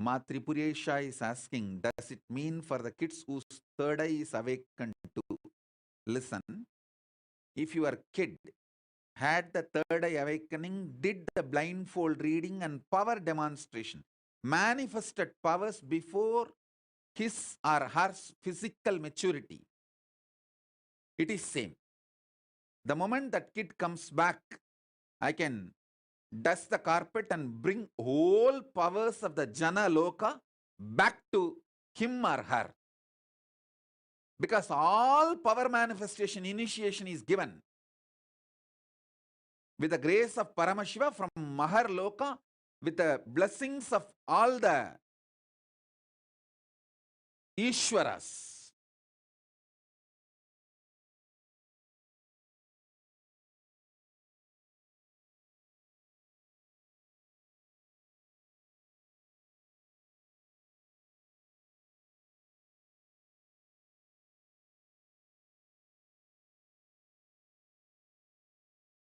Ma Tripuresha is asking, does it mean for the kids whose third eye is awakened to listen? If your kid had the third eye awakening, did the blindfold reading and power demonstration, manifested powers before his or her physical maturity, it is same. The moment that kid comes back, I can dust the carpet and bring whole powers of the Jana Loka back to him or her. Because all power manifestation initiation is given with the grace of Paramashiva from Mahar Loka, with the blessings of all the Ishwaras.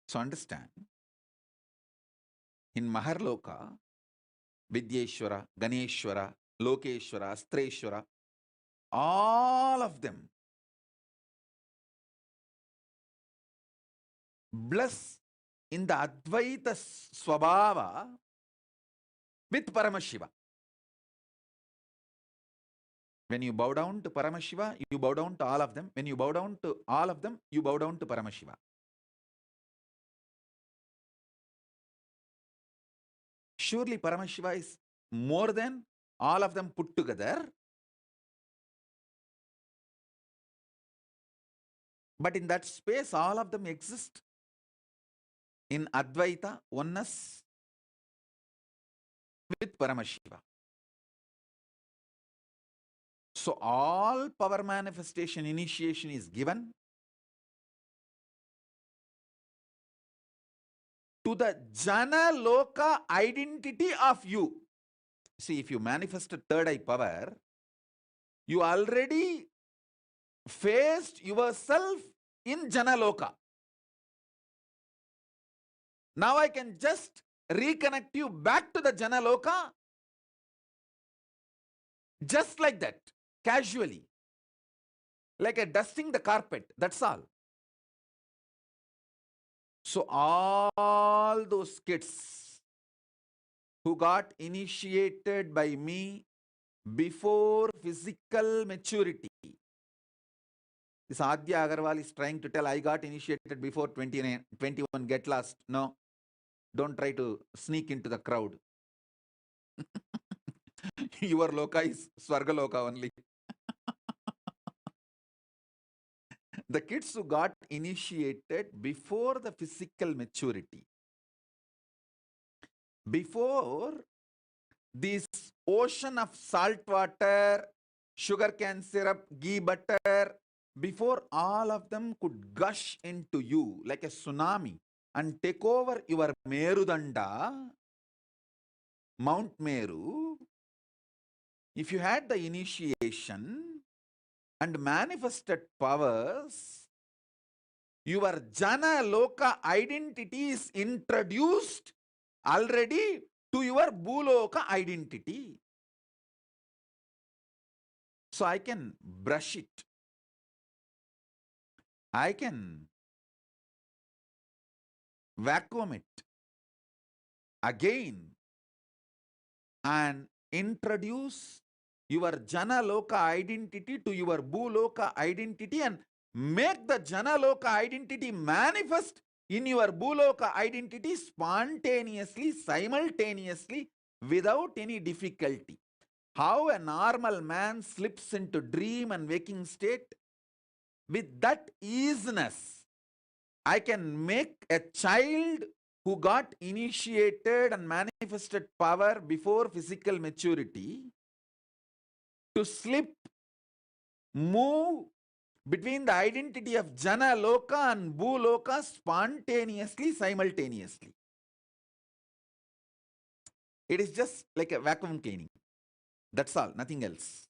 So understand, in Maharloka, Vidyeshwara, Ganeshwara, Lokeshwara, Astreshwara, all of them bless in the Advaita Swabhava with Paramashiva. When you bow down to Paramashiva, you bow down to all of them. When you bow down to all of them, you bow down to Paramashiva. Surely Paramashiva is more than all of them put together. But in that space, all of them exist in Advaita, oneness with Paramashiva. So all power manifestation initiation is given to the Jana Loka identity of you. See, if you manifest a third eye power, you already faced yourself in Jana Loka. Now I can just reconnect you back to the Jana Loka just like that, casually, like a dusting the carpet, that's all. So all those kids who got initiated by me before physical maturity, this Adya Agarwal is trying to tell, I got initiated before 29, 21, get lost. No, don't try to sneak into the crowd. Your loka is Swarga Loka only. The kids who got initiated before the physical maturity, before this ocean of salt water, sugar cane syrup, ghee butter, before all of them could gush into you like a tsunami and take over your Merudanda, Mount Meru, if you had the initiation and manifested powers, your Jana Loka identity is introduced already to your Bhuloka identity. So I can brush it. I can vacuum it again and introduce your Jana Loka identity to your Bhuloka identity and make the Jana Loka identity manifest in your Bhuloka identity spontaneously, simultaneously, without any difficulty. How a normal man slips into dream and waking state, with that easiness, I can make a child who got initiated and manifested power before physical maturity to slip, move between the identity of Jana Loka and Bhu Loka spontaneously, simultaneously. It is just like a vacuum cleaning. That's all, nothing else.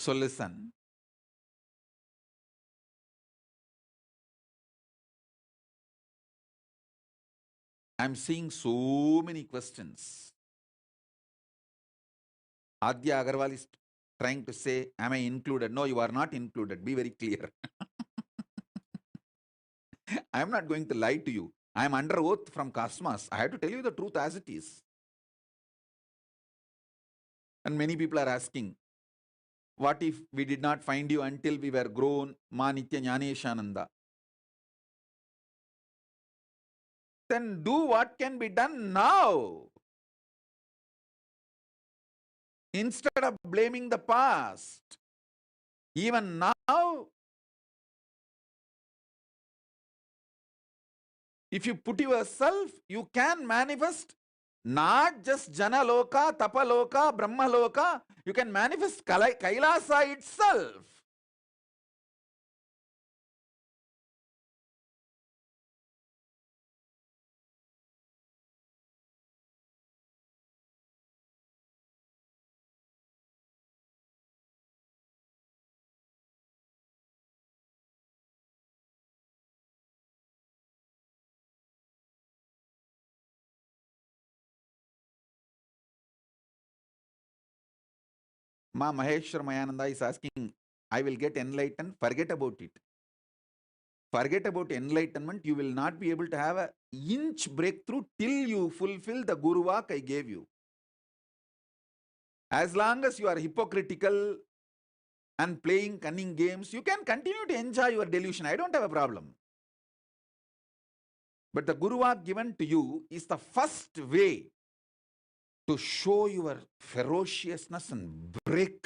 So listen. I'm seeing so many questions. Adya Agarwal is trying to say, am I included? No, you are not included. Be very clear. I am not going to lie to you. I am under oath from Cosmos. I have to tell you the truth as it is. And many people are asking, what if we did not find you until we were grown, Ma Nitya Jnaneshananda? Then do what can be done now. Instead of blaming the past. Even now, if you put yourself, you can manifest not just Jana Loka, Tapa Loka, Brahma Loka. You can manifest Kailasa itself. Ma Maheshwar Mayananda is asking, I will get enlightened, forget about it. Forget about enlightenment, you will not be able to have an inch breakthrough till you fulfill the Guru Vak I gave you. As long as you are hypocritical and playing cunning games, you can continue to enjoy your delusion. I don't have a problem. But the Guru Vak given to you is the first way to show your ferociousness and break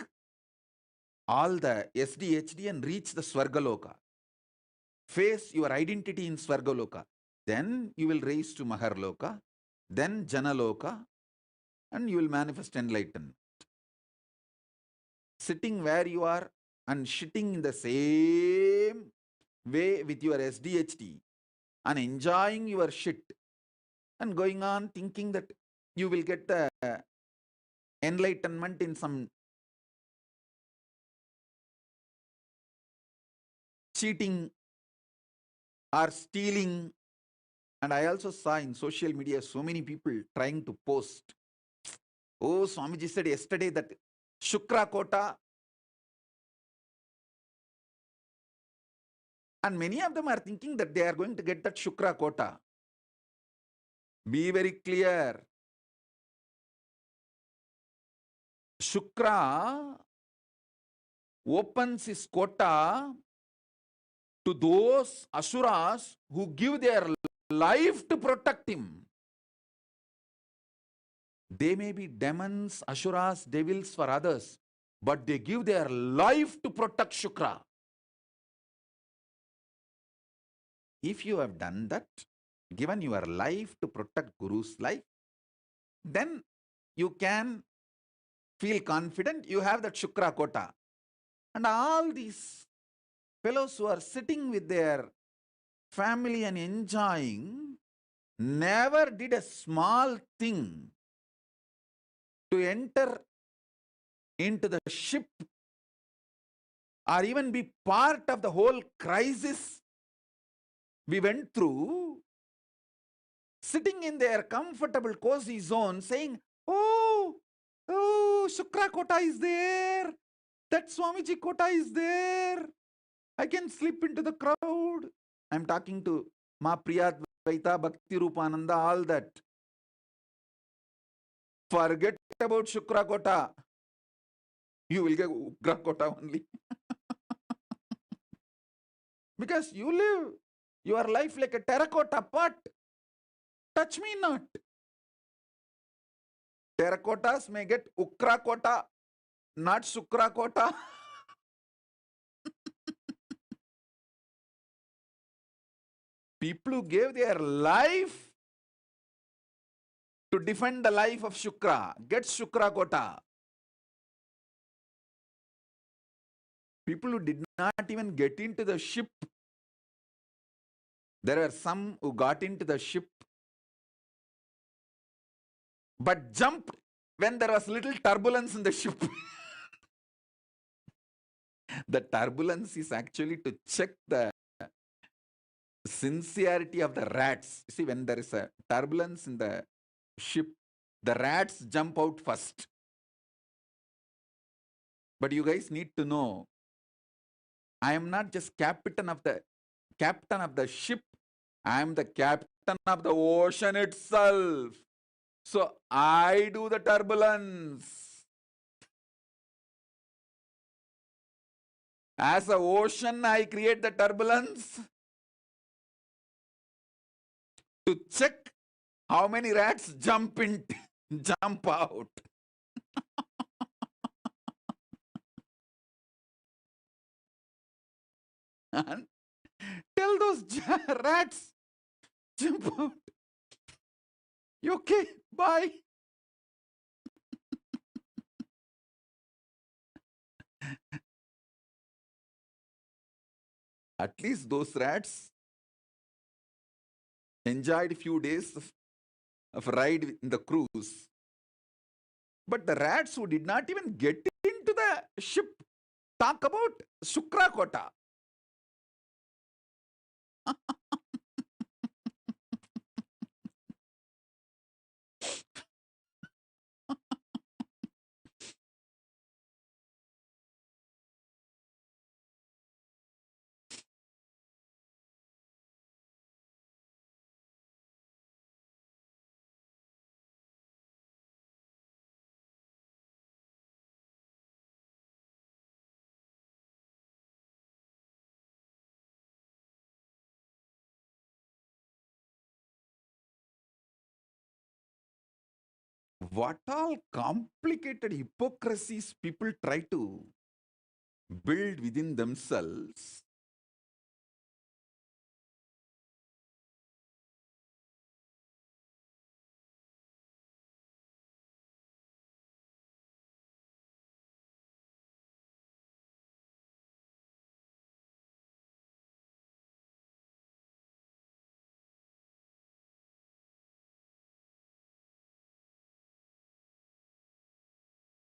all the SDHD and reach the Swargaloka. Face your identity in Swargaloka. Then you will raise to Maharloka, then Janaloka, and you will manifest enlightenment. Sitting where you are and shitting in the same way with your SDHD and enjoying your shit and going on thinking that you will get the enlightenment in some cheating or stealing. And I also saw in social media so many people trying to post. Oh, Swamiji said yesterday that Shukra Kota, and many of them are thinking that they are going to get that Shukra Kota. Be very clear. Shukra opens his quota to those asuras who give their life to protect him. They may be demons, asuras, devils for others, but they give their life to protect Shukra. If you have done that, given your life to protect Guru's life, then you can feel confident you have that Shukra quota. And all these fellows who are sitting with their family and enjoying never did a small thing to enter into the ship or even be part of the whole crisis we went through, sitting in their comfortable, cozy zone, saying, oh, Shukra Kota is there. That Swamiji Kota is there. I can slip into the crowd. I'm talking to Ma Priyadvaita, Bhakti Rupananda, all that. Forget about Shukra Kota. You will get Ugra Kota only. Because you live your life like a terracotta pot. Touch me not. Terracottas may get Ukra Kota, not Sukra Kota. People who gave their life to defend the life of Shukra get Shukra Kota. People who did not even get into the ship. There are some who got into the ship but jumped when there was little turbulence in the ship. The turbulence is actually to check the sincerity of the rats. See, when there is a turbulence in the ship, the rats jump out first. But you guys need to know, I am not just captain of the ship. I am the captain of the ocean itself. So I do the turbulence. As a ocean, I create the turbulence to check how many rats jump out. And tell those rats, jump out. You okay? Bye. At least those rats enjoyed a few days of ride in the cruise. But the rats who did not even get into the ship, talk about Shukrakota. What all complicated hypocrisies people try to build within themselves.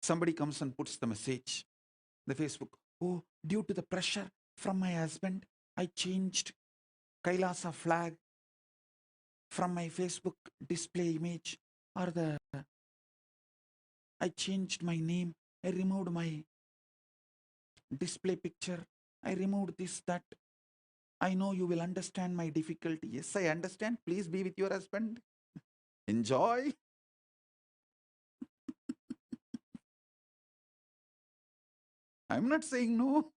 Somebody comes and puts the message, the Facebook, oh, due to the pressure from my husband, I changed Kailasa flag from my Facebook display image, or I changed my name, I removed my display picture, I removed this, that. I know you will understand my difficulty. Yes, I understand. Please be with your husband. Enjoy. I'm not saying no.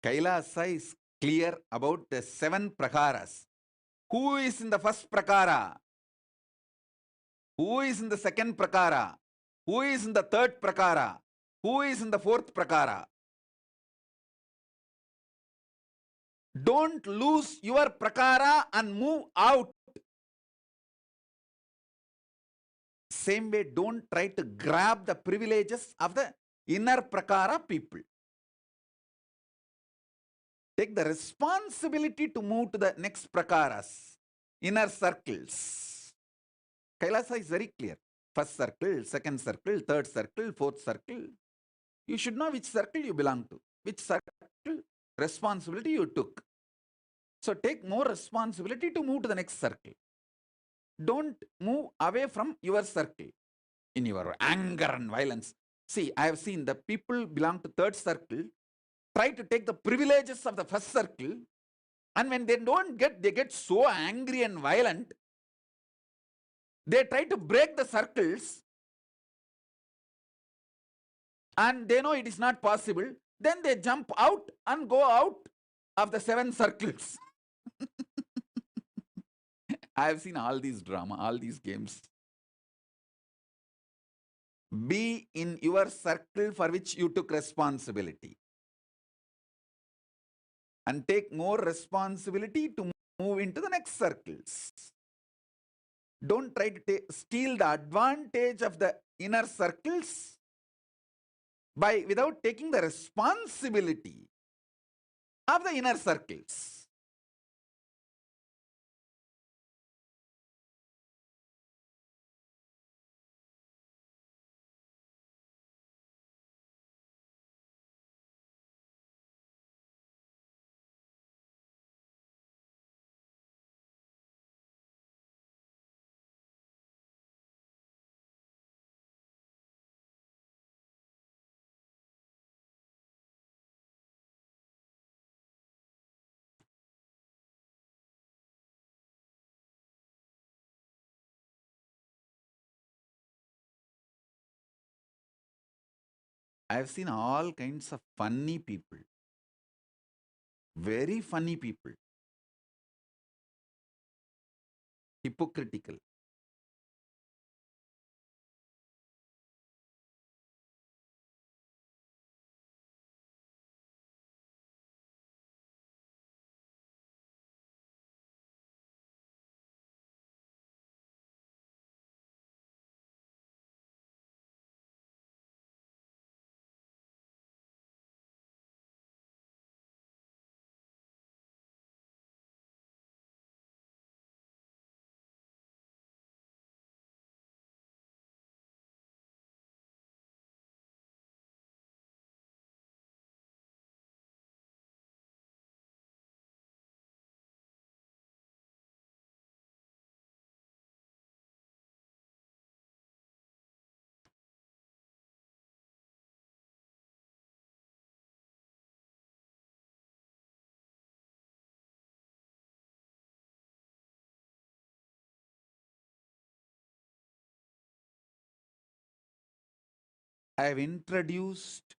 Kailasa is clear about the 7 prakaras. Who is in the first prakara? Who is in the second prakara? Who is in the third prakara? Who is in the fourth prakara? Don't lose your prakara and move out. Same way, don't try to grab the privileges of the inner prakara people. Take the responsibility to move to the next prakaras, inner circles. Kailasa is very clear. First circle, second circle, third circle, fourth circle. You should know which circle you belong to, which circle responsibility you took. So take more responsibility to move to the next circle. Don't move away from your circle in your anger and violence. See, I have seen the people belong to third circle try to take the privileges of the first circle, and when they don't get, they get so angry and violent. They try to break the circles, and they know it is not possible. Then they jump out and go out of the 7 circles. I have seen all these drama, all these games. Be in your circle for which you took responsibility. And take more responsibility to move into the next circles. Don't try to steal the advantage of the inner circles without taking the responsibility of the inner circles. I have seen all kinds of funny people, very funny people, hypocritical. I have introduced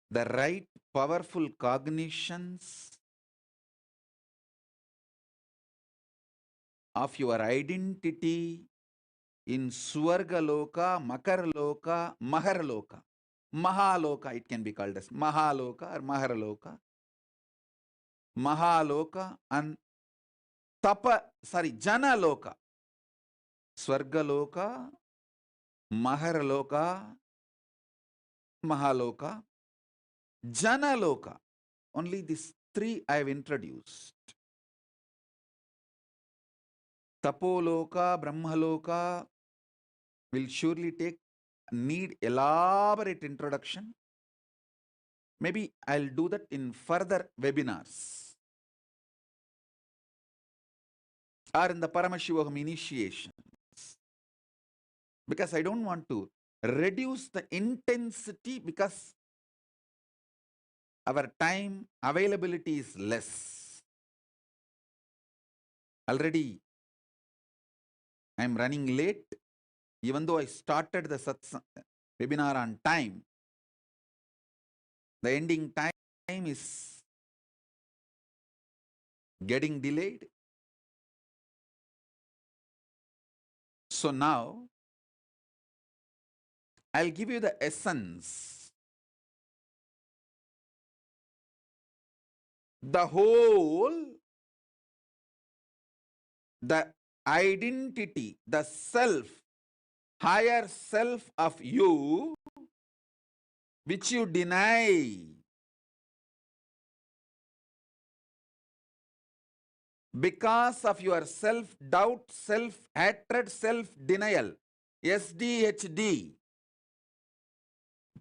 the right powerful cognitions of your identity in Swargaloka, Makarloka, Maharloka. Mahaloka, it can be called as Mahaloka or Maharloka. Mahaloka and Janaloka. Swargaloka, Maharloka, Mahaloka, Janaloka. Only these three I have introduced. Tapoloka, Brahmaloka will surely need elaborate introduction. Maybe I'll do that in further webinars or in the Paramashivaham initiations, because I don't want to reduce the intensity because our time availability is less. Already I'm running late, even though I started the webinar on time. The ending time is getting delayed. So now I'll give you the essence. The whole, the identity, the self, higher self of you, which you deny. Because of your self-doubt, self-hatred, self-denial, SDHD,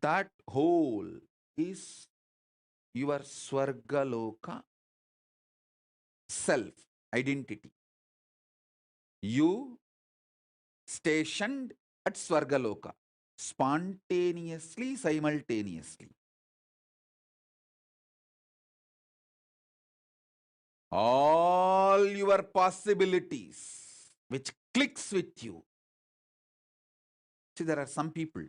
that whole is your Swargaloka self identity. You stationed at Swargaloka, spontaneously, simultaneously. All your possibilities, which clicks with you. See, there are some people,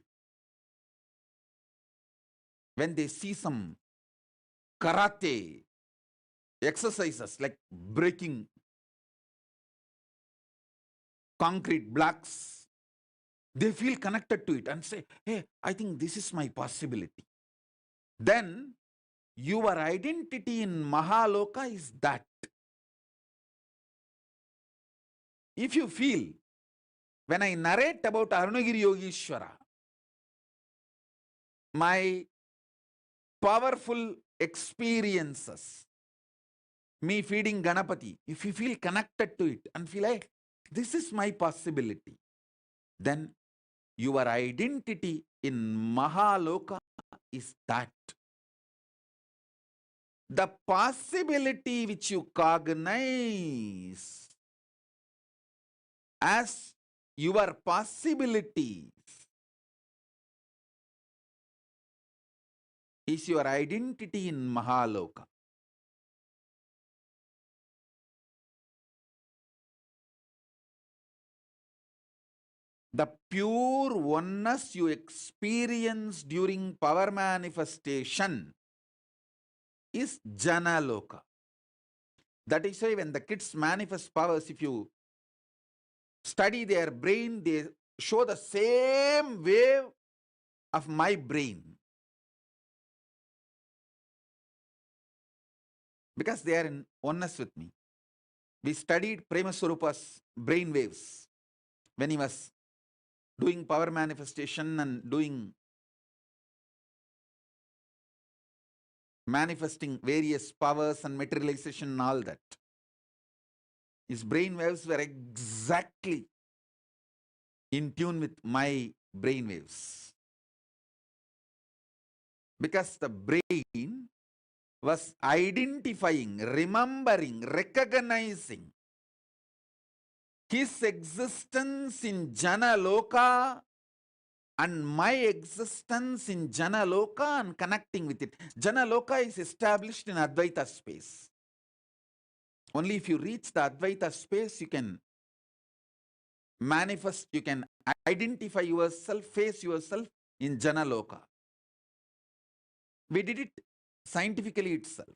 when they see some karate exercises like breaking concrete blocks, They feel connected to it and say, hey, I think this is my possibility. Then your identity in Mahaloka is that. If you feel, when I narrate about Arunagiri Yogeshwara, my powerful experiences, me feeding Ganapati, if you feel connected to it and feel like this is my possibility, then your identity in Mahaloka is that. The possibility which you cognize as your possibilities is your identity in Mahaloka. The pure oneness you experience during power manifestation is Janaloka. That is why when the kids manifest powers, if you study their brain, they show the same wave of my brain. Because they are in oneness with me. We studied Prema Swarupa's brain waves when he was doing power manifestation and doing manifesting various powers and materialization and all that. His brain waves were exactly in tune with my brain waves. Because the brain was identifying, remembering, recognizing his existence in Jana Loka and my existence in Jana Loka and connecting with it. Jana Loka is established in Advaita space. Only if you reach the Advaita space, you can manifest, you can identify yourself, face yourself in Jana Loka. We did it scientifically itself.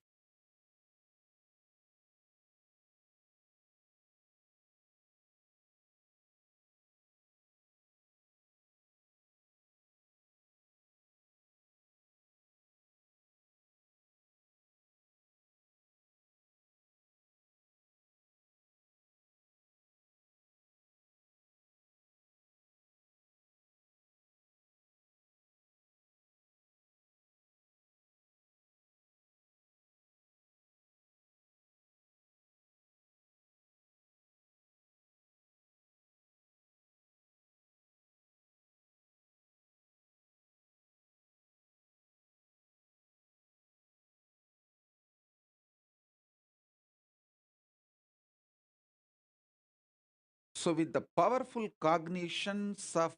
So with the powerful cognitions of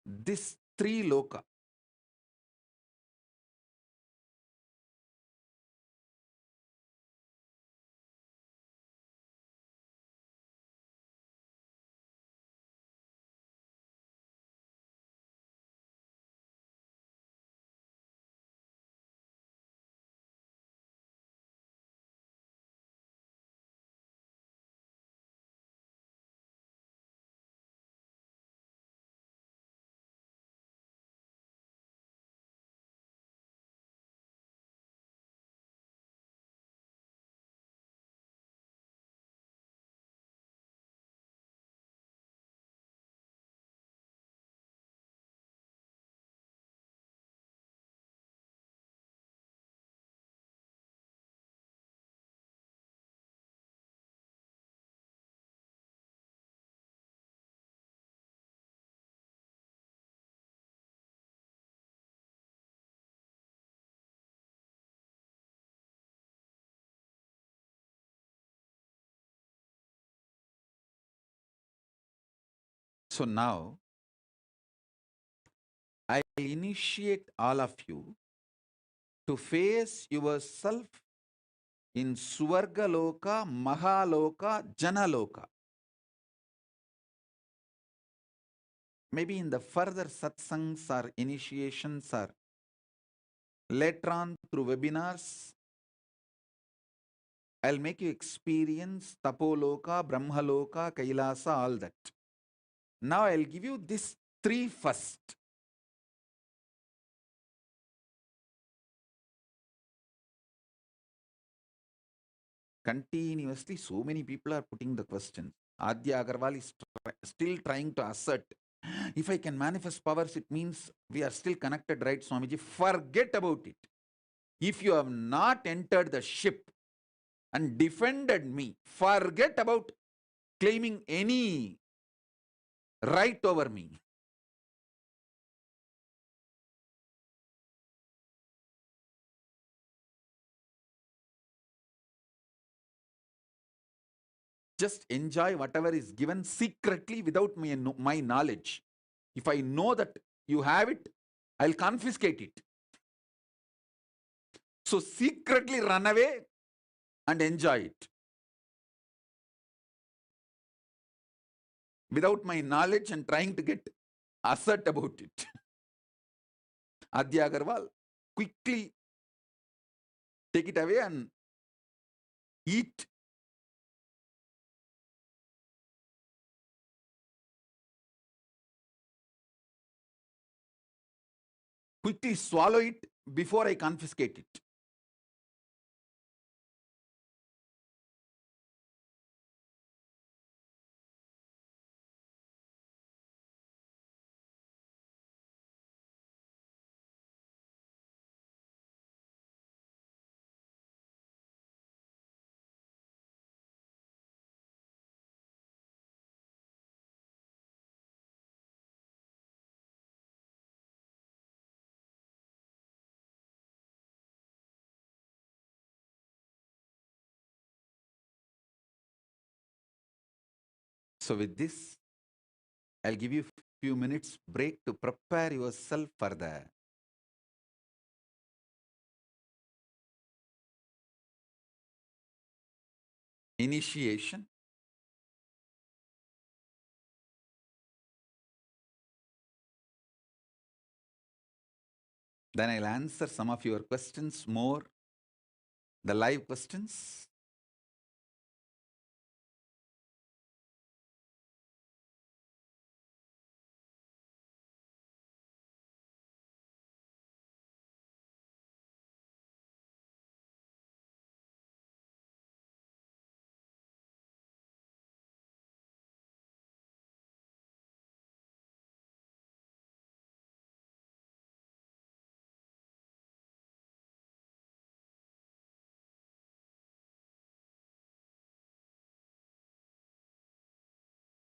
this three loka, so now I initiate all of you to face yourself in Swargaloka, Mahaloka, Janaloka. Maybe in the further satsangs or initiations or later on through webinars, I'll make you experience Tapoloka, Brahmaloka, Kailasa, all that. Now I'll give you this three first. Continuously, so many people are putting the question. Adya Agarwal is still trying to assert, if I can manifest powers, it means we are still connected, right, Swamiji? Forget about it. If you have not entered the ship and defended me, forget about claiming any right over me. Just enjoy whatever is given secretly without my knowledge. If I know that you have it, I'll confiscate it. So secretly run away and enjoy it without my knowledge and trying to get assert about it. Adya Agarwal, quickly take it away and eat. Quickly swallow it before I confiscate it. So with this, I'll give you few minutes break to prepare yourself for the initiation. Then I'll answer some of your questions more, the live questions.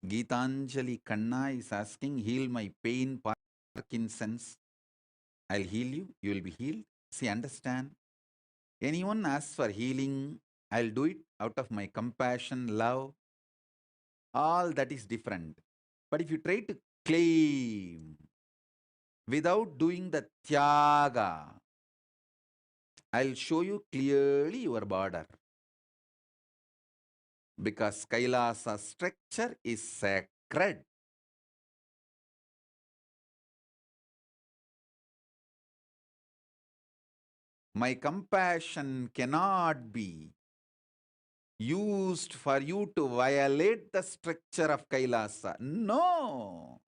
Geetanjali Kanna is asking, heal my pain, Parkinson's. I'll heal you, you will be healed. See, understand. Anyone asks for healing, I'll do it out of my compassion, love. All that is different. But if you try to claim without doing the tyaga, I'll show you clearly your border. Because Kailasa structure is sacred. My compassion cannot be used for you to violate the structure of Kailasa. No.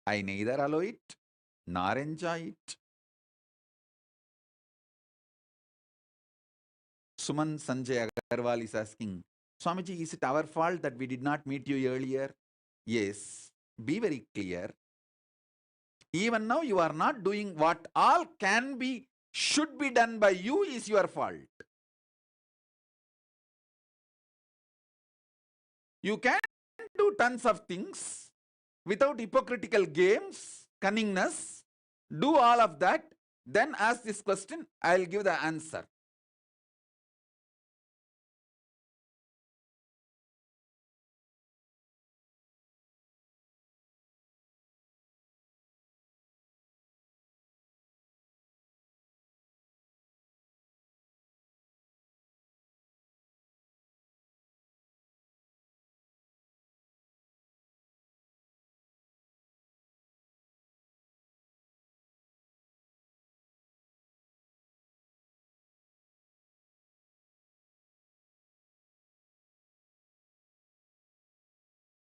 I neither allow it nor enjoy it. Suman Sanjay Agarwal is asking, Swamiji, is it our fault that we did not meet you earlier? Yes. Be very clear. Even now, you are not doing what all can be, should be done by you is your fault. You can do tons of things without hypocritical games, cunningness. Do all of that. Then ask this question, I'll give the answer.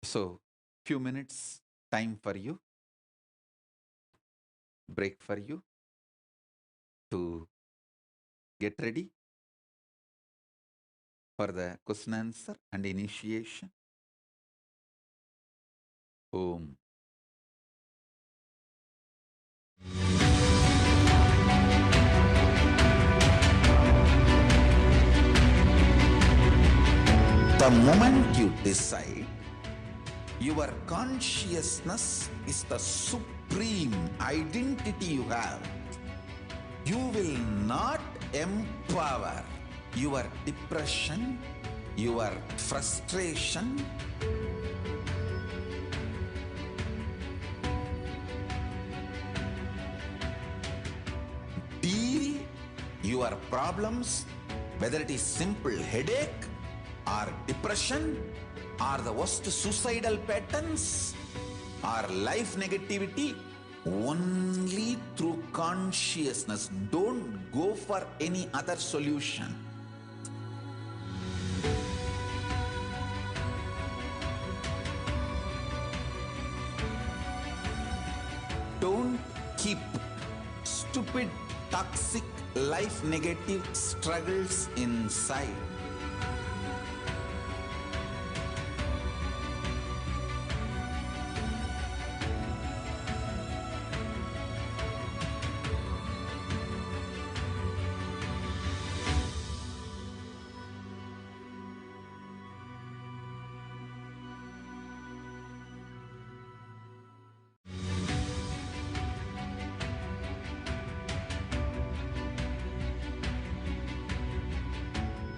So, few minutes time for you, break for you to get ready for the question answer and initiation. Om. The moment you decide your consciousness is the supreme identity you have, you will not empower your depression, your frustration, deal your problems, whether it is simple headache or depression or the worst suicidal patterns or life negativity, only through consciousness. Don't go for any other solution. Don't keep stupid, toxic, life negative struggles inside.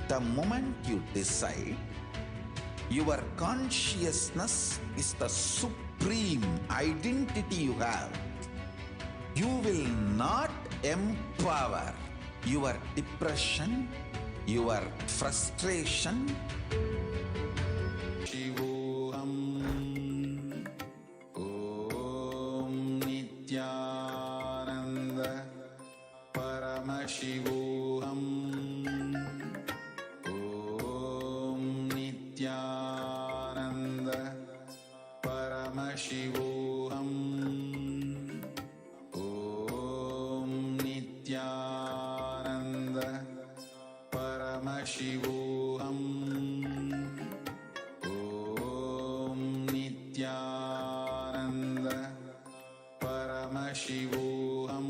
The moment you decide your consciousness is the supreme identity you have, you will not empower your depression, your frustration. Shivoham Om Nityananda Paramashivoham Nityananda Paramashivoham Om Nityananda Paramashivoham Om Nityananda Paramashivoham.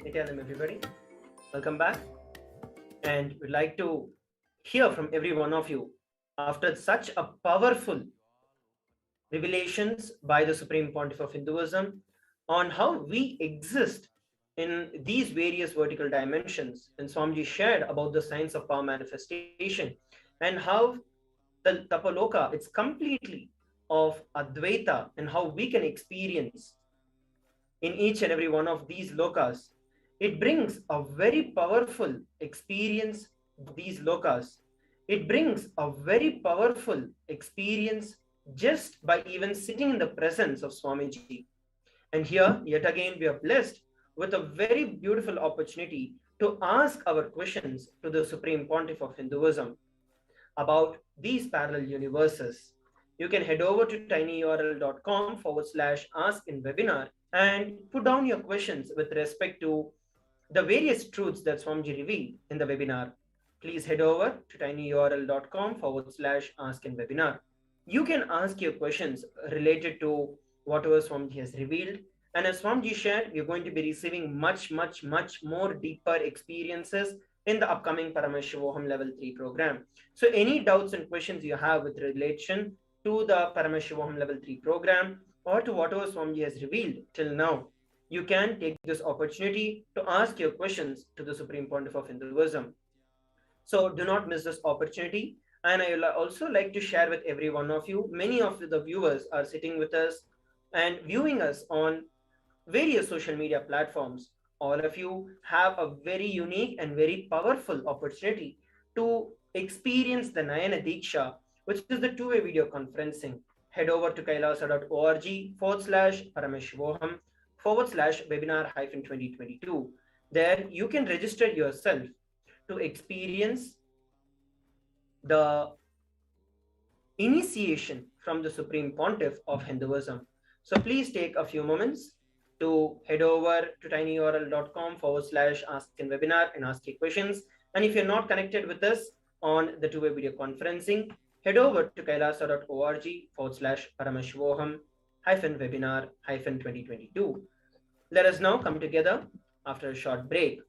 Nityanam, everybody. Welcome back. And we'd like to hear from every one of you after such a powerful revelations by the Supreme Pontiff of Hinduism on how we exist in these various vertical dimensions. And Swamiji shared about the science of power manifestation and how the Tapaloka, it's completely of Advaita and how we can experience in each and every one of these lokas. It brings a very powerful experience, these lokas. It brings a very powerful experience just by even sitting in the presence of Swamiji. And here, yet again, we are blessed with a very beautiful opportunity to ask our questions to the Supreme Pontiff of Hinduism about these parallel universes. You can head over to tinyurl.com/ask in webinar and put down your questions with respect to the various truths that Swamiji revealed in the webinar. Please head over to tinyurl.com/ask in webinar. You can ask your questions related to whatever Swamiji has revealed. And as Swamiji shared, we're going to be receiving much, much, much more deeper experiences in the upcoming Parameshivoham Level 3 program. So any doubts and questions you have with relation to the Parameshivoham Level 3 program or to whatever Swamiji has revealed till now, you can take this opportunity to ask your questions to the Supreme Pontiff of Hinduism. So do not miss this opportunity. And I will also like to share with every one of you, many of the viewers are sitting with us and viewing us on various social media platforms. All of you have a very unique and very powerful opportunity to experience the Nayana Diksha, which is the two-way video conferencing. head over to kailasa.org/parameshvoham/webinar-2022. There you can register yourself to experience the initiation from the Supreme Pontiff of Hinduism. So please take a few moments to head over to tinyurl.com/ask in webinar and ask your questions. And if you're not connected with us on the two-way video conferencing, head over to kailasa.org/parameshvoham-webinar-2022. Let us now come together after a short break.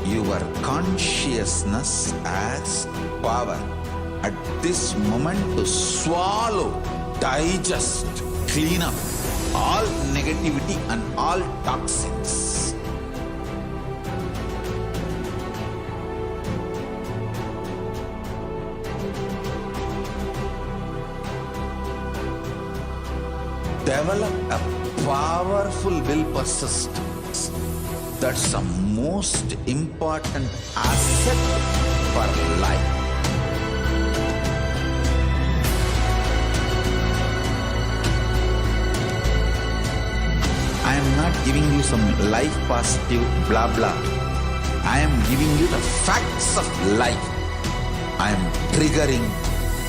Your consciousness as power at this moment to swallow, digest, clean up all negativity and all toxins. Develop a powerful will persistence. That's the most important asset for life. I am not giving you some life positive blah blah. I am giving you the facts of life. I am triggering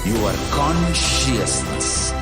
your consciousness.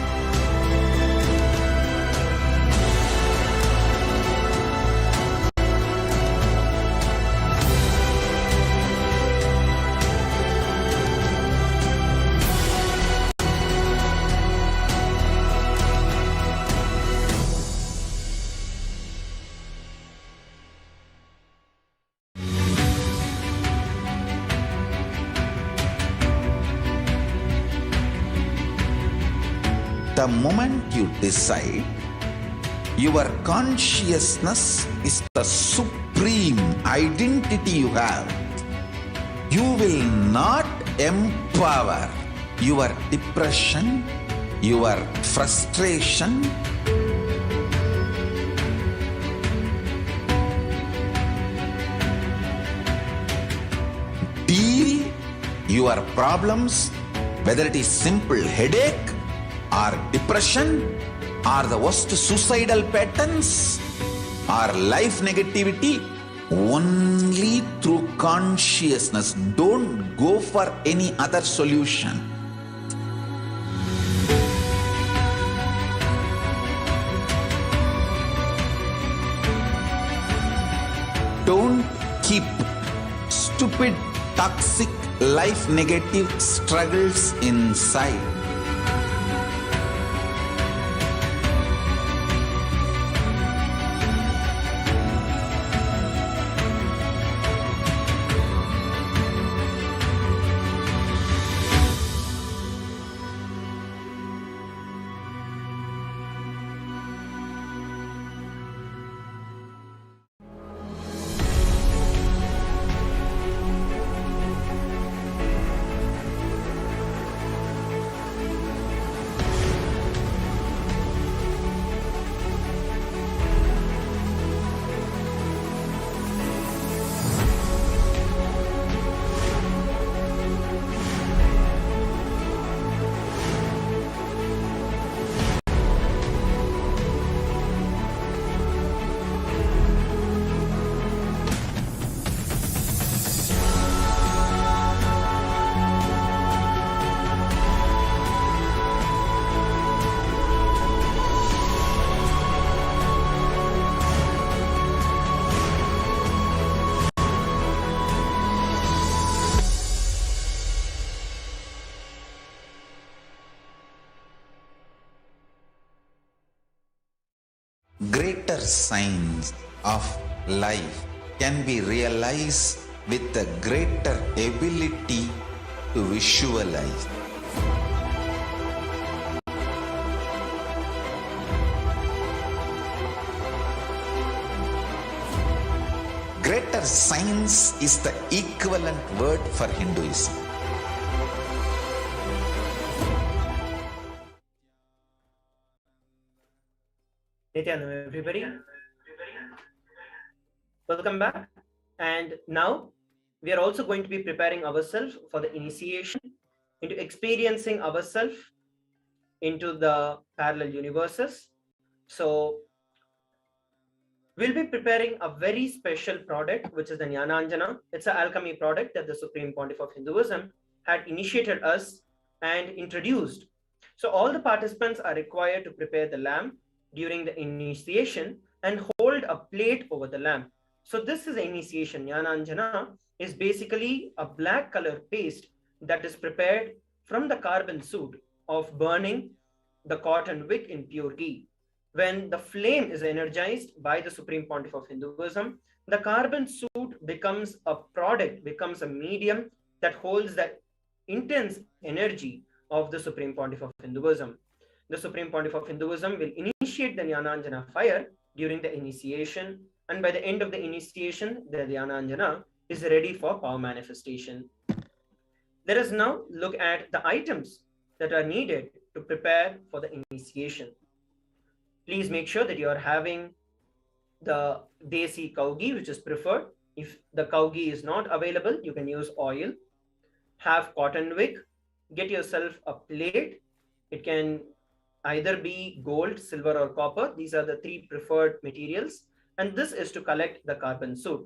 The moment you decide, your consciousness is the supreme identity you have. You will not empower your depression, your frustration, deal your problems, whether it is simple headache or depression or the worst suicidal patterns or life negativity, only through consciousness. Don't go for any other solution. Don't keep stupid, toxic, life negative struggles inside. greater signs of life can be realized with a greater ability to visualize. Greater science is the equivalent word for Hinduism. Nityanam, everybody. Welcome back. And now we are also going to be preparing ourselves for the initiation into experiencing ourselves into the parallel universes. So we'll be preparing a very special product, which is the Jnananjana. It's an alchemy product that the Supreme Pontiff of Hinduism had initiated us and introduced. So all the participants are required to prepare the lamp during the initiation and hold a plate over the lamp. So this is the initiation. Jnananjana is basically a black color paste that is prepared from the carbon soot of burning the cotton wick in pure ghee. When the flame is energized by the Supreme Pontiff of Hinduism, the carbon soot becomes a product, becomes a medium that holds the intense energy of the Supreme Pontiff of Hinduism. The Supreme Pontiff of Hinduism will initiate the Jnananjana fire during the initiation, and by the end of the initiation, the Jnananjana is ready for power manifestation. Let us now look at the items that are needed to prepare for the initiation. Please make sure that you are having the desi cow ghee, which is preferred. If the cow ghee is not available, you can use oil. Have cotton wick. Get yourself a plate. It can either be gold, silver, or copper. These are the three preferred materials. And this is to collect the carbon soot.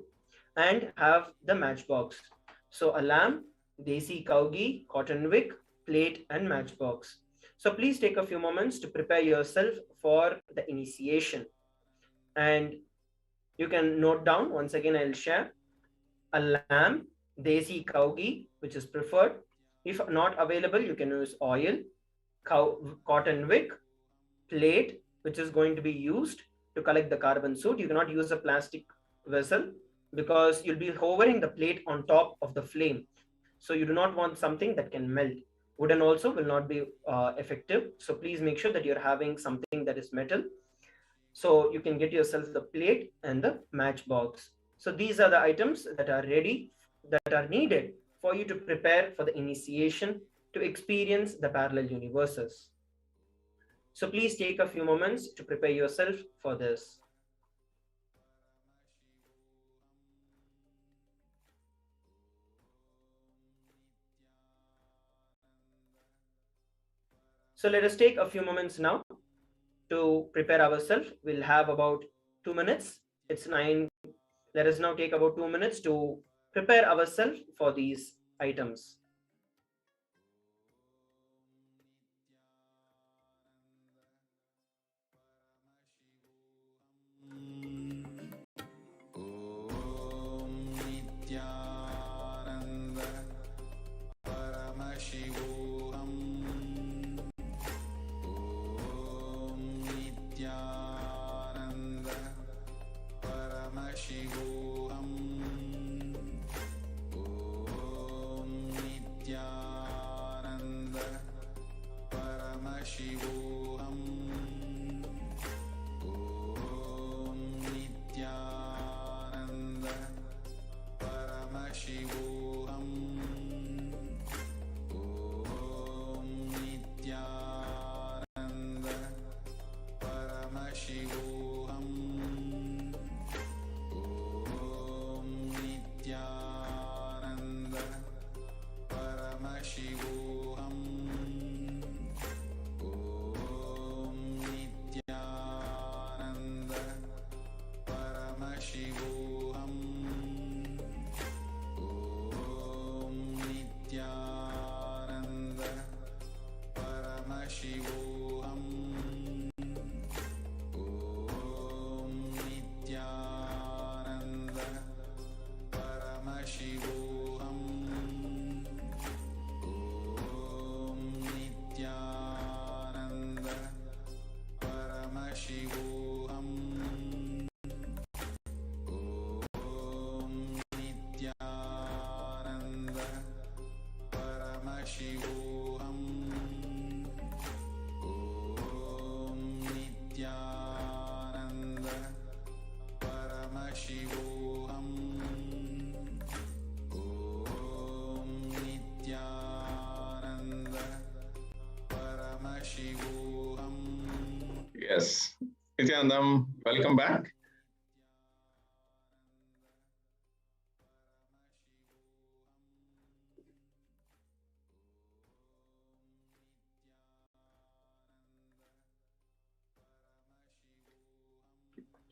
And have the matchbox. So a lamp, desi cow ghee, cotton wick, plate, and matchbox. So please take a few moments to prepare yourself for the initiation. And you can note down, once again, I'll share a lamp, desi cow ghee, which is preferred. If not available, you can use oil, cotton wick, plate, which is going to be used to collect the carbon soot. You cannot use a plastic vessel because you'll be hovering the plate on top of the flame. So you do not want something that can melt. Wooden also will not be effective. So please make sure that you're having something that is metal. So you can get yourself the plate and the matchbox. So these are the items that are ready, that are needed for you to prepare for the initiation to experience the parallel universes. So please take a few moments to prepare yourself for this. So let us take a few moments now to prepare ourselves. We'll have about 2 minutes. It's 9. Let us now take about 2 minutes to prepare ourselves for these items. Yes. Nityanandam, welcome back.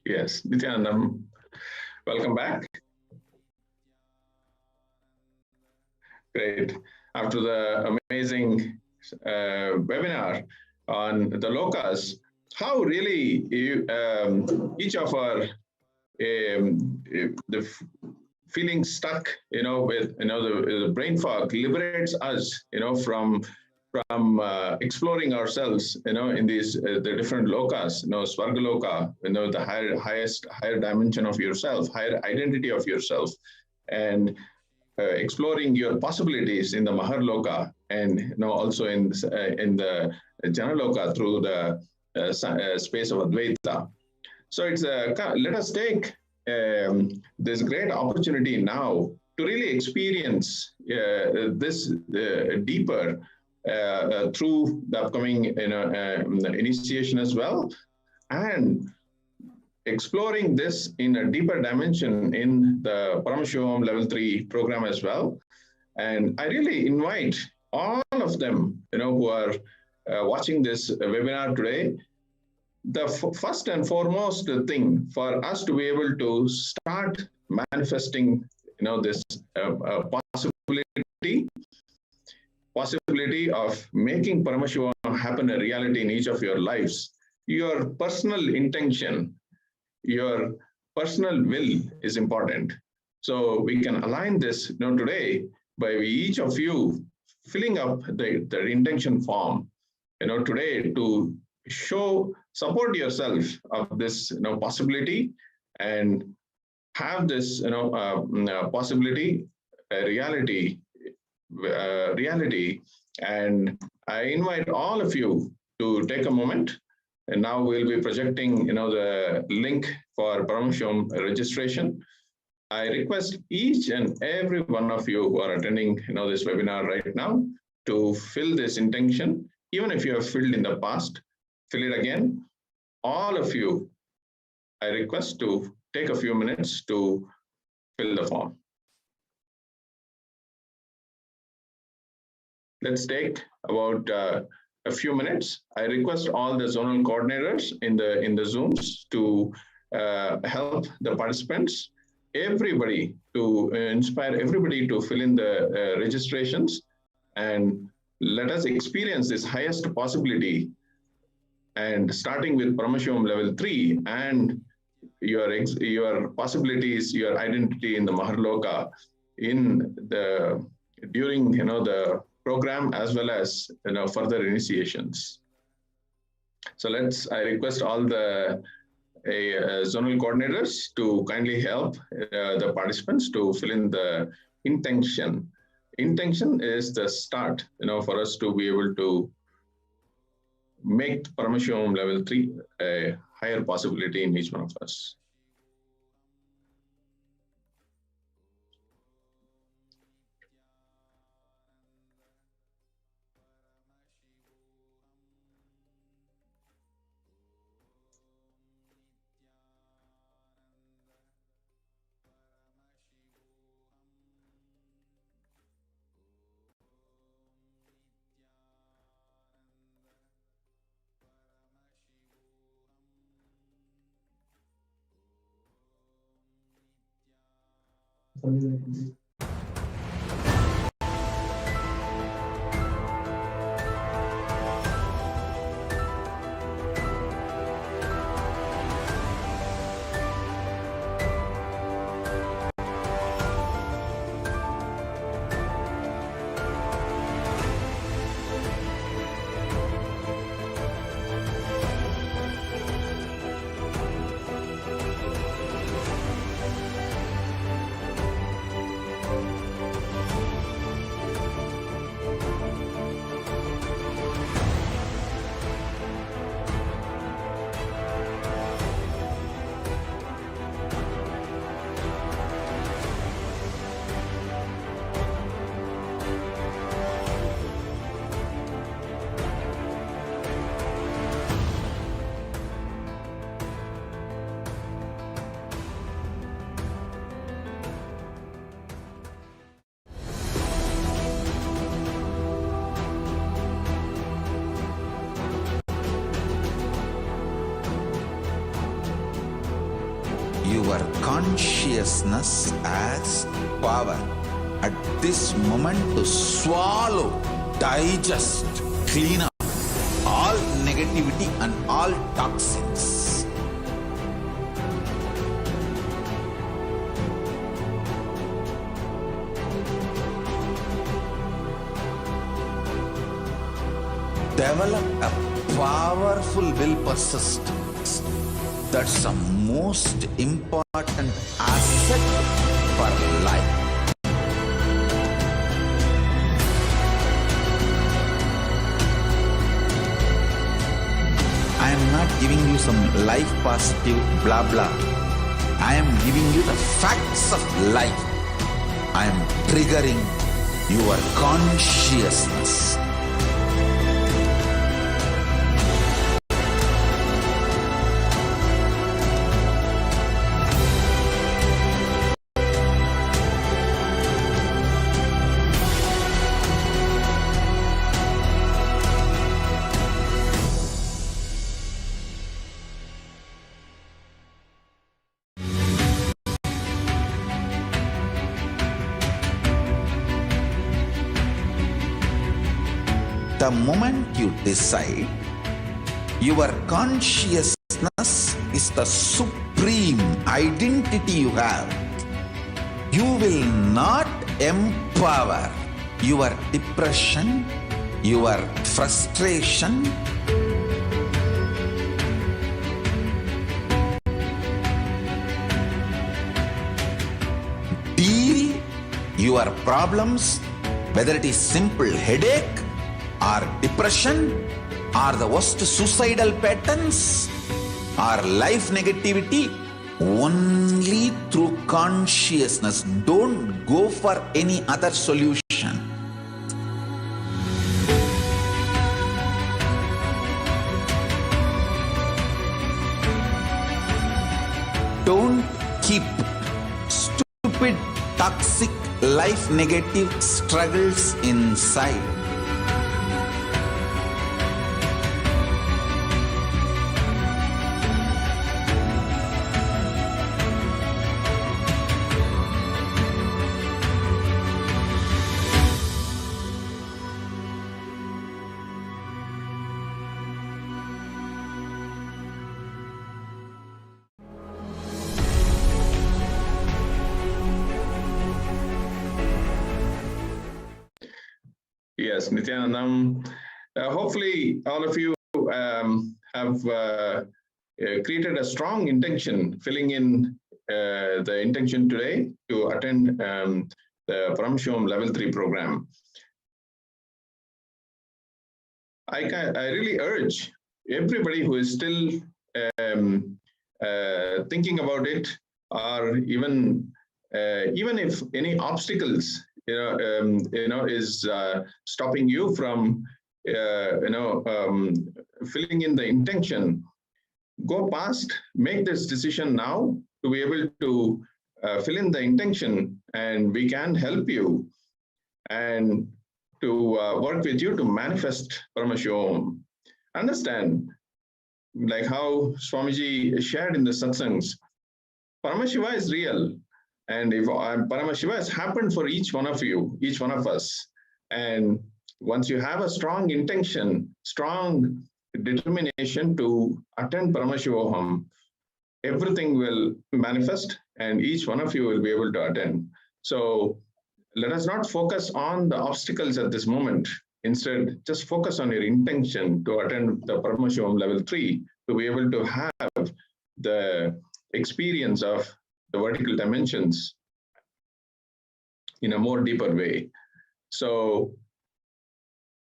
Yes, Nityanandam, welcome back. Great. After the amazing webinar on the lokas, how really each of our the feeling stuck, with the brain fog liberates us, from exploring ourselves, in these the different lokas, Svargaloka, the higher dimension of yourself, higher identity of yourself, and exploring your possibilities in the Maharloka, and also in the Janaloka through the space of Advaita. So it's let us take this great opportunity now to really experience this deeper through the upcoming initiation as well, and exploring this in a deeper dimension in the Paramashivam Level 3 program as well. And I really invite all of them, who are watching this webinar today, the first and foremost thing for us to be able to start manifesting, this possibility of making Paramashivam happen a reality in each of your lives. Your personal intention, your personal will is important. So we can align this today by each of you filling up the intention form, today, to support yourself of this possibility, and have this possibility a reality. And I invite all of you to take a moment. And now we'll be projecting, the link for Paramashivam registration. I request each and every one of you who are attending, this webinar right now, to fill this intention. Even if you have filled in the past, fill it again. All of you, I request to take a few minutes to fill the form. Let's take about a few minutes. I request all the zonal coordinators in the Zooms to help the participants, everybody, to inspire everybody to fill in the registrations, and let us experience this highest possibility, and starting with Paramashivam Level 3 and your possibilities, your identity in the Maharloka during the program, as well as further initiations. So I request all the zonal coordinators to kindly help the participants to fill in the intention. Intention is the start, for us to be able to make Paramashivam Level 3 a higher possibility in each one of us. your consciousness as power at this moment to swallow, digest, clean up all negativity and all toxins. Develop a powerful will persistence. That's the most important asset for life. I am not giving you some life positive blah blah. I am giving you the facts of life. I am triggering your consciousness. The moment you decide, your consciousness is the supreme identity you have. You will not empower your depression, your frustration, deal your problems, whether it is simple headache or depression or the worst suicidal patterns or life negativity, only through consciousness. Don't go for any other solution. Don't keep stupid, toxic, life negative struggles inside. Yes, Nityanandam. Hopefully, all of you have created a strong intention, filling in the intention today to attend the Paramashivamam Level 3 program. I really urge everybody who is still thinking about it, or even if any obstacles is stopping you from filling in the intention, go past, make this decision now to be able to fill in the intention, and we can help you and to work with you to manifest Paramashivamam. Understand, like how Swamiji shared in the satsangs, Paramashiva is real. And if Paramashiva has happened for each one of you, each one of us, and once you have a strong intention, strong determination to attend Paramashivamam, everything will manifest and each one of you will be able to attend. So let us not focus on the obstacles at this moment. Instead, just focus on your intention to attend the Paramashivamam Level 3, to be able to have the experience of the vertical dimensions in a more deeper way. So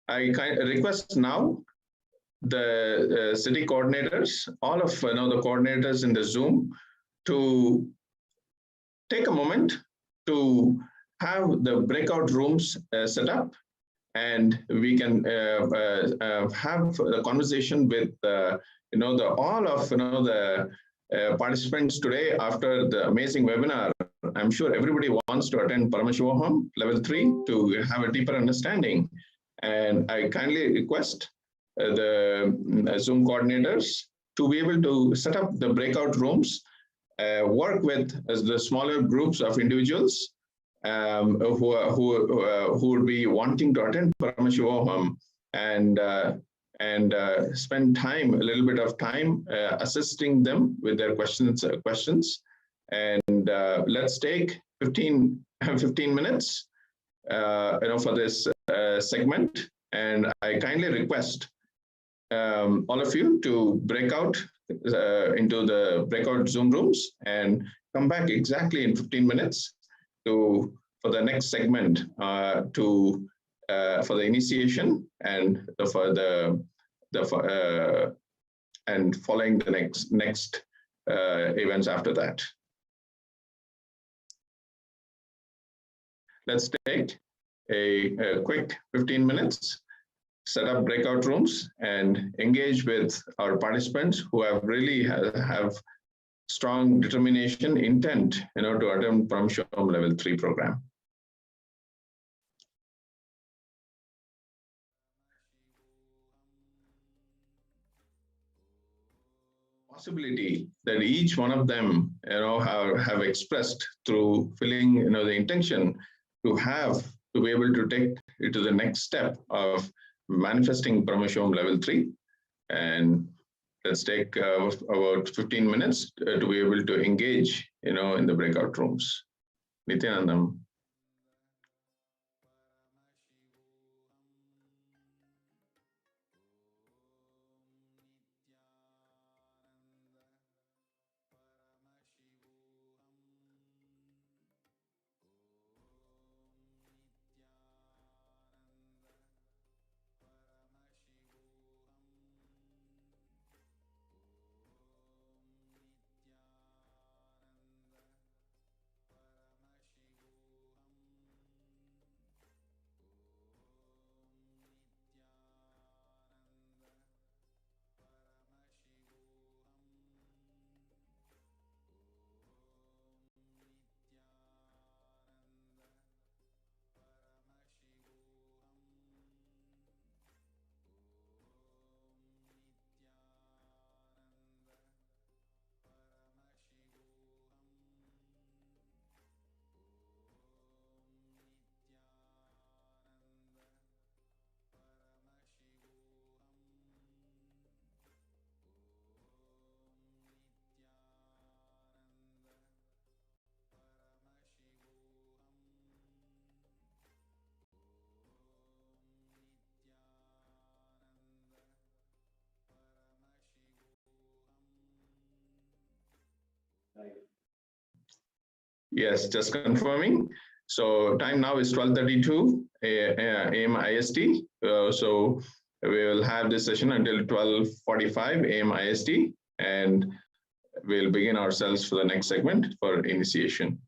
I request now the city coordinators, all of the coordinators in the Zoom, to take a moment to have the breakout rooms set up, and we can have the conversation with all of the participants today after the amazing webinar. I'm sure everybody wants to attend Paramashivamam Level 3 to have a deeper understanding. And I kindly request the Zoom coordinators to be able to set up the breakout rooms work with the smaller groups of individuals who would be wanting to attend Paramashivoham and spend time, a little bit of time, assisting them with their questions. And let's take 15 minutes, for this segment. And I kindly request all of you to break out into the breakout Zoom rooms and come back exactly in 15 minutes for the next segment for the initiation and and following the next events after that. Let's take a quick 15 minutes, set up breakout rooms, and engage with our participants who have really have strong determination, intent, to attend Paramashivoham Level 3 program. Possibility that each one of them, have expressed through filling, the intention to be able to take it to the next step of manifesting Paramashivoham Level 3. And let's take about 15 minutes to be able to engage, in the breakout rooms. Nityanandam. Yes, just confirming. So time now is 12:32 a.m. IST. So we will have this session until 12:45 a.m. IST, and we'll begin ourselves for the next segment for initiation.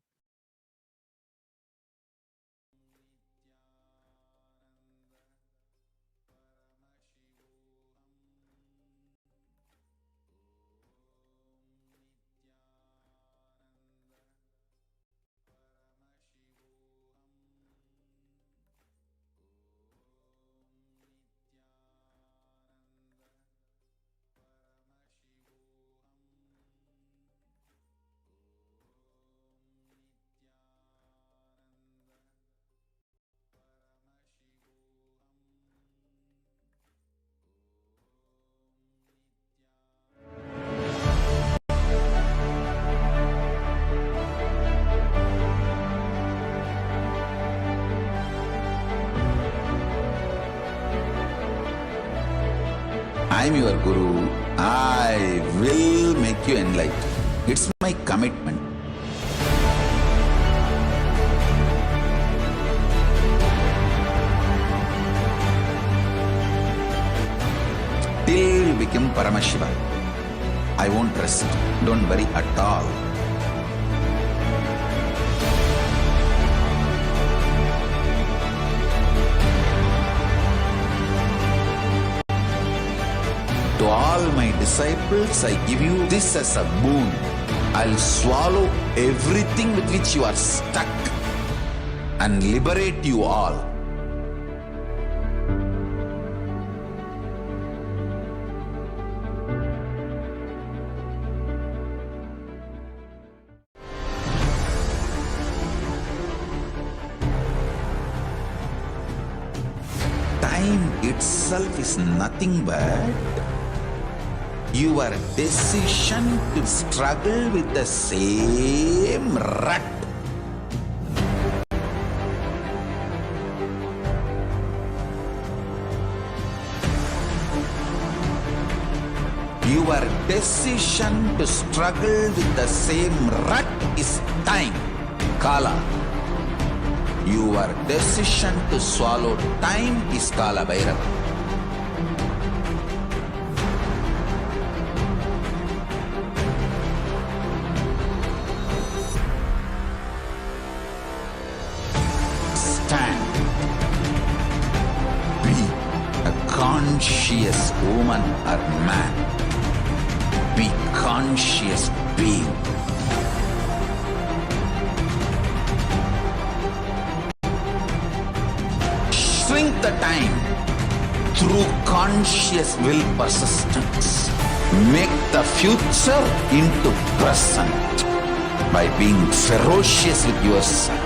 I'm your Guru. I will make you enlightened. It's my commitment. Till you become Paramashiva, I won't rest. Don't worry at all. To all my disciples, I give you this as a boon. I'll swallow everything with which you are stuck and liberate you all. itself is nothing but your decision to struggle with the same rut. Your decision to struggle with the same rut is time, Kala. Your decision to swallow time is Kala Bhairava. Stand. Be a conscious woman or man. Be conscious being. Shrink the time through conscious will persistence. Make the future into present by being ferocious with yourself.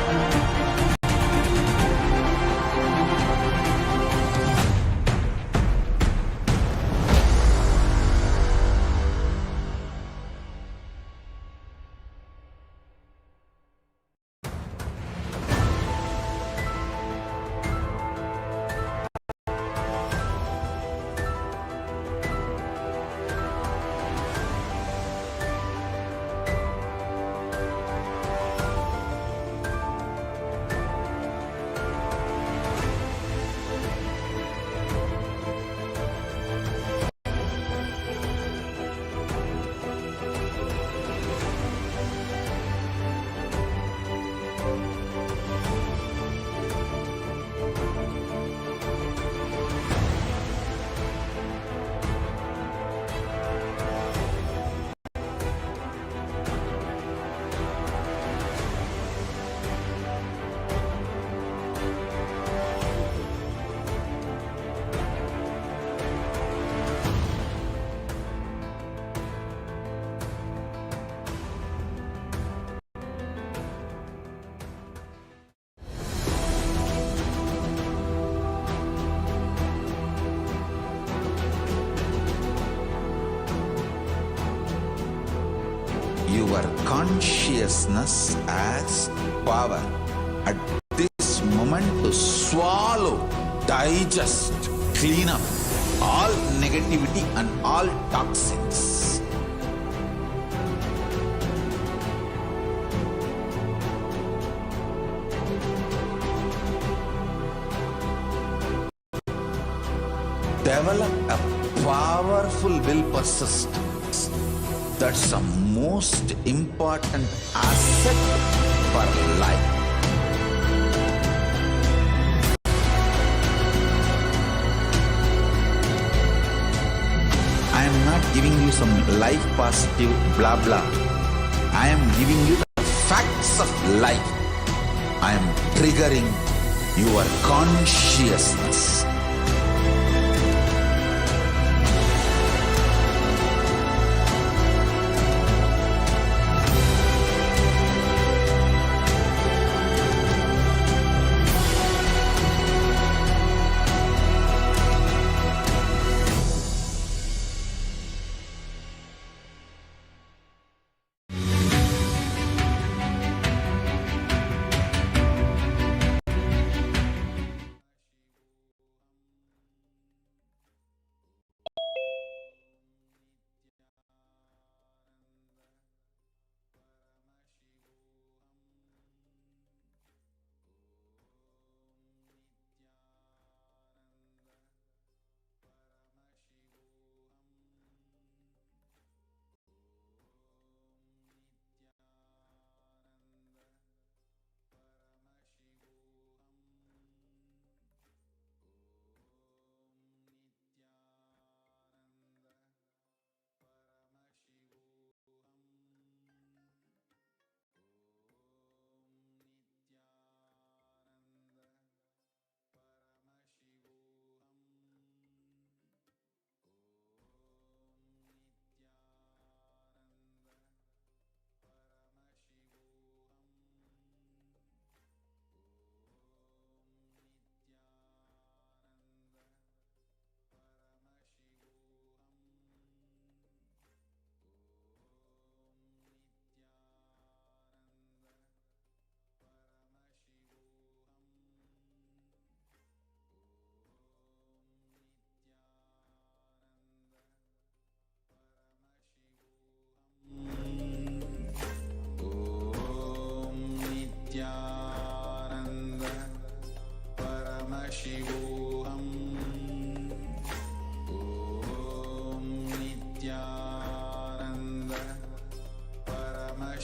Your consciousness as power at this moment to swallow, digest, clean up all negativity and all toxins. Develop a powerful will persistence. That's the most important asset for life. I am not giving you some life positive blah blah. I am giving you the facts of life. I am triggering your consciousness.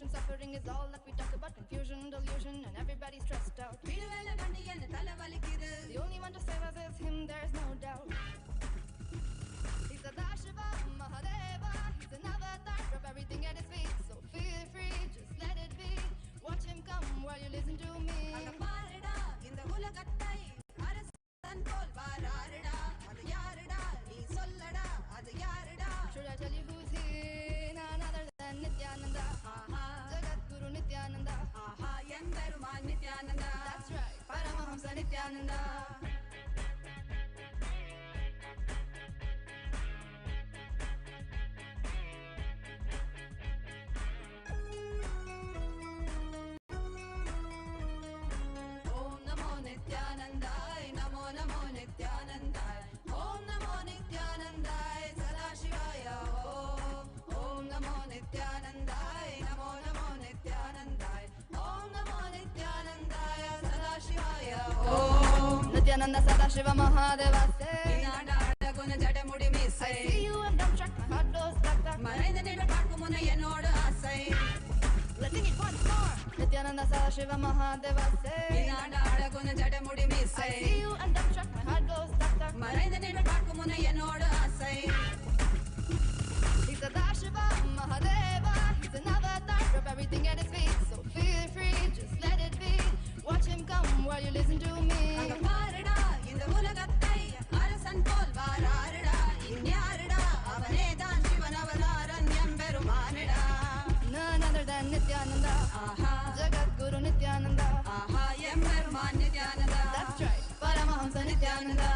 Frustration, suffering is all that we talk about. Confusion, delusion, and everybody's stressed out. The only one to save us is him, there's no doubt. He's a Shiva, Mahadeva. He's an avatar, drop everything at his feet. So feel free, just let it be. Watch him come while you listen to me. Should I tell you who's he? None other than Nityananda. Jagat Guru Nityananda. That's right, Paramahamsa Nityananda. Om Namo Nityanandai, Namo Namo Nityanandai. Om Namo Nityanandai, Sadashivaya Om. Om Namo Nityanandai, Namo Namo Nityanandai. Om Namo Nityanandai, Sadashivaya Om. Nityananda Sadashiva Mahadeva say. I see you and don't track, my heart goes tuck tuck. Let's sing it once more. Nityananda Sadashiva Mahadeva say. I see you and don't track, my heart goes tuck tuck. He's a Dashiva Mahadeva. He's an avatar, drop everything at his feet. So feel free, just let it be. Watch him come while you listen to me. None other than Nityananda. Jagat Guru Nityananda. That's right, Paramahamsa Nityananda.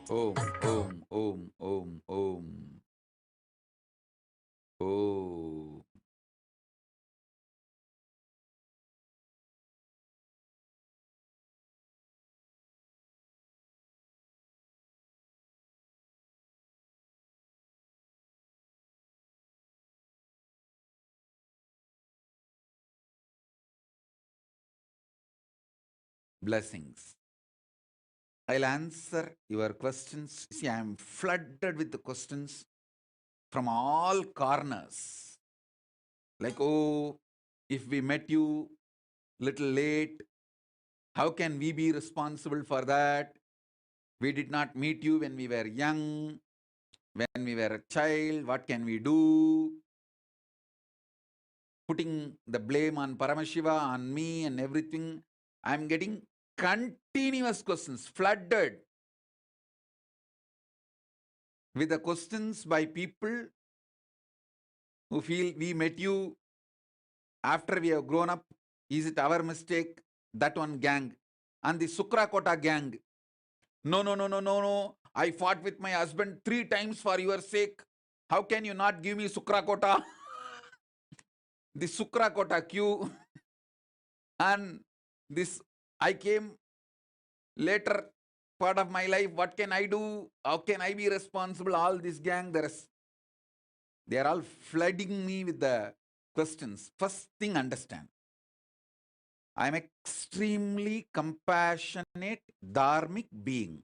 Om, Om, Om, Om, Om. Om. Blessings. I'll answer your questions. See, I am flooded with the questions from all corners. Like, oh, if we met you little late, how can we be responsible for that? We did not meet you when we were young, when we were a child. What can we do? Putting the blame on Paramashiva, on me and everything. I'm getting continuous questions, flooded with the questions by people who feel we met you after we have grown up. Is it our mistake? That one gang. And the Sukrakota gang. No, no, no, no, no, no. I fought with my husband 3 times for your sake. How can you not give me Sukrakota? The Sukrakota queue. And this, I came later part of my life. What can I do? How can I be responsible? All this gang, they are all flooding me with the questions. First thing, understand. I am extremely compassionate, dharmic being.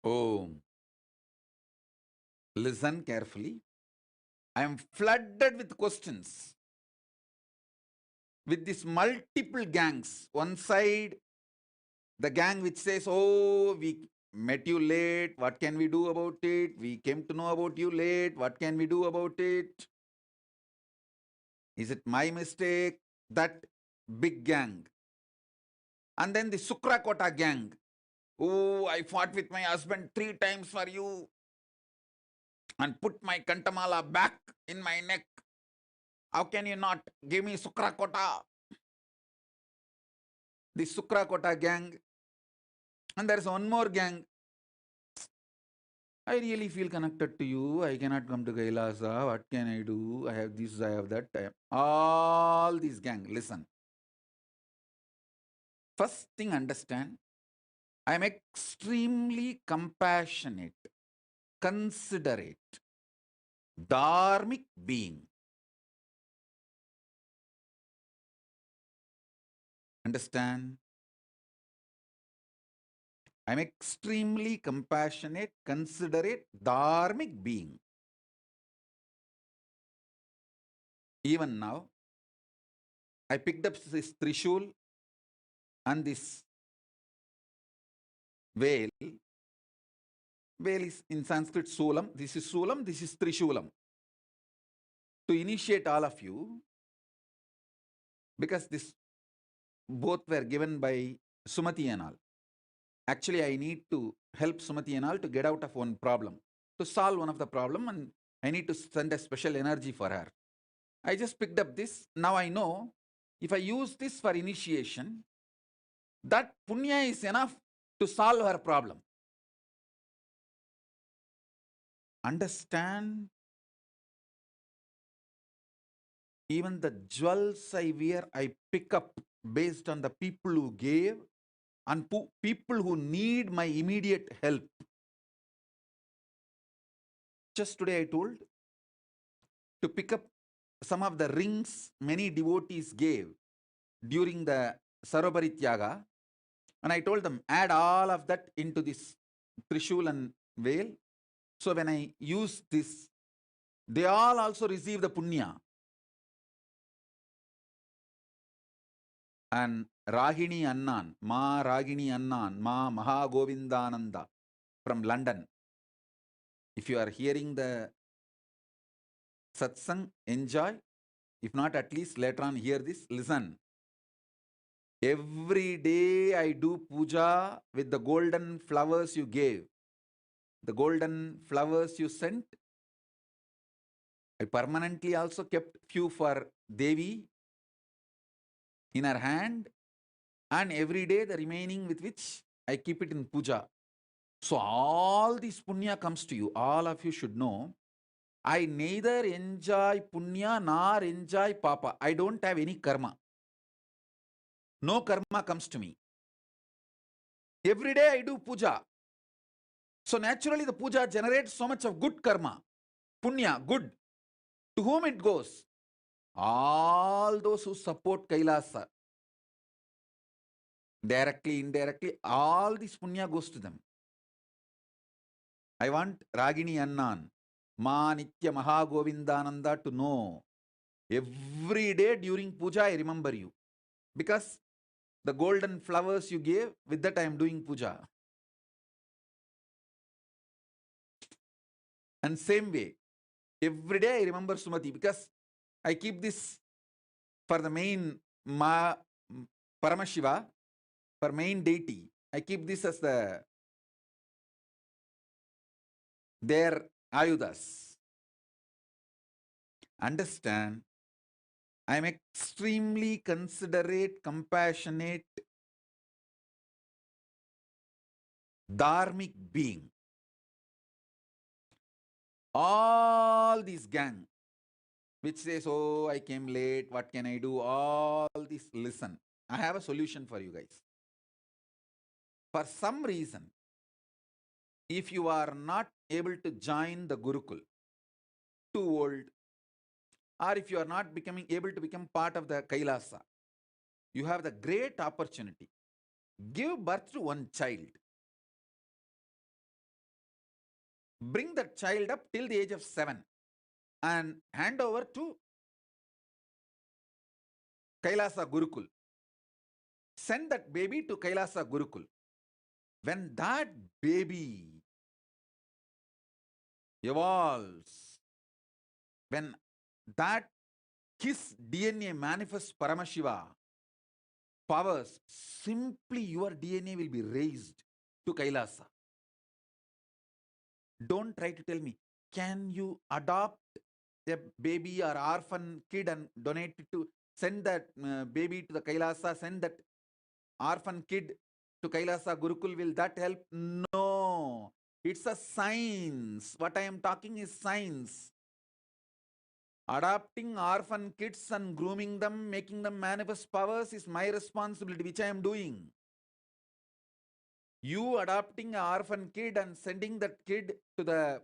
Om. Listen carefully. I am flooded with questions. With these multiple gangs. One side, the gang which says, oh, we met you late. What can we do about it? We came to know about you late. What can we do about it? Is it my mistake? That big gang. And then the Sukrakota gang. Oh, I fought with my husband 3 times for you and put my kantamala back in my neck. How can you not give me Sukrakota? The Sukrakota gang. And there's one more gang. I really feel connected to you. I cannot come to Kailasa. What can I do? I have this, I have that. All these gang. Listen. First thing, understand. I am extremely compassionate, considerate, dharmic being. Understand? I'm extremely compassionate, considerate, dharmic being. Even now, I picked up this Trishul and this veil. Veil is in Sanskrit Sulam. This is Sulam, this is Trishulam. To initiate all of you, because this both were given by Sumati and all. Actually, I need to help Sumati and all to get out of one problem, to solve one of the problem, and I need to send a special energy for her. I just picked up this. Now I know if I use this for initiation, that punya is enough to solve her problem. Understand? Even the jewels I wear, I pick up based on the people who gave and people who need my immediate help. Just today I told to pick up some of the rings many devotees gave during the Sarabharityaga, and I told them, add all of that into this Trishul and veil. So when I use this, they all also receive the punya. And Ragini Annan, Ma Ragini Annan, Ma Maha Govindananda from London. If you are hearing the satsang, enjoy. If not, at least later on hear this, listen. Every day I do puja with the golden flowers you gave. The golden flowers you sent. I permanently also kept few for Devi in her hand, and every day the remaining with which I keep it in puja. So all this punya comes to you. All of you should know, I neither enjoy punya nor enjoy papa. I don't have any karma. No karma comes to me. Every day I do puja. So naturally the puja generates so much of good karma. Punya, good. To whom it goes? All those who support Kailasa. Directly, indirectly, all this punya goes to them. I want Ragini Annan, Ma Nitya Maha Govindananda to know. Every day during puja I remember you. Because the golden flowers you gave, with that I am doing puja. And same way, every day I remember Sumati, because I keep this for the main Paramashiva, for main deity. I keep this as their ayudas. Understand? I am extremely considerate, compassionate, dharmic being. All these gang, which says, oh, I came late, what can I do? All this, listen. I have a solution for you guys. For some reason, if you are not able to join the Gurukul, too old, or if you are not able to become part of the Kailasa, you have the great opportunity. Give birth to one child. bring that child up till the age of 7 and hand over to Kailasa Gurukul. Send that baby to Kailasa Gurukul. When that baby evolves, when that his DNA manifests Paramashiva powers, simply your DNA will be raised to Kailasa. Don't try to tell me, can you adopt a baby or orphan kid and donate it to, send that baby to the Kailasa, send that orphan kid to Kailasa Gurukul, will that help? No. It's a science. What I am talking is science. Adopting orphan kids and grooming them, making them manifest powers is my responsibility, which I am doing. You adopting an orphan kid and sending that kid to the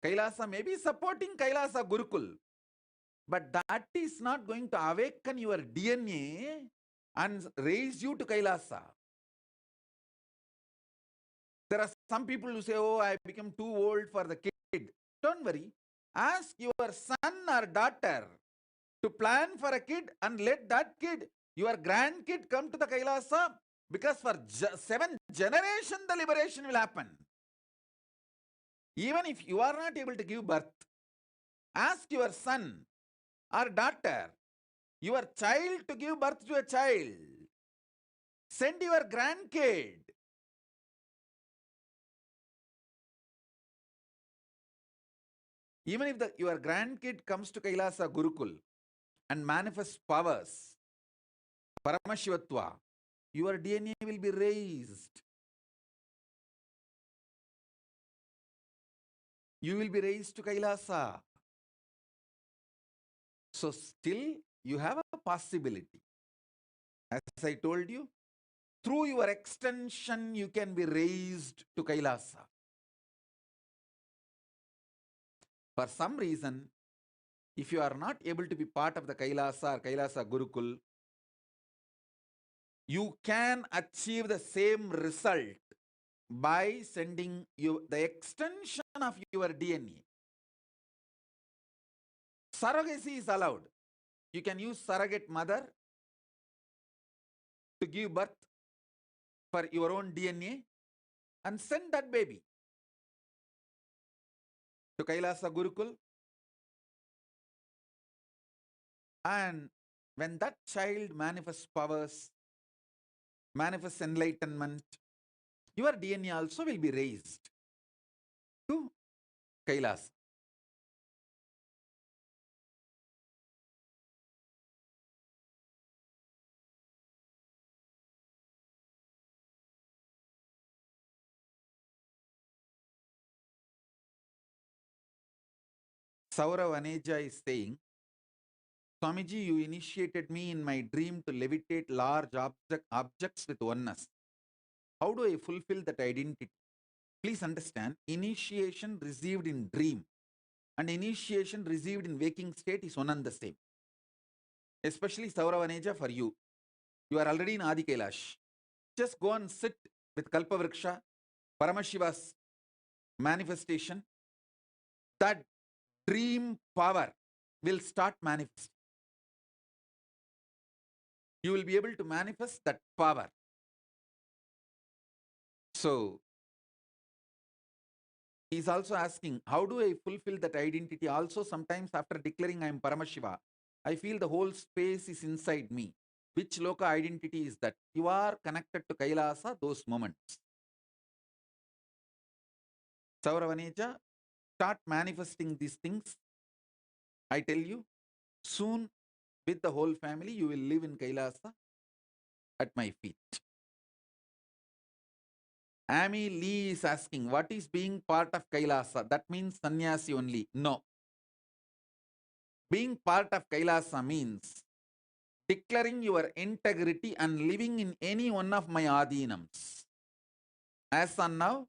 Kailasa, maybe supporting Kailasa Gurukul, but that is not going to awaken your DNA and raise you to Kailasa. There are some people who say, oh, I become too old for the kid. Don't worry. Ask your son or daughter to plan for a kid and let that kid, your grandkid, come to the Kailasa, because for 7 generations the liberation will happen. Even if you are not able to give birth, ask your son or daughter, your child, to give birth to a child. Send your grandkid. Even if your grandkid comes to Kailasa Gurukul and manifests powers, Paramashivatva, your DNA will be raised. You will be raised to Kailasa. So still you have a possibility. As I told you, through your extension you can be raised to Kailasa. For some reason, if you are not able to be part of the Kailasa or Kailasa Gurukul, you can achieve the same result by sending you the extension of your DNA. Surrogacy is allowed. You can use surrogate mother to give birth for your own DNA and send that baby to Kailasa Gurukul. And when that child manifests powers, manifests enlightenment, your DNA also will be raised to Kailasa. Saurav Aneja is saying, Swamiji, you initiated me in my dream to levitate large objects with oneness. How do I fulfill that identity? Please understand, initiation received in dream and initiation received in waking state is one and the same. Especially Saurav Aneja, for you. You are already in Adi Kailash. Just go and sit with Kalpavriksha, Paramashiva's manifestation. That dream power will start manifesting. You will be able to manifest that power. So, he's also asking, how do I fulfill that identity? Also, sometimes after declaring I am Paramashiva, I feel the whole space is inside me. Which loka identity is that? You are connected to Kailasa those moments. Sauravaneja, start manifesting these things. I tell you, soon with the whole family, you will live in Kailasa at my feet. Amy Lee is asking, what is being part of Kailasa? That means sannyasi only. No. Being part of Kailasa means declaring your integrity and living in any one of my adhinams. As on now,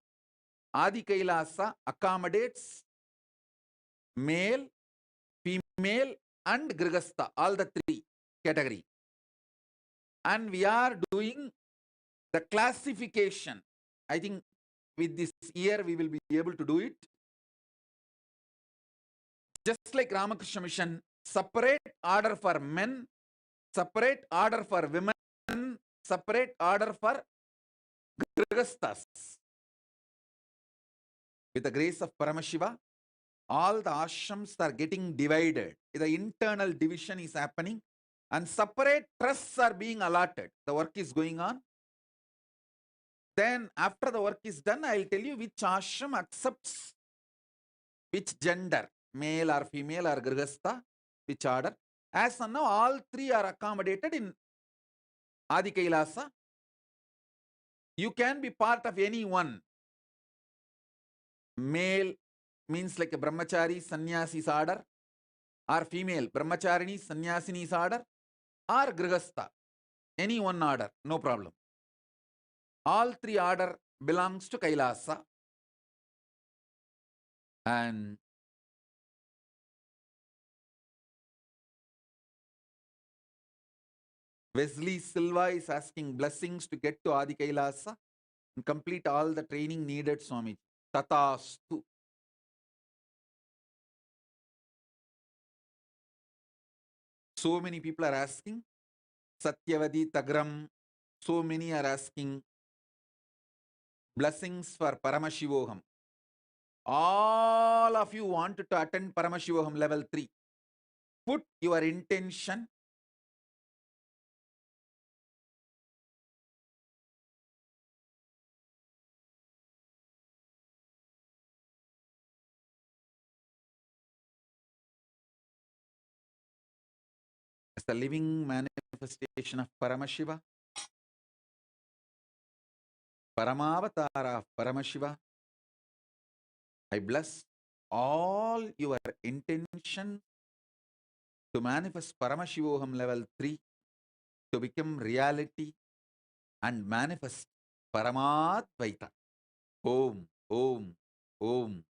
Adi Kailasa accommodates male, female, and Grihastha, all the 3 category. And we are doing the classification. I think with this year we will be able to do it. Just like Ramakrishna Mission, separate order for men, separate order for women, separate order for Grihasthas. With the grace of Paramashiva, all the ashrams are getting divided. The internal division is happening and separate trusts are being allotted. The work is going on. Then after the work is done, I'll tell you which ashram accepts which gender, male or female or grihastha, which order. As of now, all three are accommodated in Adi Kailasa. You can be part of any one. Male means like a brahmachari, sannyasi's order, or female, brahmacharini, sannyasini's order, or grihastha, any one order, no problem. All three order belongs to Kailasa. And Wesley Silva is asking blessings to get to Adi Kailasa and complete all the training needed, Swami. Tatastu. So many people are asking. Satyavadi Tagram. So many are asking blessings for Paramashivoham. All of you want to attend Paramashivoham level 3. Put your intention. As the living manifestation of Paramashiva, Paramavatara of Paramashiva, I bless all your intention to manifest Paramashivoham level 3 to become reality and manifest Paramadvaita. Om, Om, Om.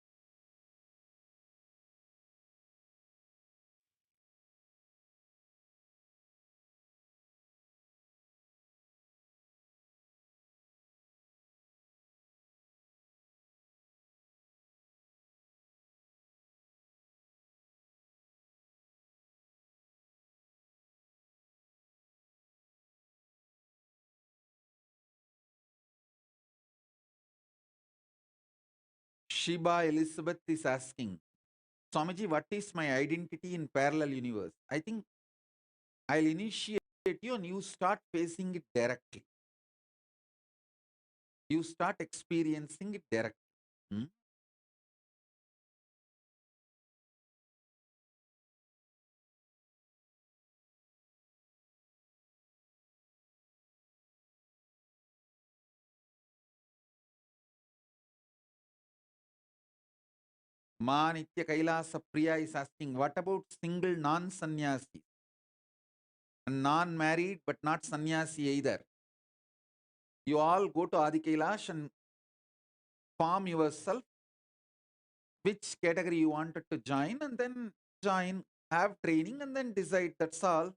Shiba Elizabeth is asking, Swamiji, what is my identity in parallel universe? I think I'll initiate you and you start facing it directly. You start experiencing it directly. Hmm? Ma Nitya Kailasa Priya is asking, what about single non-sannyasi? Non-married but not sannyasi either. You all go to Adi Kailash and form yourself which category you wanted to join and then join, have training and then decide. That's all.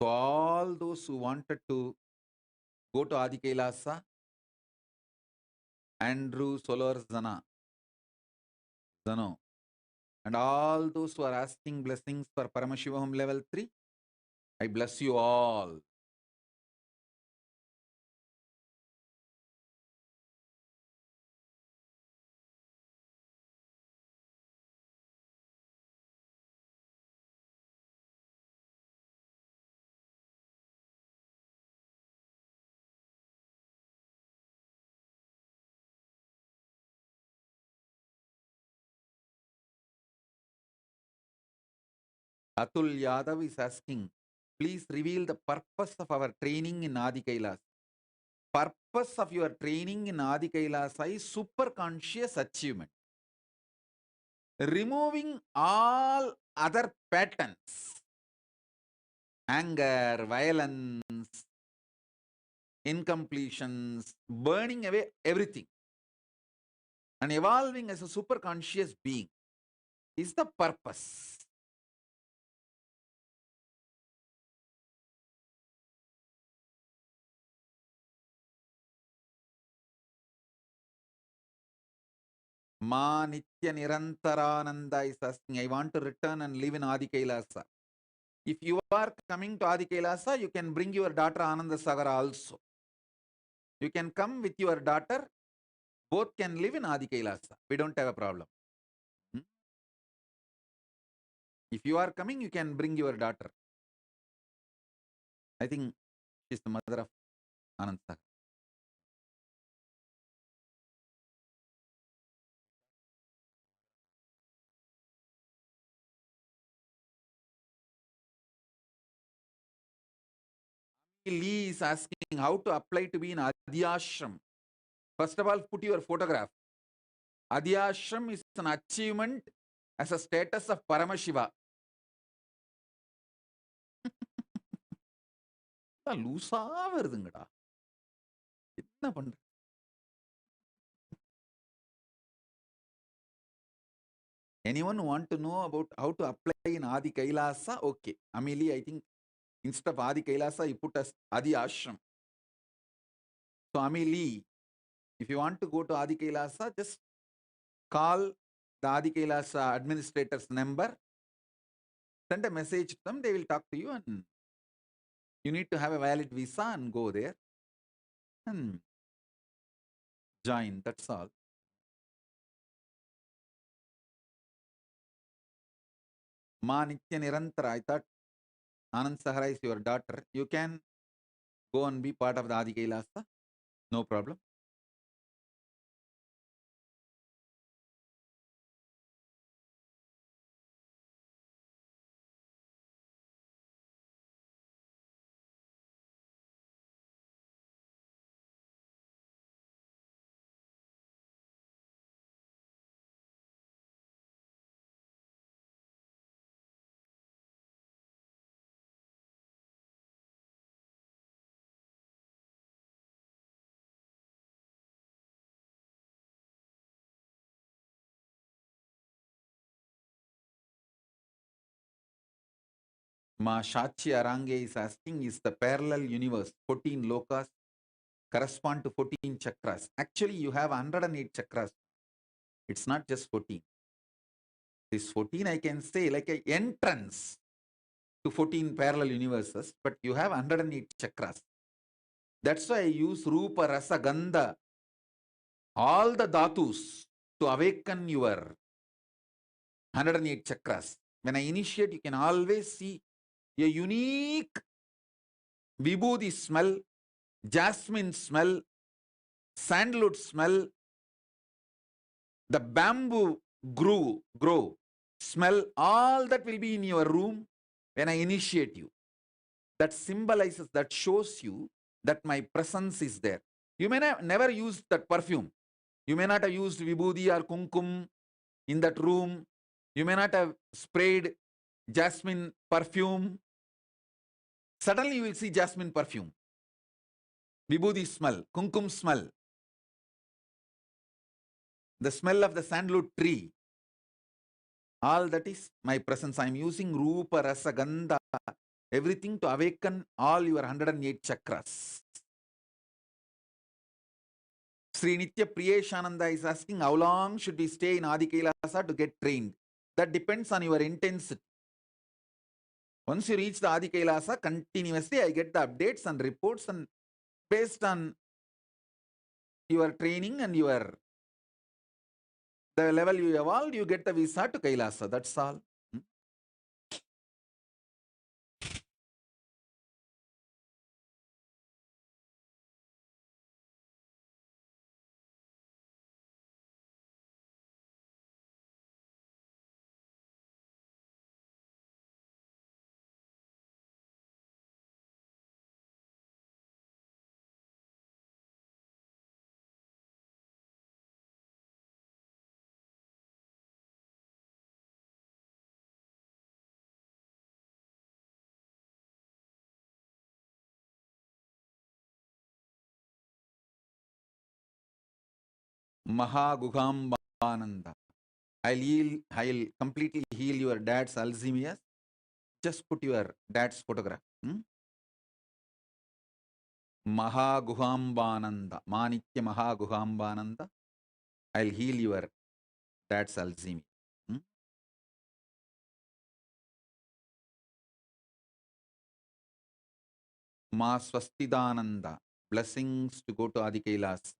So all those who wanted to go to Adi Kailasa, Andrew Solar Zano, and all those who are asking blessings for Paramashivoham level 3, I bless you all. Atul Yadav is asking, please reveal the purpose of our training in Adi Kailas. Purpose of your training in Adi Kailasa is super conscious achievement. Removing all other patterns, anger, violence, incompletions, burning away everything, and evolving as a super conscious being is the purpose. Ma Nitya Nirantarananda is asking, I want to return and live in Adi Kailasa. If you are coming to Adi Kailasa, you can bring your daughter Ananda Sagara also. You can come with your daughter, both can live in Adi Kailasa. We don't have a problem. If you are coming, you can bring your daughter. I think she's the mother of Anand Sagar. Lee is asking how to apply to be in Adhyashram. First of all, put your photograph. Adhyashram is an achievement as a status of Paramashiva. லூசா வருதுங்கடா, என்ன பண்ற? Anyone want to know about how to apply in Adi Kailasa? Okay. Amelie, I think instead of Adi Kailasa, you put as Adi Ashram. So Amelie, if you want to go to Adi Kailasa, just call the Adi Kailasa administrator's number, send a message to them, they will talk to you, and you need to have a valid visa and go there and join. That's all. Ma Nitya Nirantara, I thought Anand Sahara is your daughter. You can go and be part of the Adi Kailasa. No problem. Ma Shachi Arange is asking, is the parallel universe 14 lokas correspond to 14 chakras? Actually, you have 108 chakras. It's not just 14. This 14, I can say, like an entrance to 14 parallel universes, but you have 108 chakras. That's why I use Rupa, Rasa, Gandha, all the dhatus to awaken your 108 chakras. When I initiate, you can always see a unique vibhuti smell, jasmine smell, sandalwood smell, the bamboo grow smell, all that will be in your room when I initiate you. That symbolizes, that shows you that my presence is there. You may never use that perfume. You may not have used vibhuti or kumkum in that room. You may not have sprayed jasmine perfume. Suddenly you will see jasmine perfume, vibhuti smell, kumkum smell, the smell of the sandalwood tree. All that is my presence. I am using Rupa, Rasa, Gandha, everything to awaken all your 108 chakras. Sri Nitya Priyeshananda is asking, how long should we stay in Adi Kailasa to get trained? That depends on your intensity. Once you reach the Adi Kailasa, continuously I get the updates and reports, and based on your training and the level you evolved, you get the visa to Kailasa. That's all. Mahaguhambananda. I'll completely heal your dad's Alzheimer's. Just put your dad's photograph. Mahaguhambananda. Manikya Mahaguhambananda. I'll heal your dad's Alzheimer's. Ma Swastidananda. Blessings to go to Adi Kailas.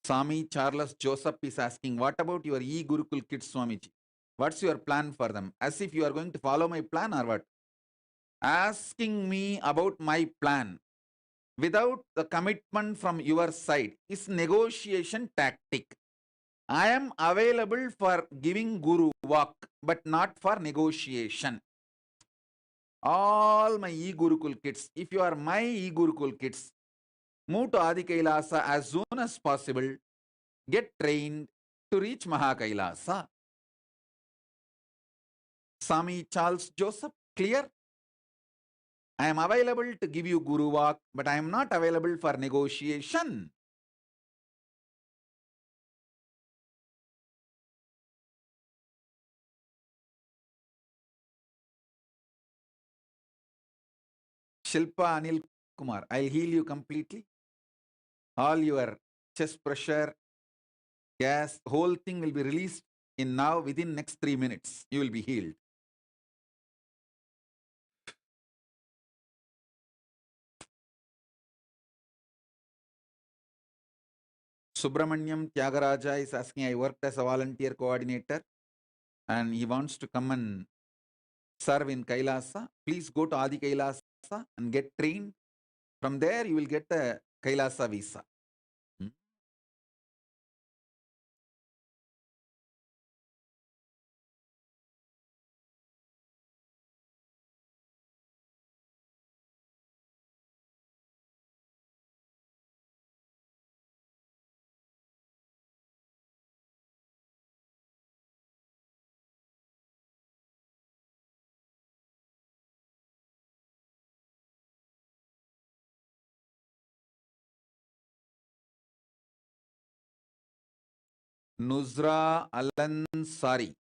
Swami Charles Joseph is asking, what about your e-Gurukul kids, Swamiji? What's your plan for them? As if you are going to follow my plan or what? Asking me about my plan without the commitment from your side is negotiation tactic. I am available for giving Guru walk, but not for negotiation. All my e-Gurukul kids, if you are my e-Gurukul kids, move to Adi Kailasa as soon as possible. Get trained to reach Mahakailasa. Swami Charles Joseph, clear? I am available to give you Guru walk, but I am not available for negotiation. Shilpa Anil Kumar, I'll heal you completely. All your chest pressure, gas, whole thing will be released in now within next 3 minutes. You will be healed. Subramanyam Tyagaraja is asking, I worked as a volunteer coordinator and he wants to come and serve in Kailasa. Please go to Adi Kailasa and get trained. From there, you will get the Kailasa visa. Nuzra Alansari.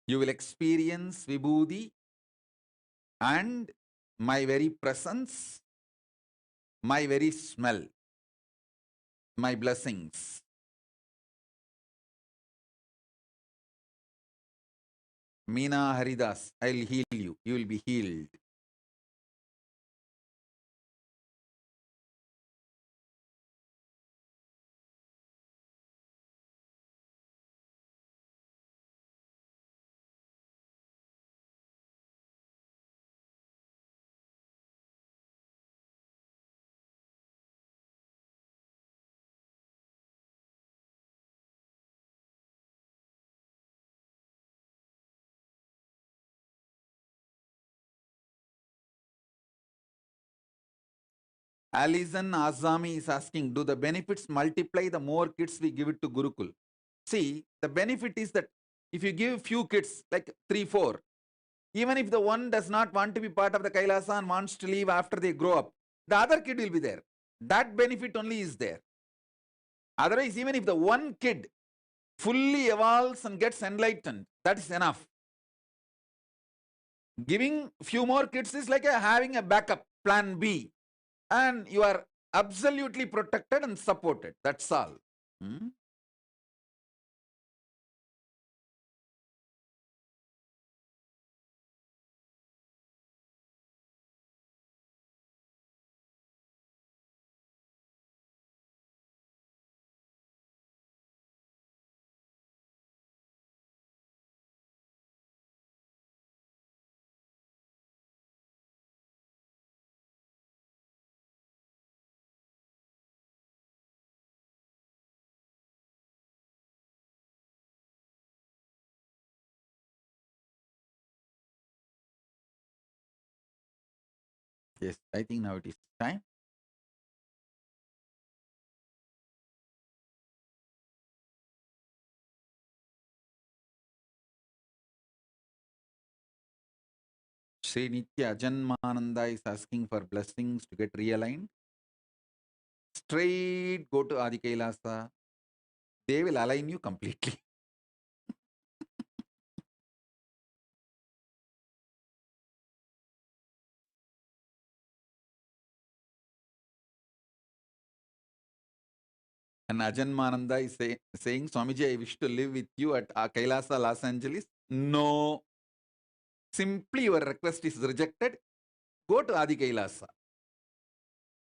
You will experience Vibhuti and my very presence, my very smell, my blessings. Meena Haridas, I'll heal you. You will be healed. Alison Azami is asking, do the benefits multiply the more kids we give it to Gurukul? See, the benefit is that if you give few kids, like 3, 4, even if the one does not want to be part of the Kailasa and wants to leave after they grow up, the other kid will be there. That benefit only is there. Otherwise, even if the one kid fully evolves and gets enlightened, that is enough. Giving few more kids is like having a backup, plan B. And you are absolutely protected and supported. That's all. Yes, I think now it is time. Sri Nitya Ajanmananda is asking for blessings to get realigned. Straight go to Adi Kailasa. They will align you completely. And Ajanmananda is saying, Swamiji, I wish to live with you at Kailasa, Los Angeles. No. Simply your request is rejected. Go to Adi Kailasa.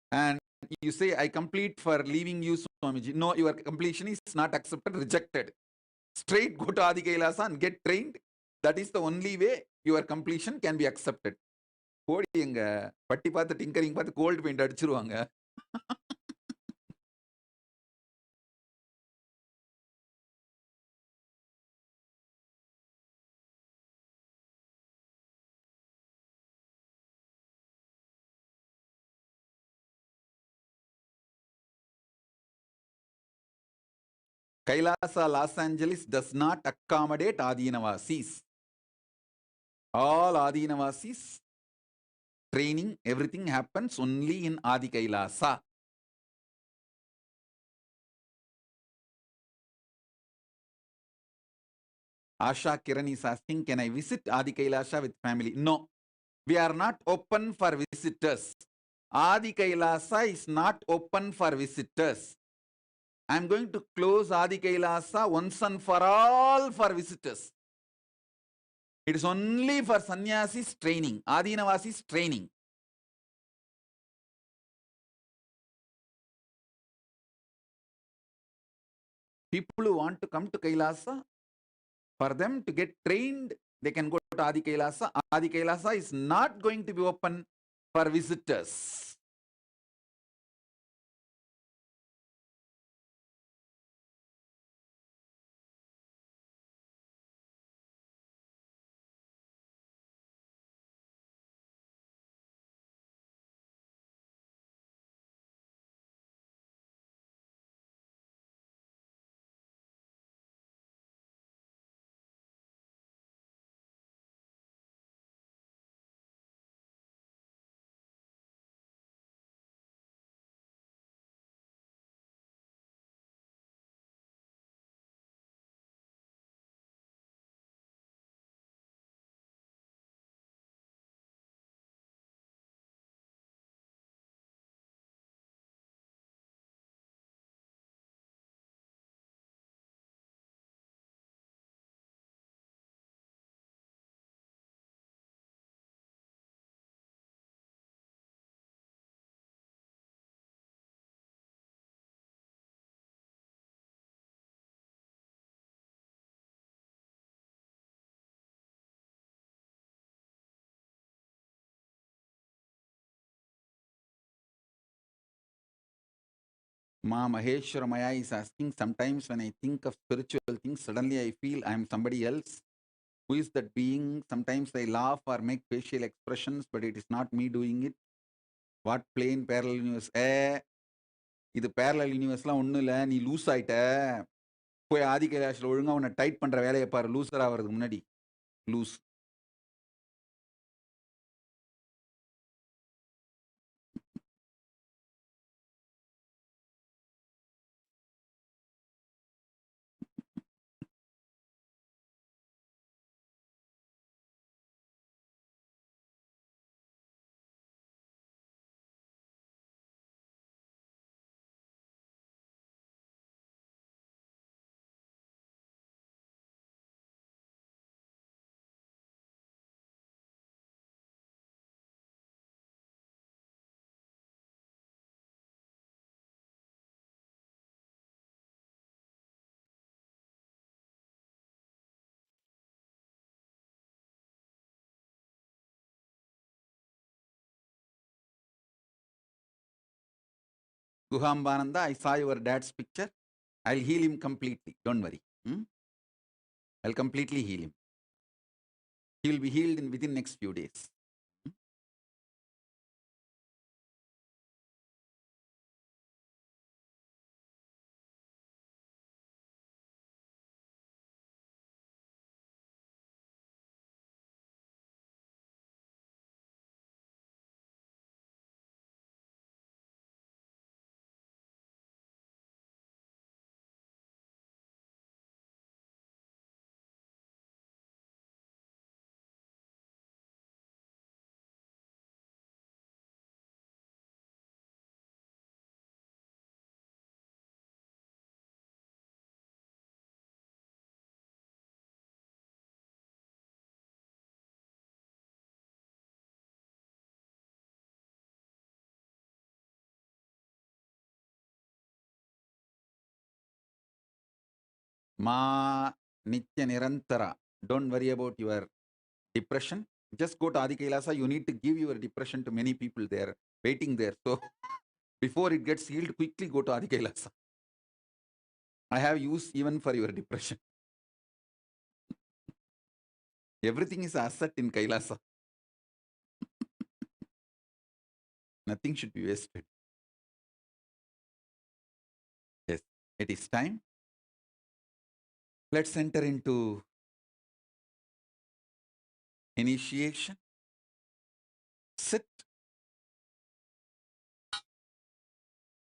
And you say, I complete for leaving you, Swamiji. No, your completion is not accepted, rejected. Straight go to Adi Kailasa and get trained. That is the only way your completion can be accepted. போடி எங்க பட்டி பார்த்து tinkering பார்த்து gold paint அடிச்சிருவாங்க. Kailasa, Los Angeles does not accommodate Adinavasis. All Adinavasis training, everything happens only in Adi Kailasa. Asha Kiran is asking, can I visit Adi Kailasa with family? No, we are not open for visitors. Adi Kailasa is not open for visitors. I am going to close Adi Kailasa once and for all for visitors. It is only for sannyasis training, Adinavasis training. People who want to come to Kailasa, for them to get trained, they can go to Adi Kailasa. Adi Kailasa is not going to be open for visitors. Ma Maheshwara Maya is asking, sometimes when I think of spiritual things, suddenly I feel I am somebody else. Who is that being? Sometimes I laugh or make facial expressions, but it is not me doing it. What plane parallel universe? இது parallel universeலாம் ஒன்றும் இல்லை, நீ loose ஆயிட்ட. போய் ஆதி கைலாஷில் ஒழுங்காக உன்னை tight பண்ணுற வேலையை பாரு, லூசர் ஆகிறதுக்கு முன்னாடி. Loose. Guhambananda, I saw your dad's picture. I'll heal him completely. Don't worry. I'll completely heal him. He will be healed within next few days. Ma Nitya Nirantara. Don't worry about your depression. Just go to Adi Kailasa. You need to give your depression to many people there, waiting there. So before it gets healed, quickly go to Adi Kailasa. I have use even for your depression. Everything is asset in Kailasa. Nothing should be wasted. Yes, it is time. Let's enter into initiation. Sit.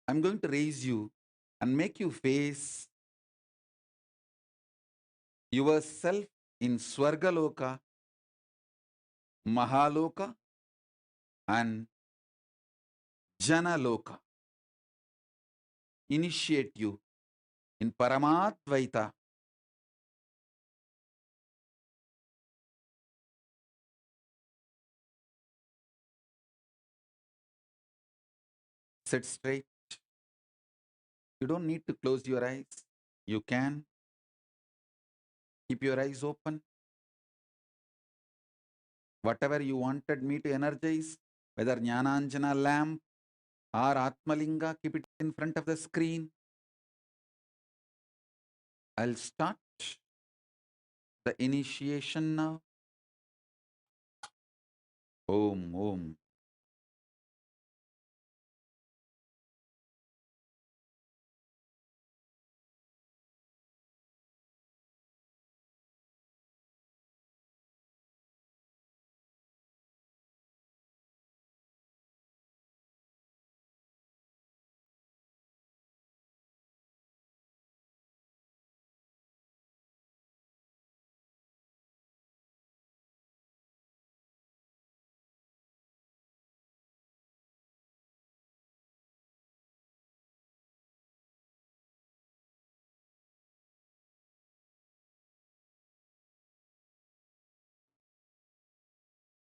I'm going to raise you and make you face yourself in Swargaloka, Mahaloka, and Janaloka. Initiate you in Paramatvaita. Sit straight. You don't need to close your eyes. You can keep your eyes open. Whatever you wanted me to energize, whether Jnananjana lamp or Atmalinga, keep it in front of the screen. I'll start the initiation now. Om, Om.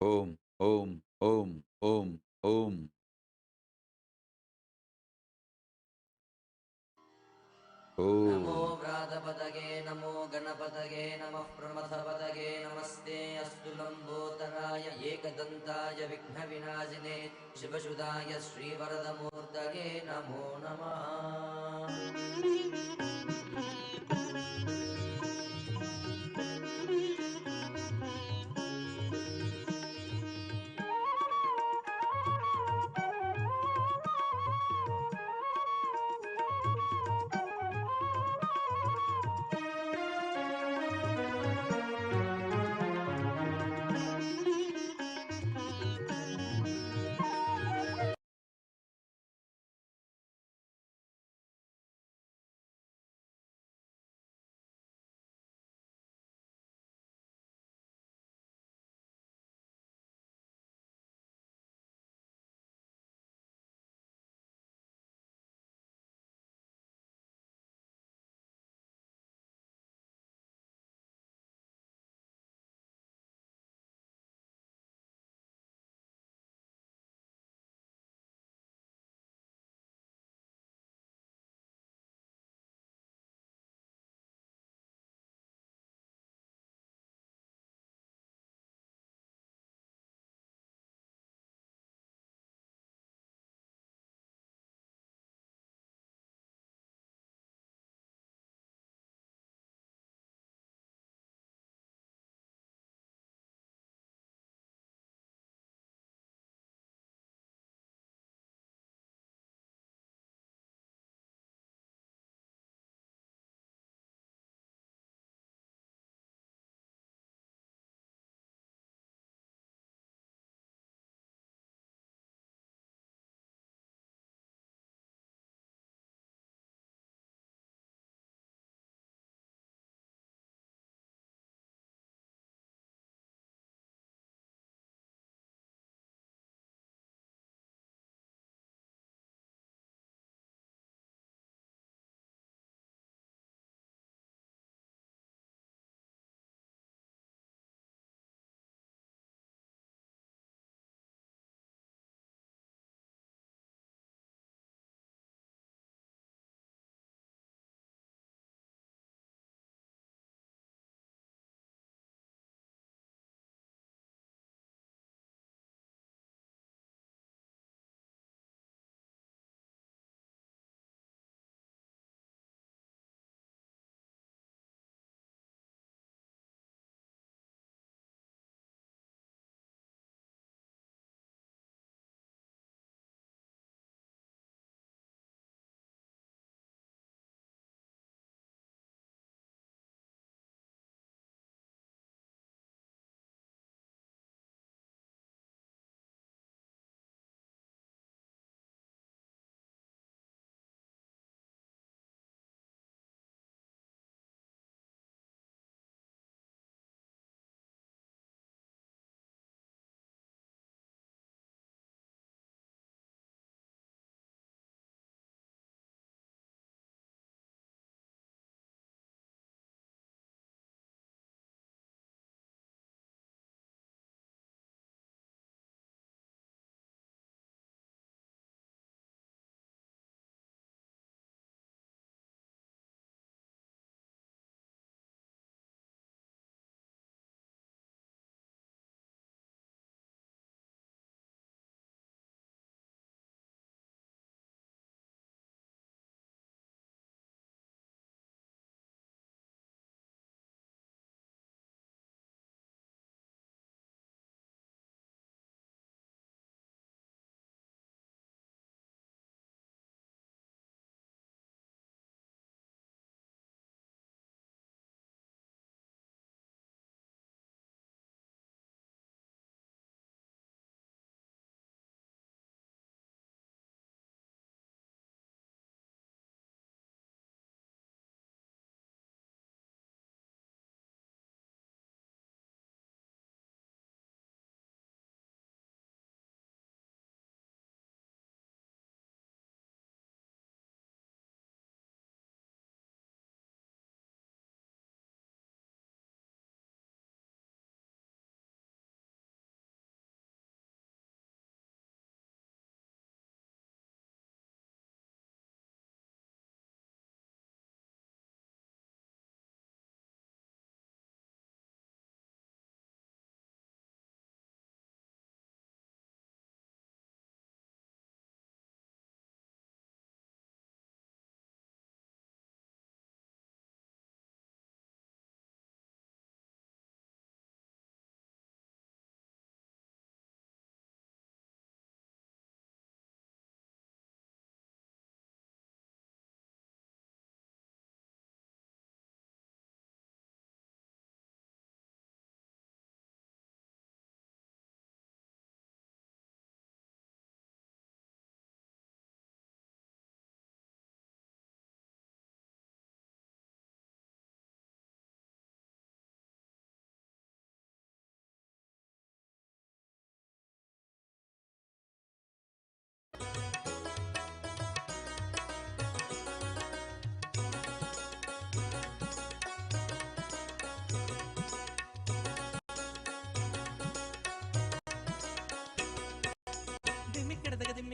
Om, Om, Om, Om, Om. NaMo Om. व्रातपतगे नमो गणपतगे नमः प्रमथपतगे नमस्ते अस्तु लम्बोदराय एकदन्ताय विघ्नविनाशिने शिवसुधाय श्रीवरदमूर्तये नमो नमः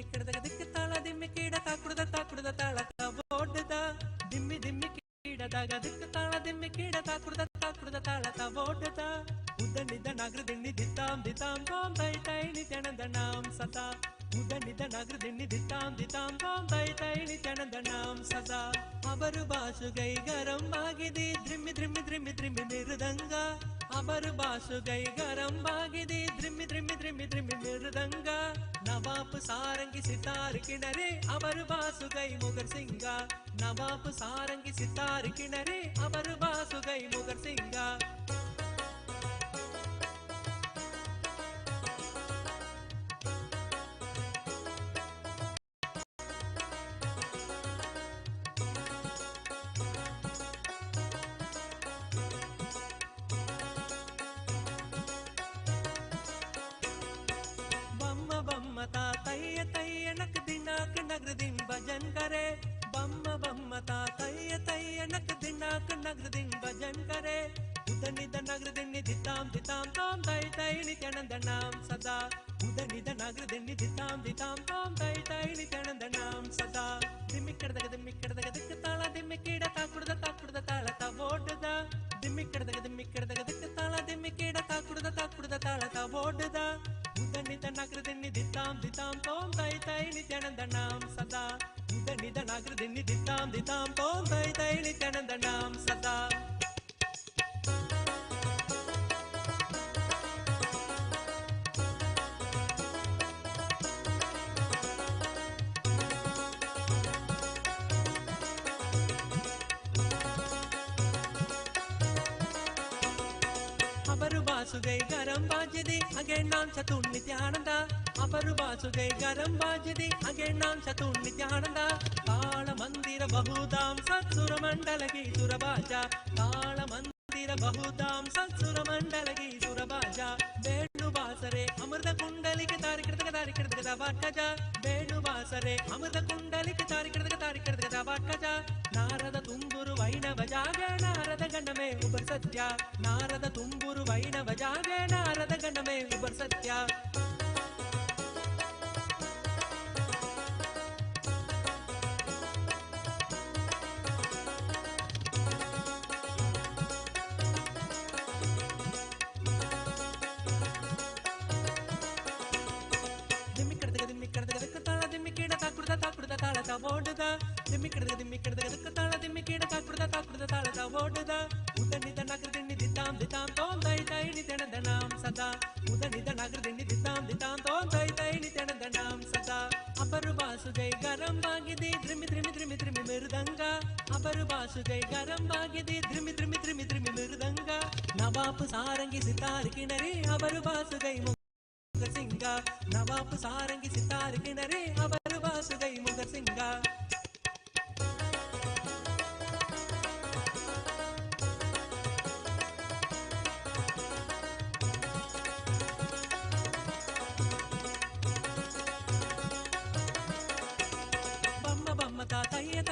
ಕಿಡದಗ ದಿಕ್ಕ ತಾಳ ದಿಮ್ಮಿ ಕೀಡ ತಾಕುಡದ ತಾಳ ತಬೋಡದ ದಿಮ್ಮಿ ದಿಮ್ಮಿ ಕೀಡದಾಗ ದಿಕ್ಕ ತಾಳ ದಿಮ್ಮಿ ಕೀಡ ತಾಕುಡದ ತಾಳ ತಬೋಡದ ಉದನಿದ ನಗರ ದಿಣ್ಣಿ ದಿತ್ತಾಂ ದಿತಾಂ ತೋಂ ತೈ ತೈ ನಿತ್ಯಾನಂದ ನಾಂ ಸದಾ ಉದನಿದ ನಗರ ದಿಣ್ಣಿ ದಿತ್ತಾಂ ದಿತಾಂ ತೋಂ ತೈ ತೈ ನಿತ್ಯಾನಂದ ನಾಂ ಸದಾ ಅವರು ಬಾಸುಗೈ ಗರಂ ಆಗಿದೆ ದ್ರಿಮ್ಮಿ ದ್ರಿಮ್ಮಿ ದ್ರಿಮ್ಮಿ ದ್ರಿಮ್ಮಿ ಮೃದಂಗ ಅವರು ಬಾಸುಗೈ ಗರಂ ಆಗಿದೆ ದ್ರಿಮ್ಮಿ ದ್ರಿಮ್ಮಿ ದ್ರಿಮ್ಮಿ ದ್ರಿಮ್ಮಿ ಮೃದಂಗ ನವಾಬ್ ಸಾರಂಗಿ ಸಿತಾರ್ ಕಿಣರೆ ಅವರು ಬಾಸುಗೈ ಮುಗರ್ ಸಿಂಗ ನವಾಬ್ ಸಾರಂಗಿ ಸಿತಾರ್ ಕಿಣರೆ ಅವರು ಬಾಸುಗೈ ಮುಗರ್ ಸಿಂಗ भजन करे बम्म बम्म ता तैय तैय नक दिनाक नगर दिन भजन करे उदनिद नगर दिन दिताम दिताम तोम तै तै नित्यानंद नाम सदा उदनिद नगर दिन दिताम दिताम तोम तै तै नित्यानंद नाम सदा दिम्मिक्कड़दग दिक्क ताला दिम्मिक्कीड ताकुड़द ताಳ तवोडद दिम्मिक्कड़दग दिक्क ताला दिम्मिक्कीड ताकुड़द ताಳ तवोडद उदनिद नगर दिन दिताम दिताम तोम तै तै नित्यानंद नाम सदा उदनिद नगर दिन दिताम दिताम तोम तै तै नित्यानंद नाम सदा ಬಾಸುಗೈ ಗರಂ ಬಾಜದಿ ಅಗೆಣ್ಣಾಂ ಚತುರ್ ನಿತ್ಯಾನಂದ ಅಪರು ಬಾಸುಗೈ ಗರಂ ಬಾಜದಿ ಅಗೆಣ್ಣಾಂ ಚತುರ್ ನಿತ್ಯಾನಂದ ತಾಳ ಮಂದಿರ ಬಹುದಾಂ ಸತ್ಸುರ ಮಂಡಲಗಿ ಸುರಬಾಜ ತಾಳ ಮಂದಿರ ಬಹುದಾಂ ಸತ್ಸುರ ಮಂಡಲಗಿ ಸುರಬಾಜ ಬೇಣು ಬಾಸರೆ ಅಮೃತ ಕುಂಡಲಿಗೆ ತಾರಿಕೃತಕ ವಾಟ್ಕಜ ಬೇಣು ಬಾಸರೆ ಅಮೃತ ಕುಂಡಲಿಗೆ ತಾರಿಕೃತಕ ವಾಟ್ಕಜ ನಾರದ ತುಂಬುರು ವೈಣವ ಜಾಗ ನಾರದ ಗಂಡಮೇ ಉಬರ್ ಸತ್ಯ ನಾರದ ತುಂಬುರು ವೈಣವ ಜಾಗ ನಾರದ ಗಂಡಮೇ ಉಬರ್ ಸತ್ಯ ಓಡದ ದಿಮ್ಮಿಕ್ಕಿಡದ ತಾಳ ದಿಮ್ಮಿಕ್ಕಿಡ ತಾಕುಡದ ತಾಳದ ಓಡದ ಉದನಿದ ನಗರ ದಿಣ್ಣಿ ದಿತ್ತಾಂ ದಿತಾಂ ತೋಂ ತೈ ತೈ ನಿತ್ಯಾನಂದ ನಾಂ ಸದಾ ಉದನಿದ ನಗರ ದಿಣ್ಣಿ ದಿತ್ತಾಂ ದಿತಾಂ ತೋಂ ತೈ ತೈ ನಿತ್ಯಾನಂದ ನಾಂ ಸದಾ ಅಪರು ಬಾಸುಗೈ ಗರಂ ಬಾಗಿದೆ ದ್ರಿಮಿ ದ್ರಿಮಿ ದ್ರಿಮಿ ದ್ರಿಮಿ ಮೃದಂಗ ಅಪರು ಬಾಸುಗೈ ಗರಂ ಬಾಗಿದೆ ದ್ರಿಮಿ ದ್ರಿಮಿ ದ್ರಿಮಿ ದ್ರಿಮಿ ಮೃದಂಗ ನವಾಬ್ ಸಾರಂಗಿ ಸಿತಾರ್ ಕಿಣರೆ ಅವರು ಬಾಸುಗೈ ಮುಗರ್ ಸಿಂಗ ನವಾಬ್ ಸಾರಂಗಿ ಸಿತಾರ್ ಕಿಣರೆ ಅವರು ಬಾಸುಗೈ ಮುಗರ್ ಸಿಂಗ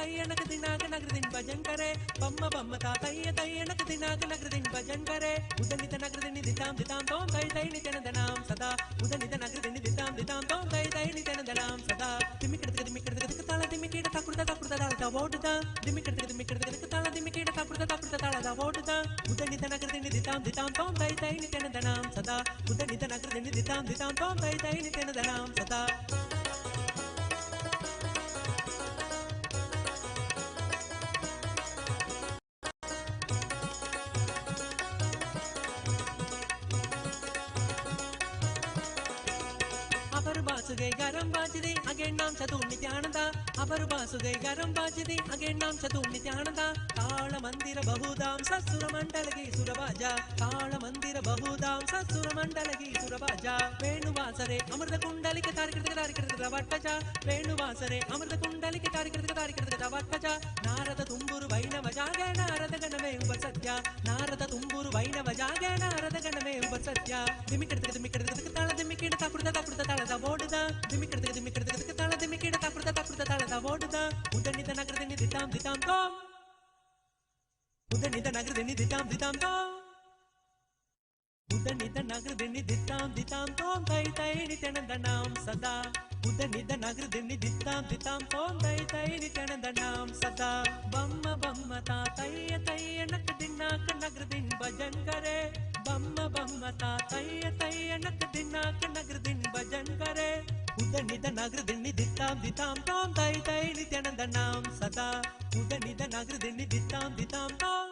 तैयनक दिनाक नगर दिन भजन करे बम्म बम्म ता तैयनक दिनाक नगर दिन भजन करे उदनित नगर दिन दिताम दिताम तोम तै तै नित्यानंद नाम सदा उदनित नगर दिन दिताम दिताम तोम तै तै नित्यानंद नाम सदा दिम्मिक्किडदग ताಳ दिम्मिक्कीड ताकुडद ताळದ ಓಡದ ದಿಮ್ಮಿಕ್ಕಿಡದಗ ತಾಳ ದಿಮ್ಮಿಕ್कीड ताकुडद ತಾಳದ ಓಡದ ಉದನಿತ ನಗರ दिन दिताम दिताम तोम तै तै नित्यानंद नाम सदा उदनित नगर दिन दिताम दिताम तोम तै तै नित्यानंद नाम सदा ಬಾಸುಗೈ ಗರಂ ಬಾಜಿದೆ ಅಗೆಣ್ಣಾಂ ಚತುರ್ ನಿತ್ಯಾನಂದ ಅವರು ಬಾಸುಗೈ ಗರಂ ಬಾಜಿದೆ ಅಗೆಣ್ಣಾಂ ಚತುರ್ ನಿತ್ಯಾನಂದ ತಾಳ ಮಂದಿರ ಬಹುದಾಂ ಸತ್ಸುರ ಮಂಡಲಗಿ ಸುರಬಾಜ ತಾಳ ಮಂದಿರ ಬಹುದಾಂ ಸತ್ಸುರ ಮಂಡಲಗಿ ಸುರಬಾಜ ವೇಣುವಾಸರೆ ಅಮೃತ ಕುಂಡಲಿಕೆ ತಾರಿಕೃತಕ ವಾಟ್ಕಜ ವೇಣುವಾಸರೆ ಅಮೃತ ಕುಂಡಲಿಕೆ ತಾರಿಕೃತಕ ವಾಟ್ಕಜ ನಾರದ ತುಂಬುರು ವೈಣವ ಜಾಗ ನಾರದ ಗಣಮೇ ಉಬರ್ ಸತ್ಯ ನಾರದ ತುಂಬುರು ವೈಣವ ಜಾಗ ನಾರದ ಗಣಮೇ ಉಬರ್ ಸತ್ಯ ದಿಮ್ಮಿಕ್ಕಿಡದಗ ತಾಳ ದಿಮ್ಮಿಕ್ಕಿಡ ತಾಕುಡದ ತಾಳದ ಓಡದ ದಿಮ್ಮಿಕ್ಕಿಡದಗ ತಾಳ ದಿಮ್ಮಿಕ್ಕಿಡ ತಾಕುಡದ ತಾಳದ ಓಡದ ಉದನಿದ ನಗರ ದಿಣ್ಣಿ ದಿತಾಂ ದಿತಾಂ ತೋಂ ಉದನಿದ ನಗರ ದಿಣ್ಣಿ ದಿತಾಂ ದಿತಾಂ ತೋಂ ಉದನಿದ ನಗರ ದಿಣ್ಣಿ ದಿತ್ತಾಂ ದಿತಾಂ ತೋಂ ತೈ ತೈ ನಿತ್ಯಾನಂದ ನಾಂ ಸದಾ ನಿದ ನಗೃದಿ ನಿದಿತ್ತಾಂ ದಿತಾಂ ತೋಂ ತೈ ತೈ ನಿತ್ಯಾನಂದನಾಂ ಸದಾ ಬಮ್ಮ ಬಮ್ಮ ತಾ ತಯ್ಯ ತಯ್ಯ ನಕ್ ದಿನ್ನಾಕ ನಗೃದಿನ್ ಭಜನ್ ಕರೆ ಬಮ್ಮ ಬಮ್ಮ ತಾ ತಯ್ಯ ತಯ್ಯ ನಕ್ ದಿನ್ನಾಕ ನಗೃದಿನ್ ಭಜನ್ ಕರೆ ಉದ ನಿದ ನಗೃದಿ ನಿದಿತ್ತಾಂ ದಿತಾಂ ತೋಂ ತೈ ತೈ ನಿತ್ಯಾನಂದನಾಂ ಸದಾ ಉದ ನಿದ ನಗೃದಿ ನಿದಿತ್ತಾಂ ದಿತಾಂ ತೋಂ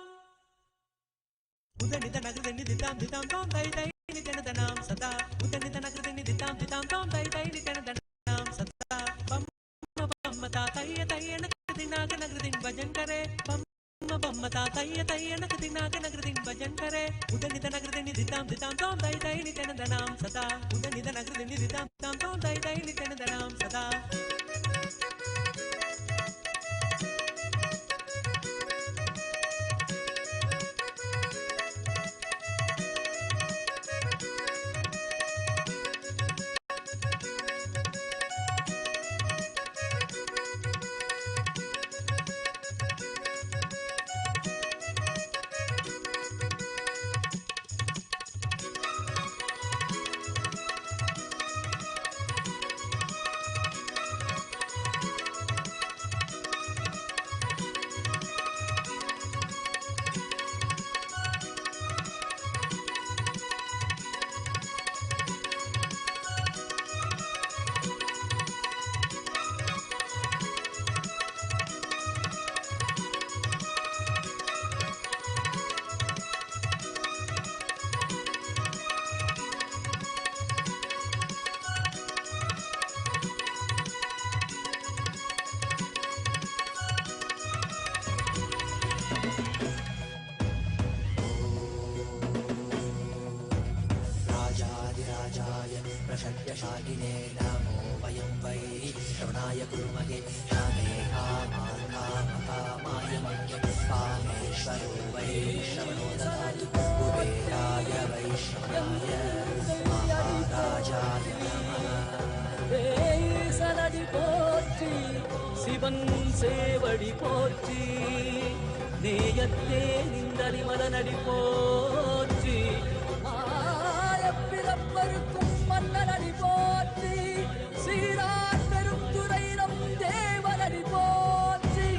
ಉದನಿತ ನಗೃದಿ ನಿದಿತ್ತಾಂ ದಿತಾಂ ತೋಂ ತೈ ತೈ ನಿತ್ಯಾನಂದನಾಂ ಸದಾ ಉದನಿತ ನಗೃದಿ ನಿದಿತ್ತಾಂ ದಿತಾಂ ತೋಂ ತೈ ತೈ ನಿತ್ಯಾನಂದನಾಂ ಸದಾ ಬಮ್ಮ ಬಮ್ಮ ತಾ ತಯ್ಯ ತಯ್ಯ ನಗೃದಿ ನಾಗ ನಗೃದಿನ್ ಭಜನ್ ಕರೆ ಬಮ್ಮ ಬಮ್ಮ ತಾ ತಯ್ಯ ತಯ್ಯ ನಗೃದಿ ನಾಗ ನಗೃದಿನ್ ಭಜನ್ ಕರೆ ಉದನಿತ ನಗೃದಿ ನಿದಿತ್ತಾಂ ದಿತಾಂ ತೋಂ ತೈ ತೈ ನಿತ್ಯಾನಂದನಾಂ ಸದಾ ಉದನಿತ ನಗೃದಿ ನಿದಿತ್ತಾಂ ದಿತಾಂ ತೋಂ ತೈ ತೈ ನಿತ್ಯಾನಂದನಾಂ ಸದಾ प्रशक्यशालिने नमो वयं वै श्रवणाय कुर्महे कामे कामान् कामकामाय मह्यं कामेश्वरो वै श्रवणो ददातु कुबेराय वै श्रवणाय महाराजाय नमः சனடி போற்றி சிவன் சேவடி போற்றி நேயத்தே நின்றடி மலனடி போற்றி ஆயப்பிறப்பருக்கும் மன்னனடி போற்றி சீரார் பெருந்துரை நம் தேவனடி போற்றி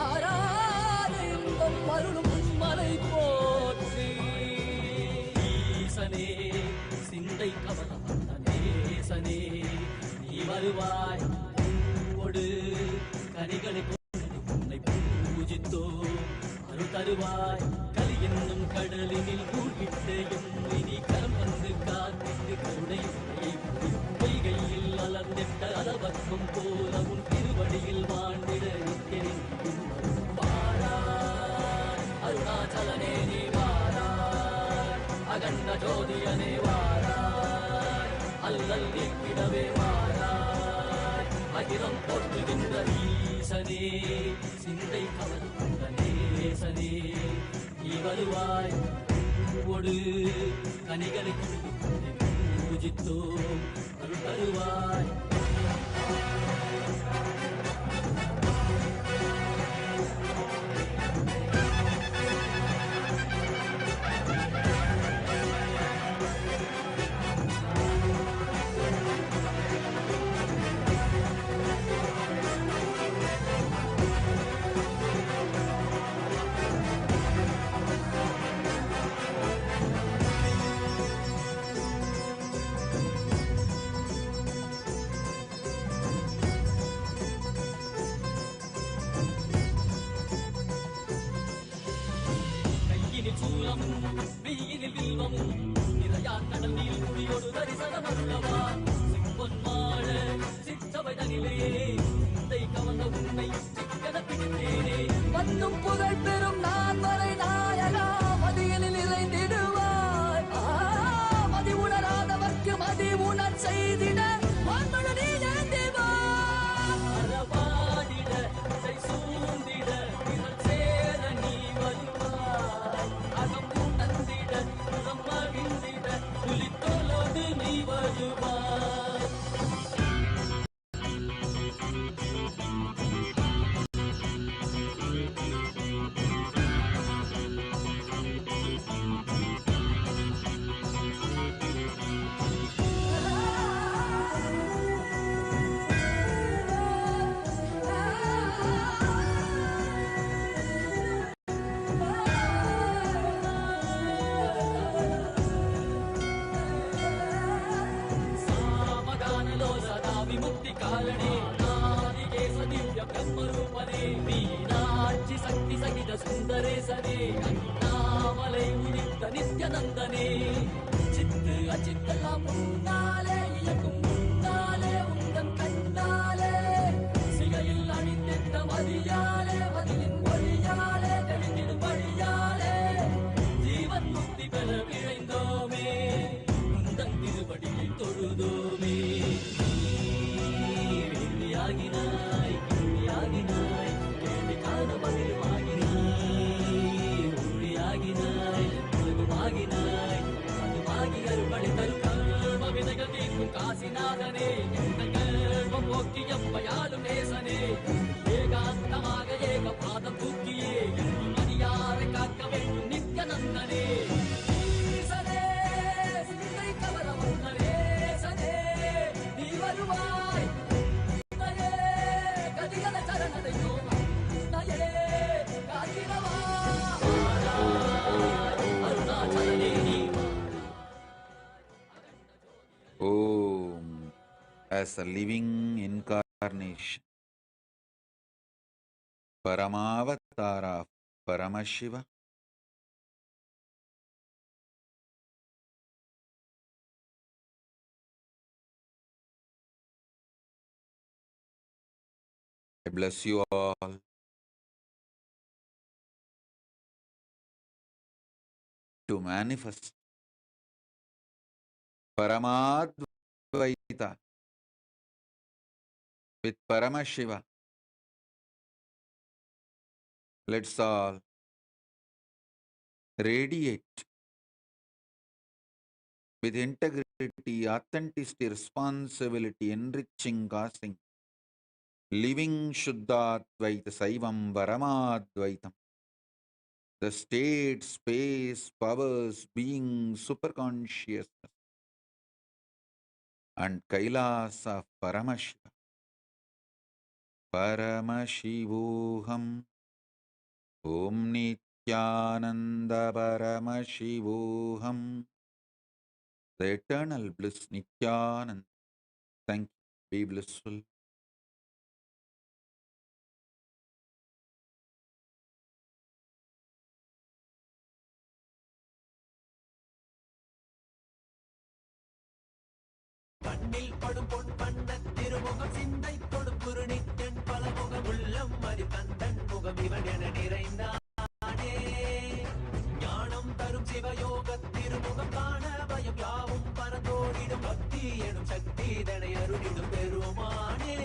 ஆராத இன்பம் அருளும் மலை போற்றி ஈசனே சிந்தை கவனம் நேசனே நீ வருவாய் பூவோடு கனிகளை கொண்டு உன்னை பூஜித்தோ அருள் தருவாய் கலி என்னும் கடலினில் மூழ்கிட்டு இனி கரம் வந்து காத்திட்டு கருணை பொய்கையில் அலர்ந்திட்ட அளவக்கம் போல உன் திருவடியில் வாழ்ந்திட நிற்கிறேன் வாராய் அருணாச்சலனே நீ வாராய் அகண்ட ஜோதியனே வாராய் அல்லல் நீக்கிடவே வாராய் அகிலம் போற்றுகின்ற ஈசனே சிந்தை கவர்ந்த நேசனே நீ வருவாய் பூவோடு கனிகளை கொண்டு பூஜித்தோம் அருள் தருவாய் ధరణి నాదికేశ దివ్య బ్రహ్మరూపనే మీనాక్షి శక్తి సహిత సుందరేశనే அண்ணாமலை உதித்த நித்யநந்தனே சித்து அச்சித்தெல்லாம் முன்னாலே இயக்கும் முன்னாலே உந்தன் கண்ணாலே சிகையில் அணிந்திட்ட மதியாலே மதியின் ஒளியாலே தெளிந்திடும் வழியாலே ஜீவன் முக்தி பெற விழைந்தோமே உந்தன் திருவடியை தொழுதோமே வேள்வியாகினாய் கேள்வியாகினாய் கேள்வி காண பதிலுமாகினாய் ஒளியாகினாய் உலகுமாகினாய் அதுமாகி அருள்படை தரும் கர்ம விதைகள் தீர்க்கும் காசிநாதனே எங்கள் கர்மம் போக்கி எம்பையாலும் நேசனே ஏகாந்தமாக ஏக பாதம் தூக்கியே எங்கள் மதியாரை காக்க வேண்டும் நித்யநந்தனே ஈசனே, சிந்தை கவர வந்தனேசனே, நீ வருவாய் உன்னையே கதிகல சரணடைந்தோம் உன்னையே காத்திடவா அருணாச்சலனே நீ Om, as a living incarnation, Paramavatara of Paramashiva, I bless you all to manifest Paramadvaita with Paramashiva. Let's all radiate with integrity, authenticity, responsibility, enriching, causing, living Shuddhadvaita, Saivam, Paramadvaitam. The state, space, powers, being, superconsciousness, and Kailasa of Paramashiva. Paramashivoham. Om Nityananda Paramashivoham. The eternal bliss Nityananda. Thank you. Be blissful. கண்ணில் படும் பொன் வண்ண திருமுகம் சிந்தை தொடும் குருநித்தன் பல முகம் உள்ளம் மதி கந்தன் முகம் இவன் என நிறைந்தானே ஞானம் தரும் சிவயோக திருமுகம் காண பயம் யாவும் பரந்தோடிடும் பக்தி எனும் சக்தி இதனை அருளிடும் பெருமானே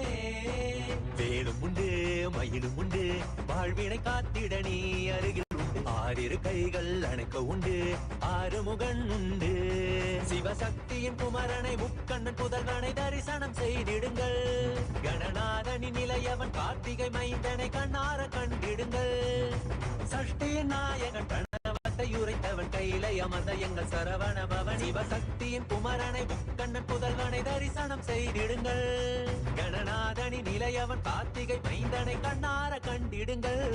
வேலும் உண்டு மயிலும் உண்டு வாழ்வினை காத்திட நீ அருகில் உண்டு ஆறிரு கைகள் அணைக்க உண்டு ஆறுமுகன் உண்டு சிவசக்தியின் குமரனை முக்கண்ணன் புதல்வனை தரிசனம் செய்திடுங்கள் கணநாதனின் நிலையவன் கார்த்திகை மைந்தனை கண்ணார கண்டிடுங்கள் சஷ்டியின் நாயகன் பிரணவத்தை உரைத்தவன் கையிலை அமர்ந்த எங்கள் சரவண பவன் சிவசக்தியின் குமரனை முக்கண்ணன் புதல்வனை தரிசனம் செய்திடுங்கள் கணநாதனின் நிலையவன் கார்த்திகை மைந்தனை கண்ணார கண்டிடுங்கள்.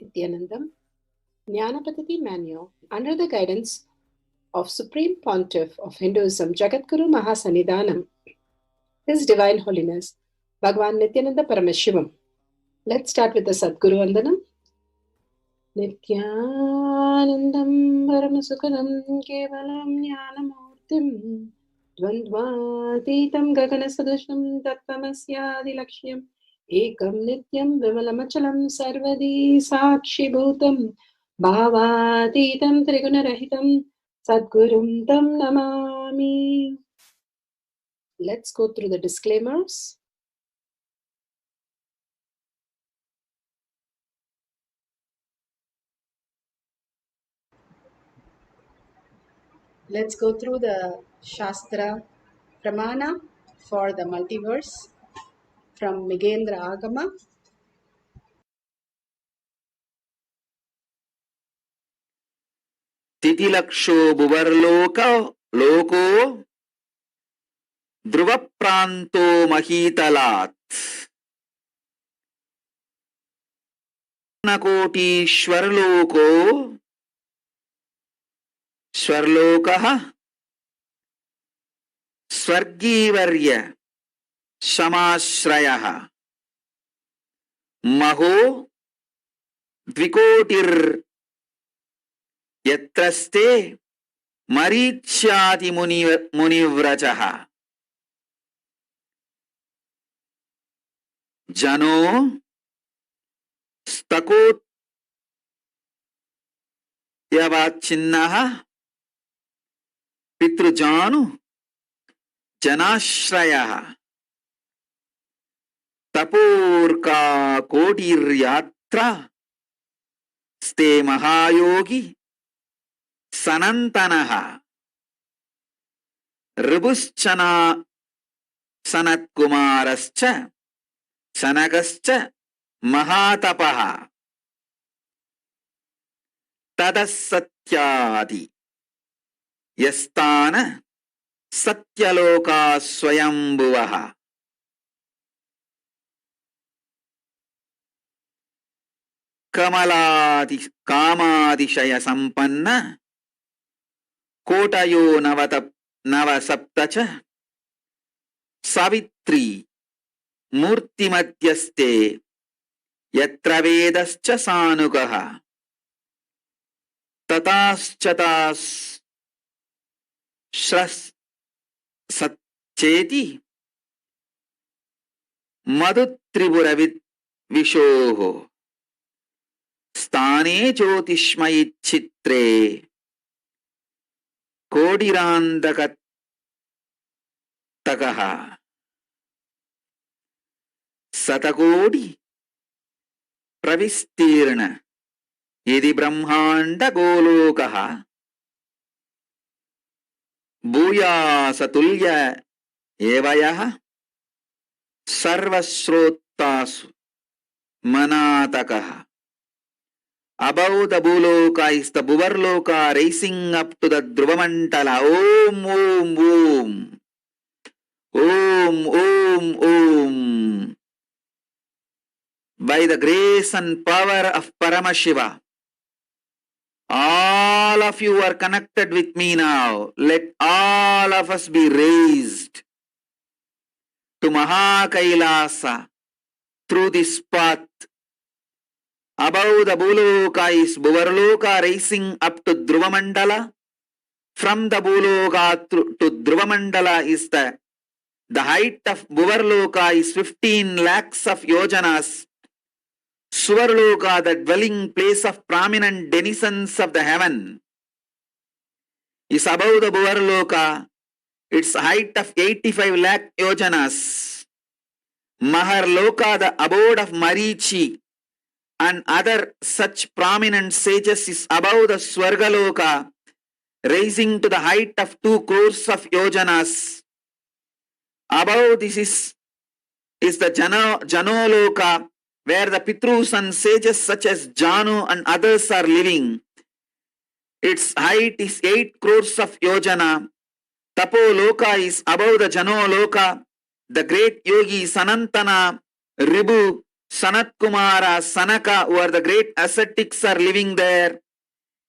Nityanandam, Jnanapatati Manual, under the guidance of Supreme Pontiff of Hinduism, Jagadguru Mahasannidhanam, His Divine Holiness, Bhagavan Nityananda Paramashivam. Let's start with the Sadguru Vandanam. Nityanandam Paramasukadam Kevalam Jnanamurtim Dvandvatitam Gaganasadusham Tattvamasyaadilakshya Ekam Nityam Vimalamachalam Sarvadi Sakshi Bhutam Bhavatitam Trigunarahitam Sadgurum Tam Namami. Let's go through the disclaimers. Let's go through the Shastra Pramana for the multiverse from Migendra Agama. तिथिलक्षो भुवर्लोक लोको ध्रुवप्रान्तो महीतलात् नकोटीश्वरलोको स्वर्लोकः स्वर्गीवर्य समाश्रयः महो द्विकोटिर्यत्रस्ते मरीच्याति मुनिव्रजः जनो स्तकोत्यवाच्छिन्नः पितृजानु जनाश्रयः तपोर्का कोटिर्यात्रा स्ते महायोगी सनन्तनः ऋभुश्चना सनत्कुमारश्च सनकश्च महातपः ततः सत्यादि यस्तान सत्यलोका स्वयंभुवः कमलादि कामादिशय संपन्न कोटयो नवसप्त च सावित्री मूर्तिमध्यस्ते यत्र वेदश्च सानुगः तताश्चेति मधुत्रिपुरविशोः स्थाने ज्योतिष्मयि चित्रे कोडिरान्तकतकः शतकोटि प्रविस्तीर्ण यदि ब्रह्मांड गोलोकः भूयासतुल्य एव यः सर्वश्रोतासु मनातकः. Above the Bhuloka is the Bhuvarloka rising up to the Dhruvamantala. Om, Om, Om. Om, Om, Om. By the grace and power of Paramashiva, all of you are connected with me now. Let all of us be raised to Mahakailasa through this path. Above the Bhuloka is Bhuvarloka rising up to Dhruvamandala. From the Bhuloka to Dhruvamandala is the height of Bhuvarloka is 15 lakhs of yojanas. Suvarloka, the dwelling place of prominent denizens of the heaven, is above the Bhuvarloka. Its height of 85 lakh yojanas. Maharloka, the abode of Marichi and other such prominent sages, is above the Swargaloka, rising to the height of 2 crores of yojanas. Above this is the Janoloka, where the Pitrus and sages such as Janu and others are living. Its height is 8 crores of yojana. Tapoloka is above the Janoloka. The great yogi Sanantana, Ribhu, Sanat Kumara, Sanaka, who are the great ascetics, are living there.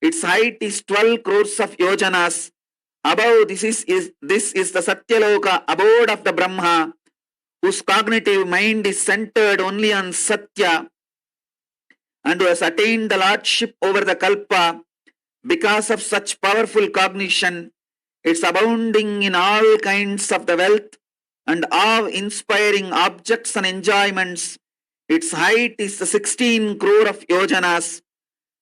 Its height is 12 crores of yojanas. Above this is the Satyaloka, abode of the Brahma, whose cognitive mind is centered only on Satya and who has attained the lordship over the Kalpa. Because of such powerful cognition, it's abounding in all kinds of the wealth and awe-inspiring objects and enjoyments. Its height is the 16 crore of yojanas.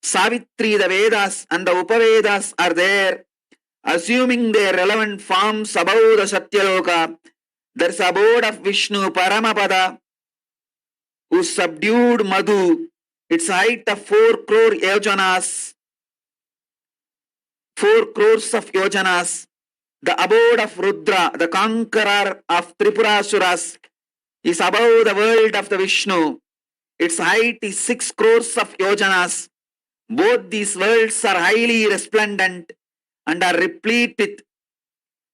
Savitri, the Vedas and the Upavedas are there, assuming their relevant forms above the Satyaloka. There is abode of Vishnu, Paramapada, who subdued Madhu. Its height of 4 crore yojanas. 4 crores of yojanas. The abode of Rudra, the conqueror of Tripurasuras, is above the world of the Vishnu. Its height is 6 crores of yojanas. Both these worlds are highly resplendent and are replete with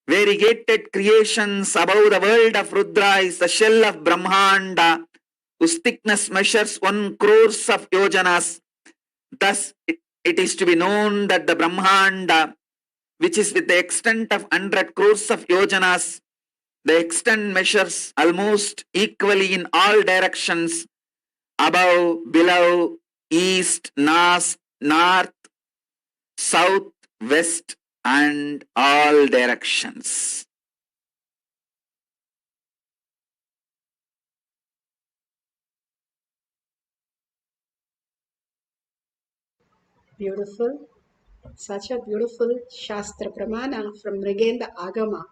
variegated creations. Above the world of Rudra is the shell of Brahmanda, whose thickness measures 1 crores of yojanas. Thus, it is to be known that the Brahmanda, which is with the extent of 100 crores of yojanas, the extent measures almost equally in all directions, above, below, east, north, south, west, and all directions. Beautiful. Such a beautiful Shastra Pramana from Mrigenda Agama.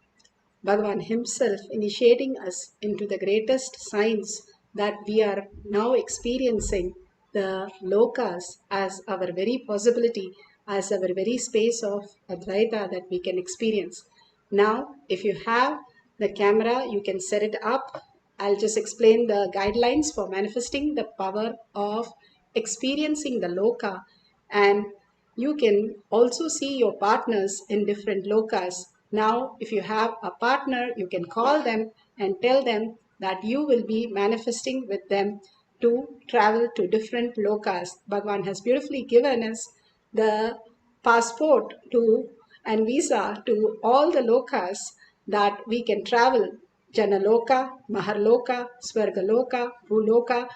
Bhagavan himself initiating us into the greatest science that we are now experiencing, the lokas as our very possibility, as our very space of Advaita that we can experience. Now, if you have the camera, you can set it up. I'll just explain the guidelines for manifesting the power of experiencing the loka, and you can also see your partners in different lokas. Now, if you have a partner, you can call them and tell them that you will be manifesting with them to travel to different lokas. Bhagavan has beautifully given us the passport to and visa to all the lokas that we can travel. Janaloka, Maharloka, Swargaloka, Bhuloka,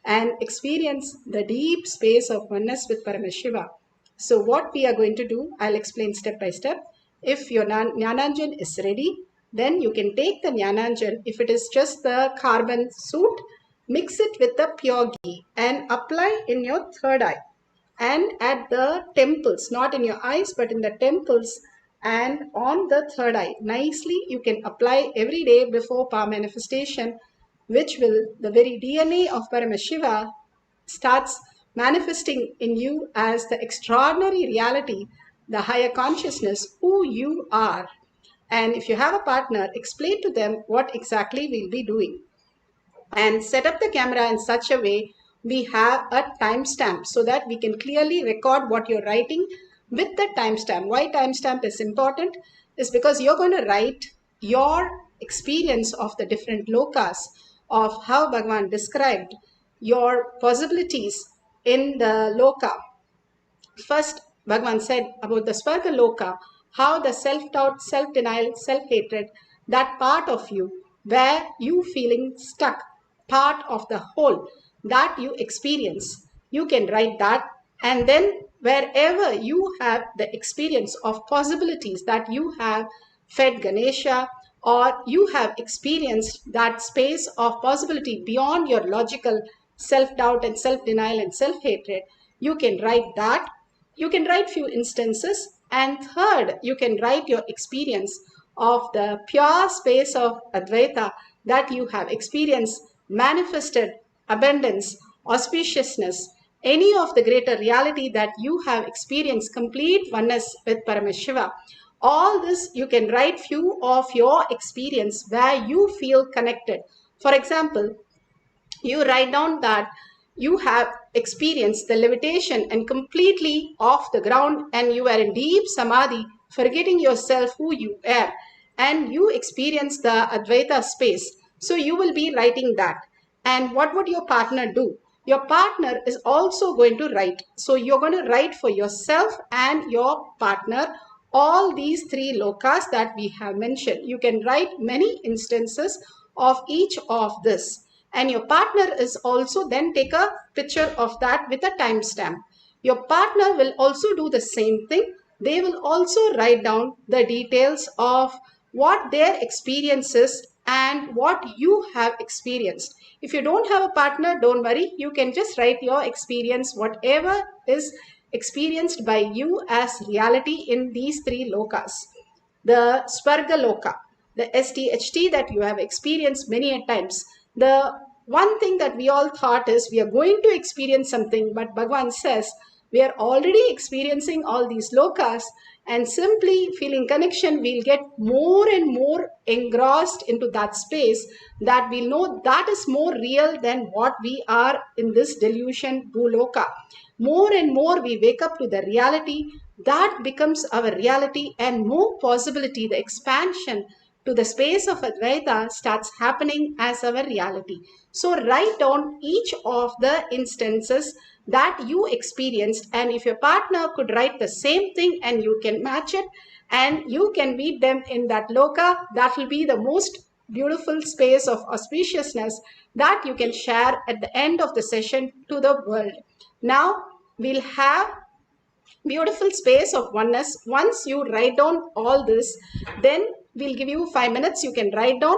and experience the deep space of oneness with Paramashiva. So what we are going to do, I'll explain step by step. If your Jnananjan is ready, then you can take the Jnananjan. If it is just the carbon suit, mix it with the pure ghee and apply in your third eye and at the temples, not in your eyes, but in the temples and on the third eye. Nicely, you can apply every day before power manifestation, which will, the very DNA of Paramashiva starts manifesting in you as the extraordinary reality, the higher consciousness, who you are. And if you have a partner, explain to them what exactly we'll be doing. And set up the camera in such a way we have a timestamp so that we can clearly record what you're writing with the timestamp. Why timestamp is important is because you're going to write your experience of the different lokas, of how Bhagavan described your possibilities in the loka. First, Bhagavan said about the Swarga Loka, how the self-doubt, self-denial, self-hatred, that part of you where you feeling stuck, part of the whole that you experience, you can write that. And then wherever you have the experience of possibilities that you have fed Ganesha, or you have experienced that space of possibility beyond your logical self-doubt and self-denial and self-hatred, you can write that. You can write few instances. And third, you can write your experience of the pure space of Advaita that you have experienced, manifested abundance, auspiciousness, any of the greater reality that you have experienced, complete oneness with Paramashiva. All this you can write few of your experience where you feel connected. For example, you write down that you have experienced the levitation and completely off the ground, and you are in deep samadhi, forgetting yourself who you are, and you experience the Advaita space. So you will be writing that. And what would your partner do? Your partner is also going to write. So you're going to write for yourself and your partner all these three lokas that we have mentioned. You can write many instances of each of this. And your partner is also then take a picture of that with a timestamp. Your partner will also do the same thing. They will also write down the details of what their experience is and what you have experienced. If you don't have a partner, don't worry. You can just write your experience, whatever is experienced by you as reality in these three lokas. The Swarga Loka, the STHT that you have experienced many a times. The one thing that we all thought is we are going to experience something, but Bhagavan says we are already experiencing all these lokas, and simply feeling connection, we'll get more and more engrossed into that space that we'll know that is more real than what we are in this delusion Bhuloka. More and more we wake up to the reality that becomes our reality, and more possibility, the expansion to the space of Advaita starts happening as our reality. So write down each of the instances that you experienced, and if your partner could write the same thing and you can match it and you can meet them in that loka, that will be the most beautiful space of auspiciousness that you can share at the end of the session to the world. Now we'll have beautiful space of oneness. Once you write down all this, then we'll give you 5 minutes. You can write down,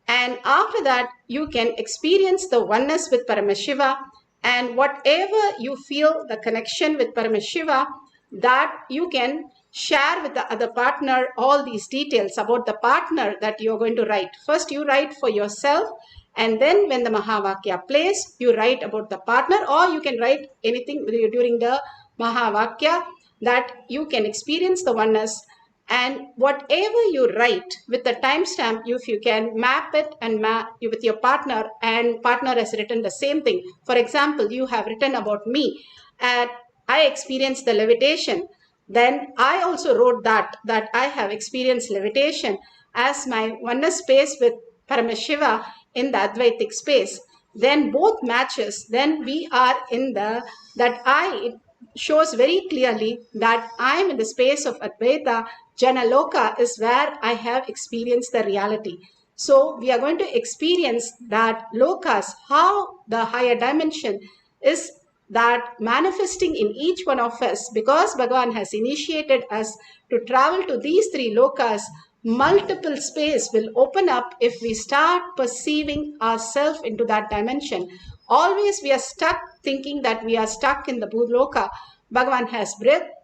and after that you can experience the oneness with Paramashiva, and whatever you feel the connection with Paramashiva, that you can share with the other partner all these details about the partner that you're going to write. First you write for yourself, and then when the Mahavakya plays, you write about the partner, or you can write anything during the Mahavakya, that you can experience the oneness. And whatever you write with the timestamp, if you can map it and map with your partner, and partner has written the same thing. For example, you have written about me, and I experienced the levitation. Then I also wrote that I have experienced levitation as my oneness space with Paramashiva in the Advaitic space. Then both matches, then we are in the, that I, it shows very clearly that I am in the space of Advaita. Janaloka is where I have experienced the reality. So we are going to experience that lokas, how the higher dimension is that manifesting in each one of us, because Bhagavan has initiated us to travel to these three lokas. Multiple space will open up if we start perceiving ourselves into that dimension. Always we are stuck thinking that we are stuck in the Bhutloka. Bhagavan has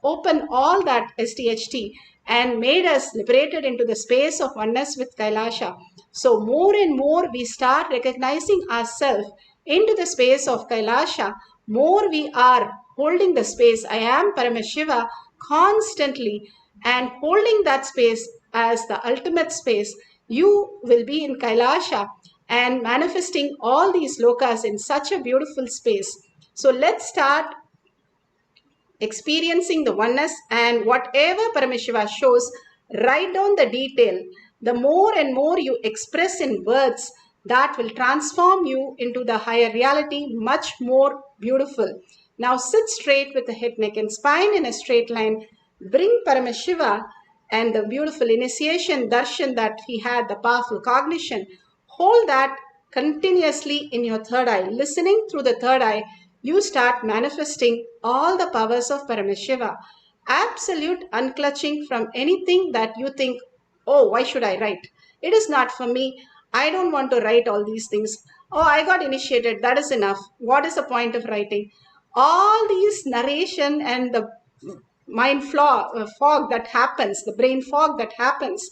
opened all that STHT and made us liberated into the space of oneness with Kailasha. So more and more we start recognizing ourselves into the space of Kailasha, more we are holding the space, I am Paramashiva, constantly, and holding that space as the ultimate space, you will be in Kailasha and manifesting all these lokas in such a beautiful space. So let's start experiencing the oneness, and whatever Paramashiva shows, write down the detail. The more and more you express in words, that will transform you into the higher reality, much more beautiful. Now sit straight with the head, neck and spine in a straight line. Bring Paramashiva and the beautiful initiation darshan that he had, the powerful cognition. Hold that continuously in your third eye. Listening through the third eye, you start manifesting all the powers of Paramashiva. Absolute unclutching from anything that you think, oh, why should I write? It is not for me. I don't want to write all these things. Oh, I got initiated. That is enough. What is the point of writing? All these narration and the mind fog that happens, the brain fog that happens,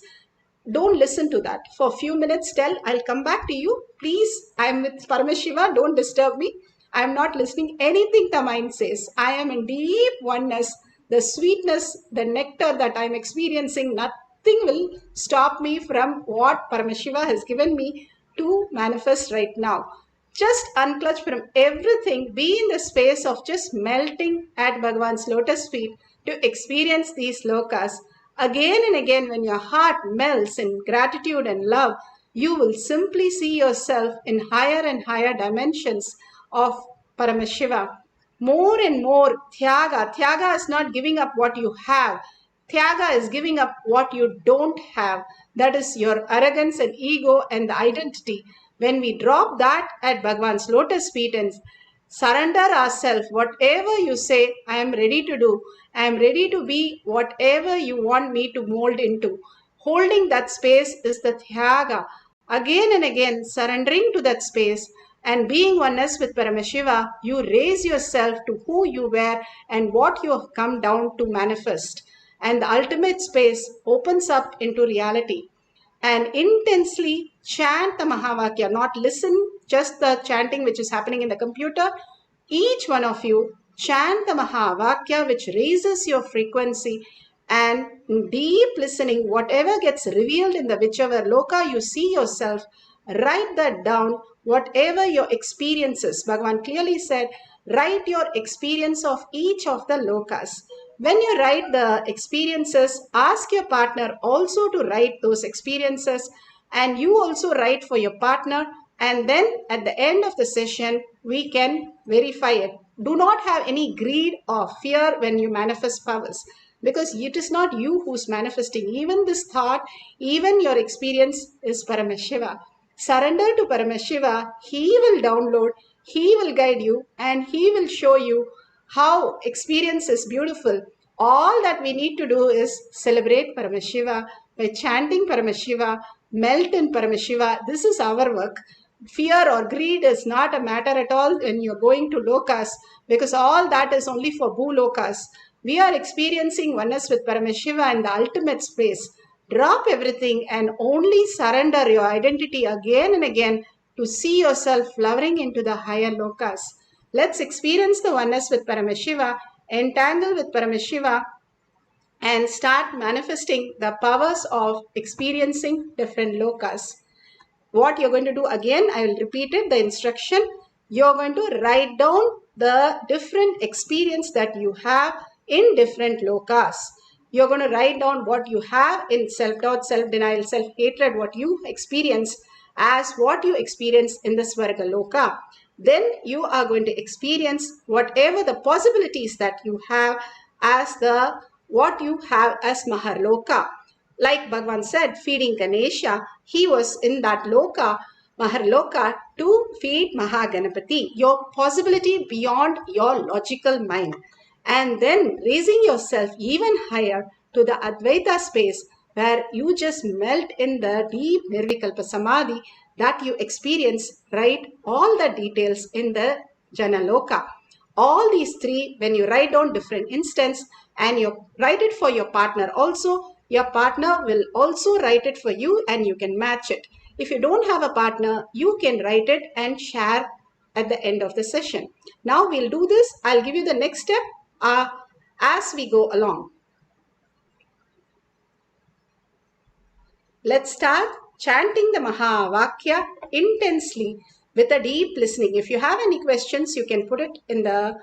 don't listen to that. For a few minutes, tell, I'll come back to you. Please, I'm with Paramashiva. Don't disturb me. I'm not listening anything the mind says. I am in deep oneness. The sweetness, the nectar that I'm experiencing, nothing will stop me from what Paramashiva has given me to manifest right now. Just unclutch from everything. Be in the space of just melting at Bhagavan's lotus feet to experience these lokas. Again and again, when your heart melts in gratitude and love, you will simply see yourself in higher and higher dimensions of Paramashiva. More and more Tyaga. Tyaga is not giving up what you have. Tyaga is giving up what you don't have. That is your arrogance and ego and the identity. When we drop that at Bhagwan's lotus feet and surrender ourselves, whatever you say, I am ready to do. I am ready to be whatever you want me to mold into. Holding that space is the Tyaga. Again and again, surrendering to that space and being oneness with Paramashiva, you raise yourself to who you were and what you have come down to manifest. And the ultimate space opens up into reality. And intensely chant the Mahavakya, not listen just the chanting which is happening in the computer. Each one of you chant the Mahavakya which raises your frequency, and deep listening, whatever gets revealed in the whichever loka you see yourself, write that down, whatever your experiences. Bhagavan clearly said, write your experience of each of the lokas. When you write the experiences, ask your partner also to write those experiences, and you also write for your partner, and then at the end of the session, we can verify it. Do not have any greed or fear when you manifest powers, because it is not you who's manifesting. Even this thought, even your experience is Paramashiva. Surrender to Paramashiva. He will download, he will guide you, and he will show you how experience is beautiful. All that we need to do is celebrate Paramashiva by chanting Paramashiva, melt in Paramashiva. This is our work. Fear or greed is not a matter at all when you're going to lokas, because all that is only for bhulokas. We are experiencing oneness with Paramashiva in the ultimate space. Drop everything and only surrender your identity again and again to see yourself flowering into the higher lokas. Let's experience the oneness with Paramashiva, entangle with Paramashiva, and start manifesting the powers of experiencing different lokas. What you're going to do again, I will repeat it, the instruction. You're going to write down the different experience that you have in different lokas. You're going to write down what you have in self-doubt, self-denial, self-hatred, what you experience as what you experience in the Swarga Loka. Then you are going to experience whatever the possibilities that you have as the what you have as Maharloka. Like Bhagavan said, feeding Ganesha, he was in that loka, Maharloka, to feed Mahaganapati, your possibility beyond your logical mind. And then raising yourself even higher to the Advaita space, where you just melt in the deep Nirvikalpa Samadhi that you experience, write all the details in the Janaloka. All these three, when you write down different instance and you write it for your partner also, your partner will also write it for you and you can match it. If you don't have a partner, you can write it and share at the end of the session. Now we'll do this. I'll give you the next step as we go along. Let's start chanting the Mahavakya intensely with a deep listening. If you have any questions, you can put it in the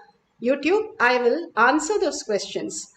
YouTube. I will answer those questions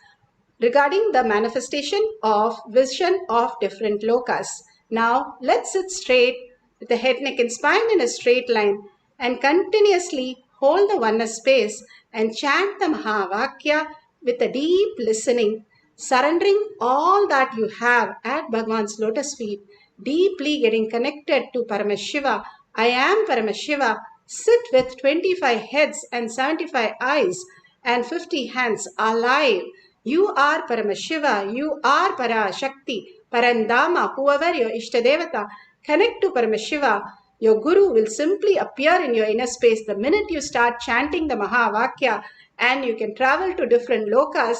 regarding the manifestation of vision of different lokas. Now, let's sit straight with the head, neck and spine in a straight line and continuously hold the oneness space and chant the Mahavakya with a deep listening, surrendering all that you have at Bhagwan's lotus feet, deeply getting connected to Paramashiva. I am Paramashiva. Sit with 25 heads and 75 eyes and 50 hands alive. You are Paramashiva, you are Parashakti, Parandama, whoever your Ishtadevata. Connect to Paramashiva. Your Guru will simply appear in your inner space the minute you start chanting the Mahavakya, and you can travel to different lokas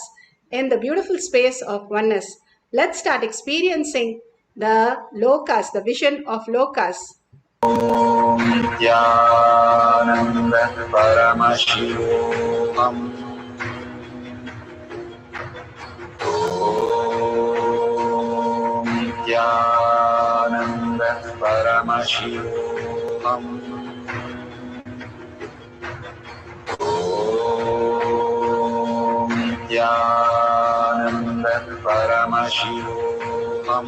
in the beautiful space of oneness. Let's start experiencing the lokas, the vision of lokas. Nityananda Paramashivam Om Nityananda Paramashivam Om Nityananda Paramashivam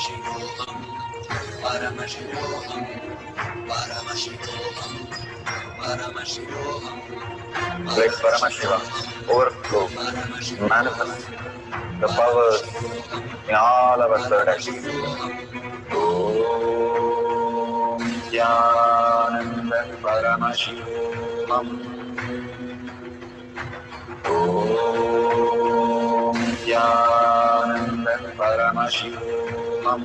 Let Paramashiva overflow, manifest the powers in all our third eye. Om Jnananda Paramashivam. Om Jnananda Paramashivam. Om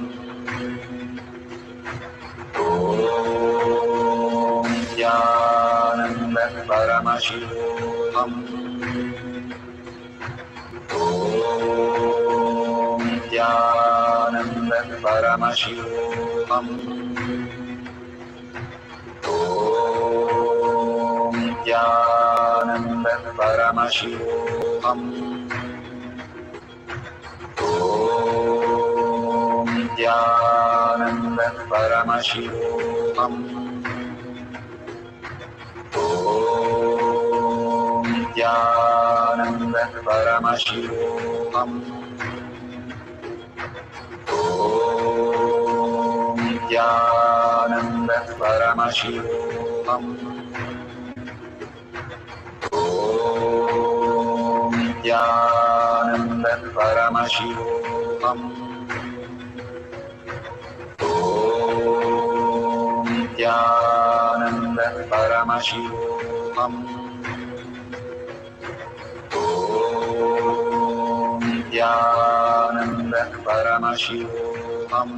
Jnananda Paramashivam. Om Jnananda Paramashivam. Om Jnananda Paramashivam. Om Jnananda Paramashivam. Om Jnananda Paramashivam. Om Jnananda Paramashivam. Om Jnananda Paramashivam. Om Jnananda Paramashivam. Om Jnananda Paramashivam.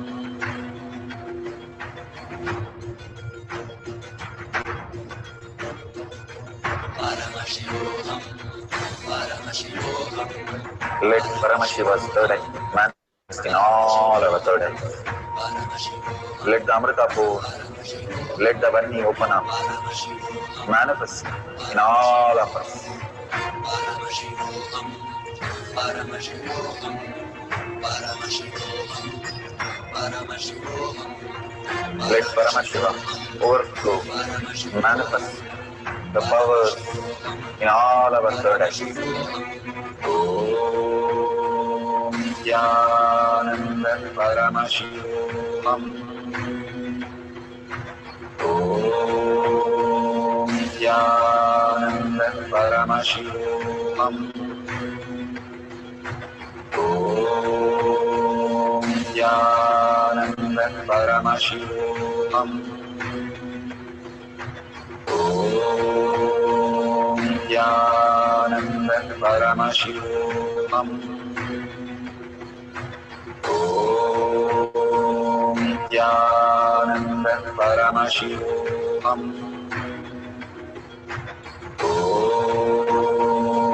Let Paramashiva's third eye manifest in all our third eyes. Let the Amrita pour, let the Varni open up, manifest in all of us. Let Paramashiva overflow, manifest the powers in all our third eyes. Om Jnananda Paramashivam. Om Jnananda Paramashivam. Om Jnananda Paramashivam. Om Jnananda Paramashivam. Om Jnananda Paramashivam. Om Jnananda Paramashivam.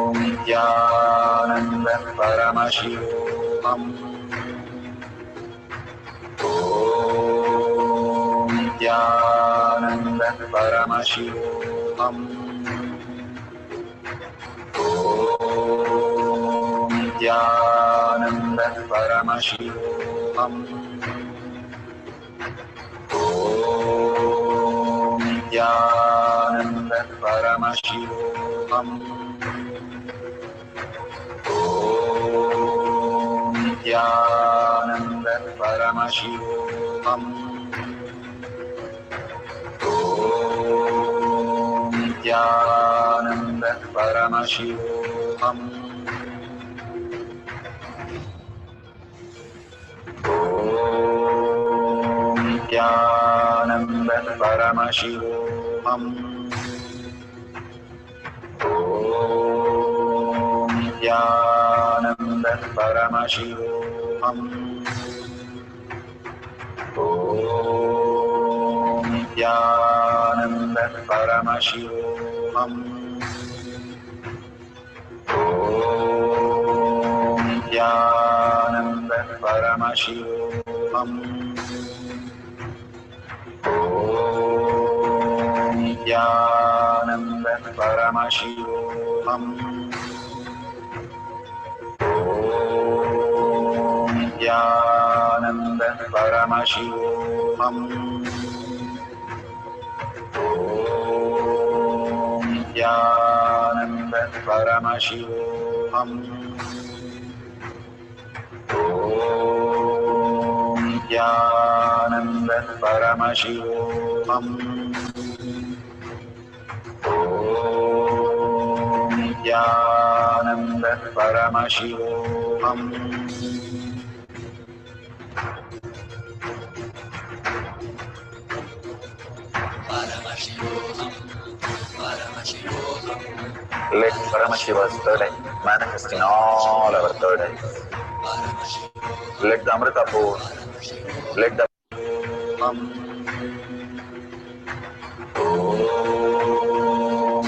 Om Jnananda Paramashivam. Om Jnananda Paramashivam. Om Jnananda Paramashivam. Om Jnananda Paramashivam. Om Jnananda Paramashivam. Om Jnananda Paramashivam. Om Jnananda Paramashivam. Om Jnananda Paramashivam. Om Jnananda Paramashivam. Om Jnananda Paramashivam. Om Jnananda Paramashivam. Om Jnananda Paramashivam. Om Nityanand परमशिवोऽहम् ॐ नित्यानन्द परमशिवोऽहम् Let Paramashiva's third eye manifest in all our third eyes. Let the Amrita pour, let the Om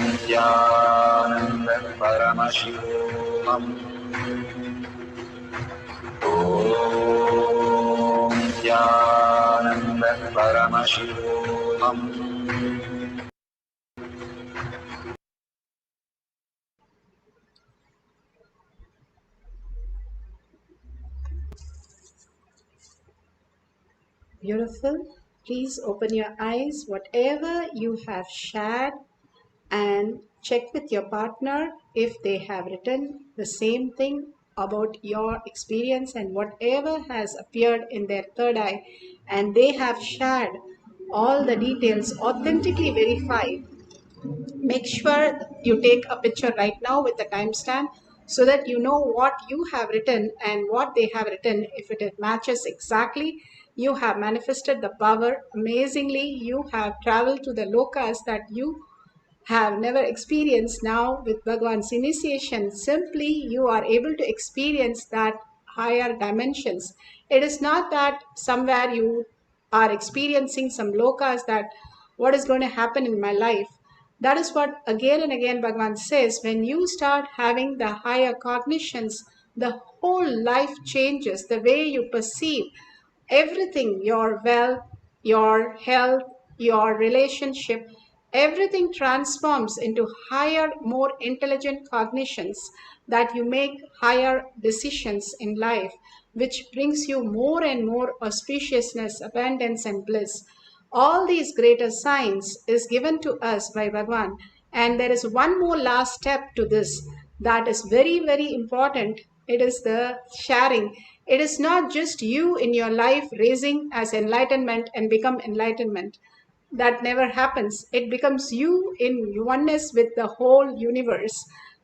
Nityananda Paramashivam Om Nityananda Paramashivam. Beautiful. Please open your eyes, whatever you have shared, and check with your partner if they have written the same thing about your experience and whatever has appeared in their third eye, and they have shared all the details authentically verified. Make sure you take a picture right now with the timestamp so that you know what you have written and what they have written. If it matches exactly, you have manifested the power amazingly. You have traveled to the lokas that you have never experienced. Now with Bhagwan's initiation, simply you are able to experience that higher dimensions. It is not that somewhere you are experiencing some lokas that what is going to happen in my life. That is what again and again Bhagwan says, when you start having the higher cognitions, the whole life changes, the way you perceive everything, your wealth, your health, your relationship, everything transforms into higher, more intelligent cognitions that you make higher decisions in life, which brings you more and more auspiciousness, abundance, and bliss. All these greater signs is given to us by Bhagwan. And there is one more last step to this that is very, very important. It is the sharing. It is not just you in your life raising as enlightenment and become enlightenment. That never happens. It becomes you in oneness with the whole universe.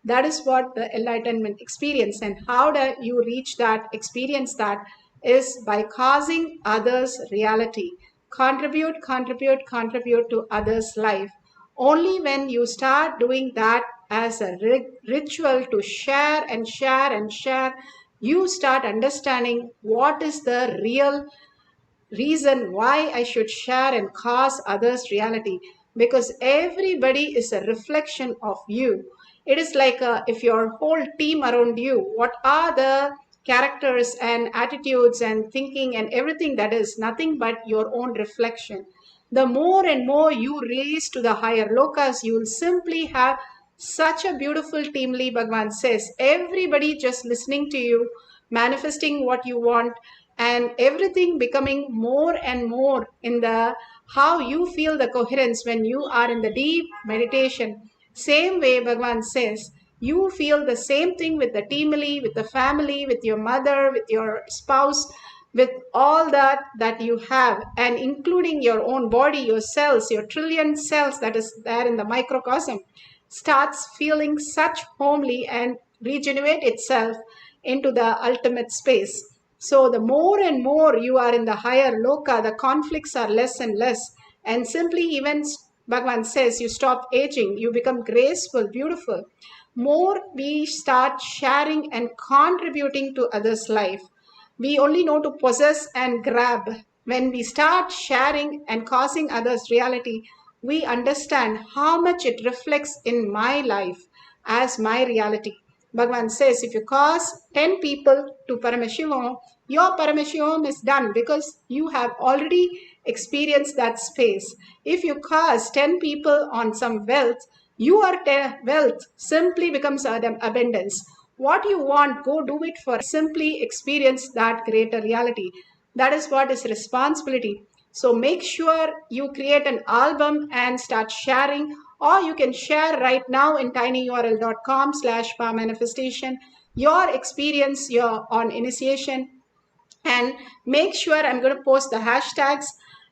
That is what the enlightenment experience. And how do you reach that experience? That is by causing others reality. Contribute to others' life. Only when you start doing that as a ritual to share and share and share, you start understanding what is the real reason why I should share and cause others reality, because everybody is a reflection of you. It is like if your whole team around you, what are the characters and attitudes and thinking and everything, that is nothing but your own reflection. The more and more you raise to the higher lokas, you will simply have such a beautiful teamly. Bhagwan says, everybody just listening to you, manifesting what you want, and everything becoming more and more in the how you feel the coherence when you are in the deep meditation. Same way Bhagwan says, you feel the same thing with the teamily, with the family, with your mother, with your spouse, with all that you have, and including your own body, your cells, your trillion cells that is there in the microcosm, starts feeling such homely and regenerate itself into the ultimate space. So the more and more you are in the higher loka, the conflicts are less and less. And simply even Bhagavan says, you stop aging, you become graceful, beautiful. More we start sharing and contributing to others' life. We only know to possess and grab. When we start sharing and causing others reality, we understand how much it reflects in my life as my reality. Bhagavan says, if you cause 10 people to Paramashivam, your Paramashivam is done because you have already experienced that space. If you cause 10 people on some wealth, your wealth simply becomes abundance. What you want, go do it for simply experience that greater reality. That is what is responsibility. So make sure you create an album and start sharing, or you can share right now in tinyurl.com/power manifestation your experience your on initiation, And make sure I'm going to post the hashtags.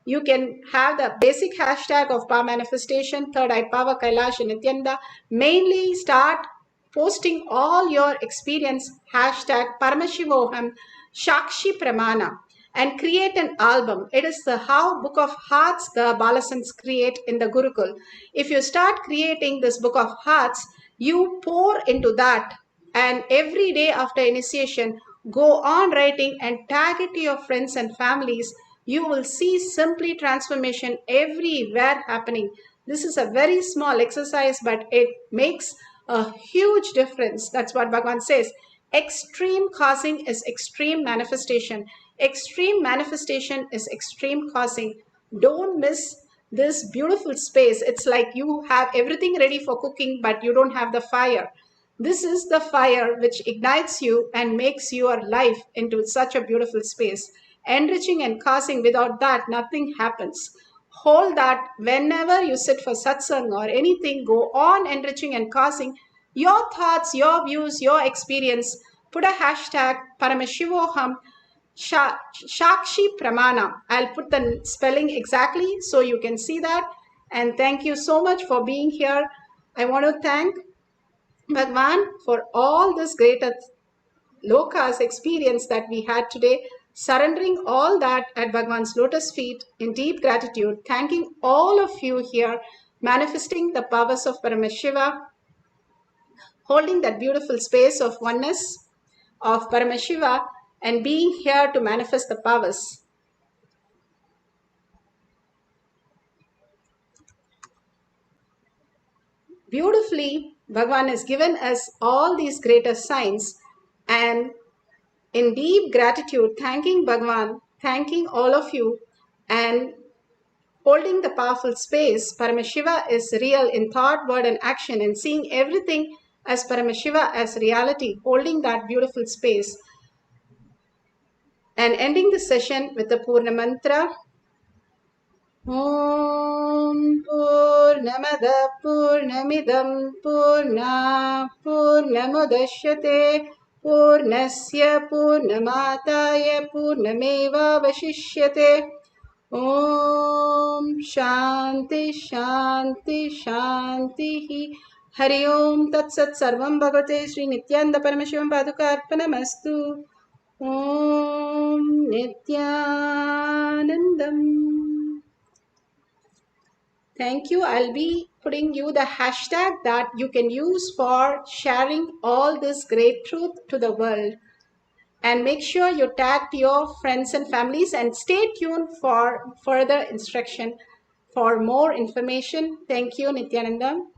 You can have the basic hashtag of power manifestation, third eye power, Kailash and Nityanda. Mainly start posting all your experience, hashtag Paramashivoham, Shakshi Pramana, and create an album. It is the how book of hearts the Balasans create in the Gurukul. If you start creating this book of hearts, you pour into that, and every day after initiation, go on writing and tag it to your friends and families. You will see simply transformation everywhere happening. This is a very small exercise, but it makes a huge difference. That's what Bhagavan says. Extreme causing is extreme manifestation. Extreme manifestation is extreme causing. Don't miss this beautiful space. It's like you have everything ready for cooking, but you don't have the fire. This is the fire which ignites you and makes your life into such a beautiful space. Enriching and causing, without that, nothing happens. Hold that whenever you sit for satsang or anything, go on enriching and causing your thoughts, your views, your experience. Put a hashtag Paramashivoham Shakshi Pramana. I'll put the spelling exactly so you can see that. And thank you so much for being here. I want to thank Bhagwan for all this great Loka's experience that we had today, surrendering all that at Bhagwan's lotus feet in deep gratitude, thanking all of you here, manifesting the powers of Paramashiva, holding that beautiful space of oneness of Paramashiva, and being here to manifest the powers. Beautifully, Bhagwan has given us all these greater signs, and in deep gratitude, thanking Bhagwan, thanking all of you, and holding the powerful space, Paramashiva is real in thought, word, and action, and seeing everything as Paramashiva as reality, holding that beautiful space. And ending the session with the Purna Mantra. Om Purnamada Purnamidam Purna Purnamudashyate Purnasya Purnamataya Purnameva Vashishyate. Om Shanti Shanti Shanti. Hari Om Tat Sat Sarvam Bhagavate Sri Nityanda Paramashivam Paduka Arpanamastu. Om Nityanandam. Thank you. I'll be putting you the hashtag that you can use for sharing all this great truth to the world. And make sure you tag your friends and families, and stay tuned for further instruction for more information. Thank you, Nityanandam.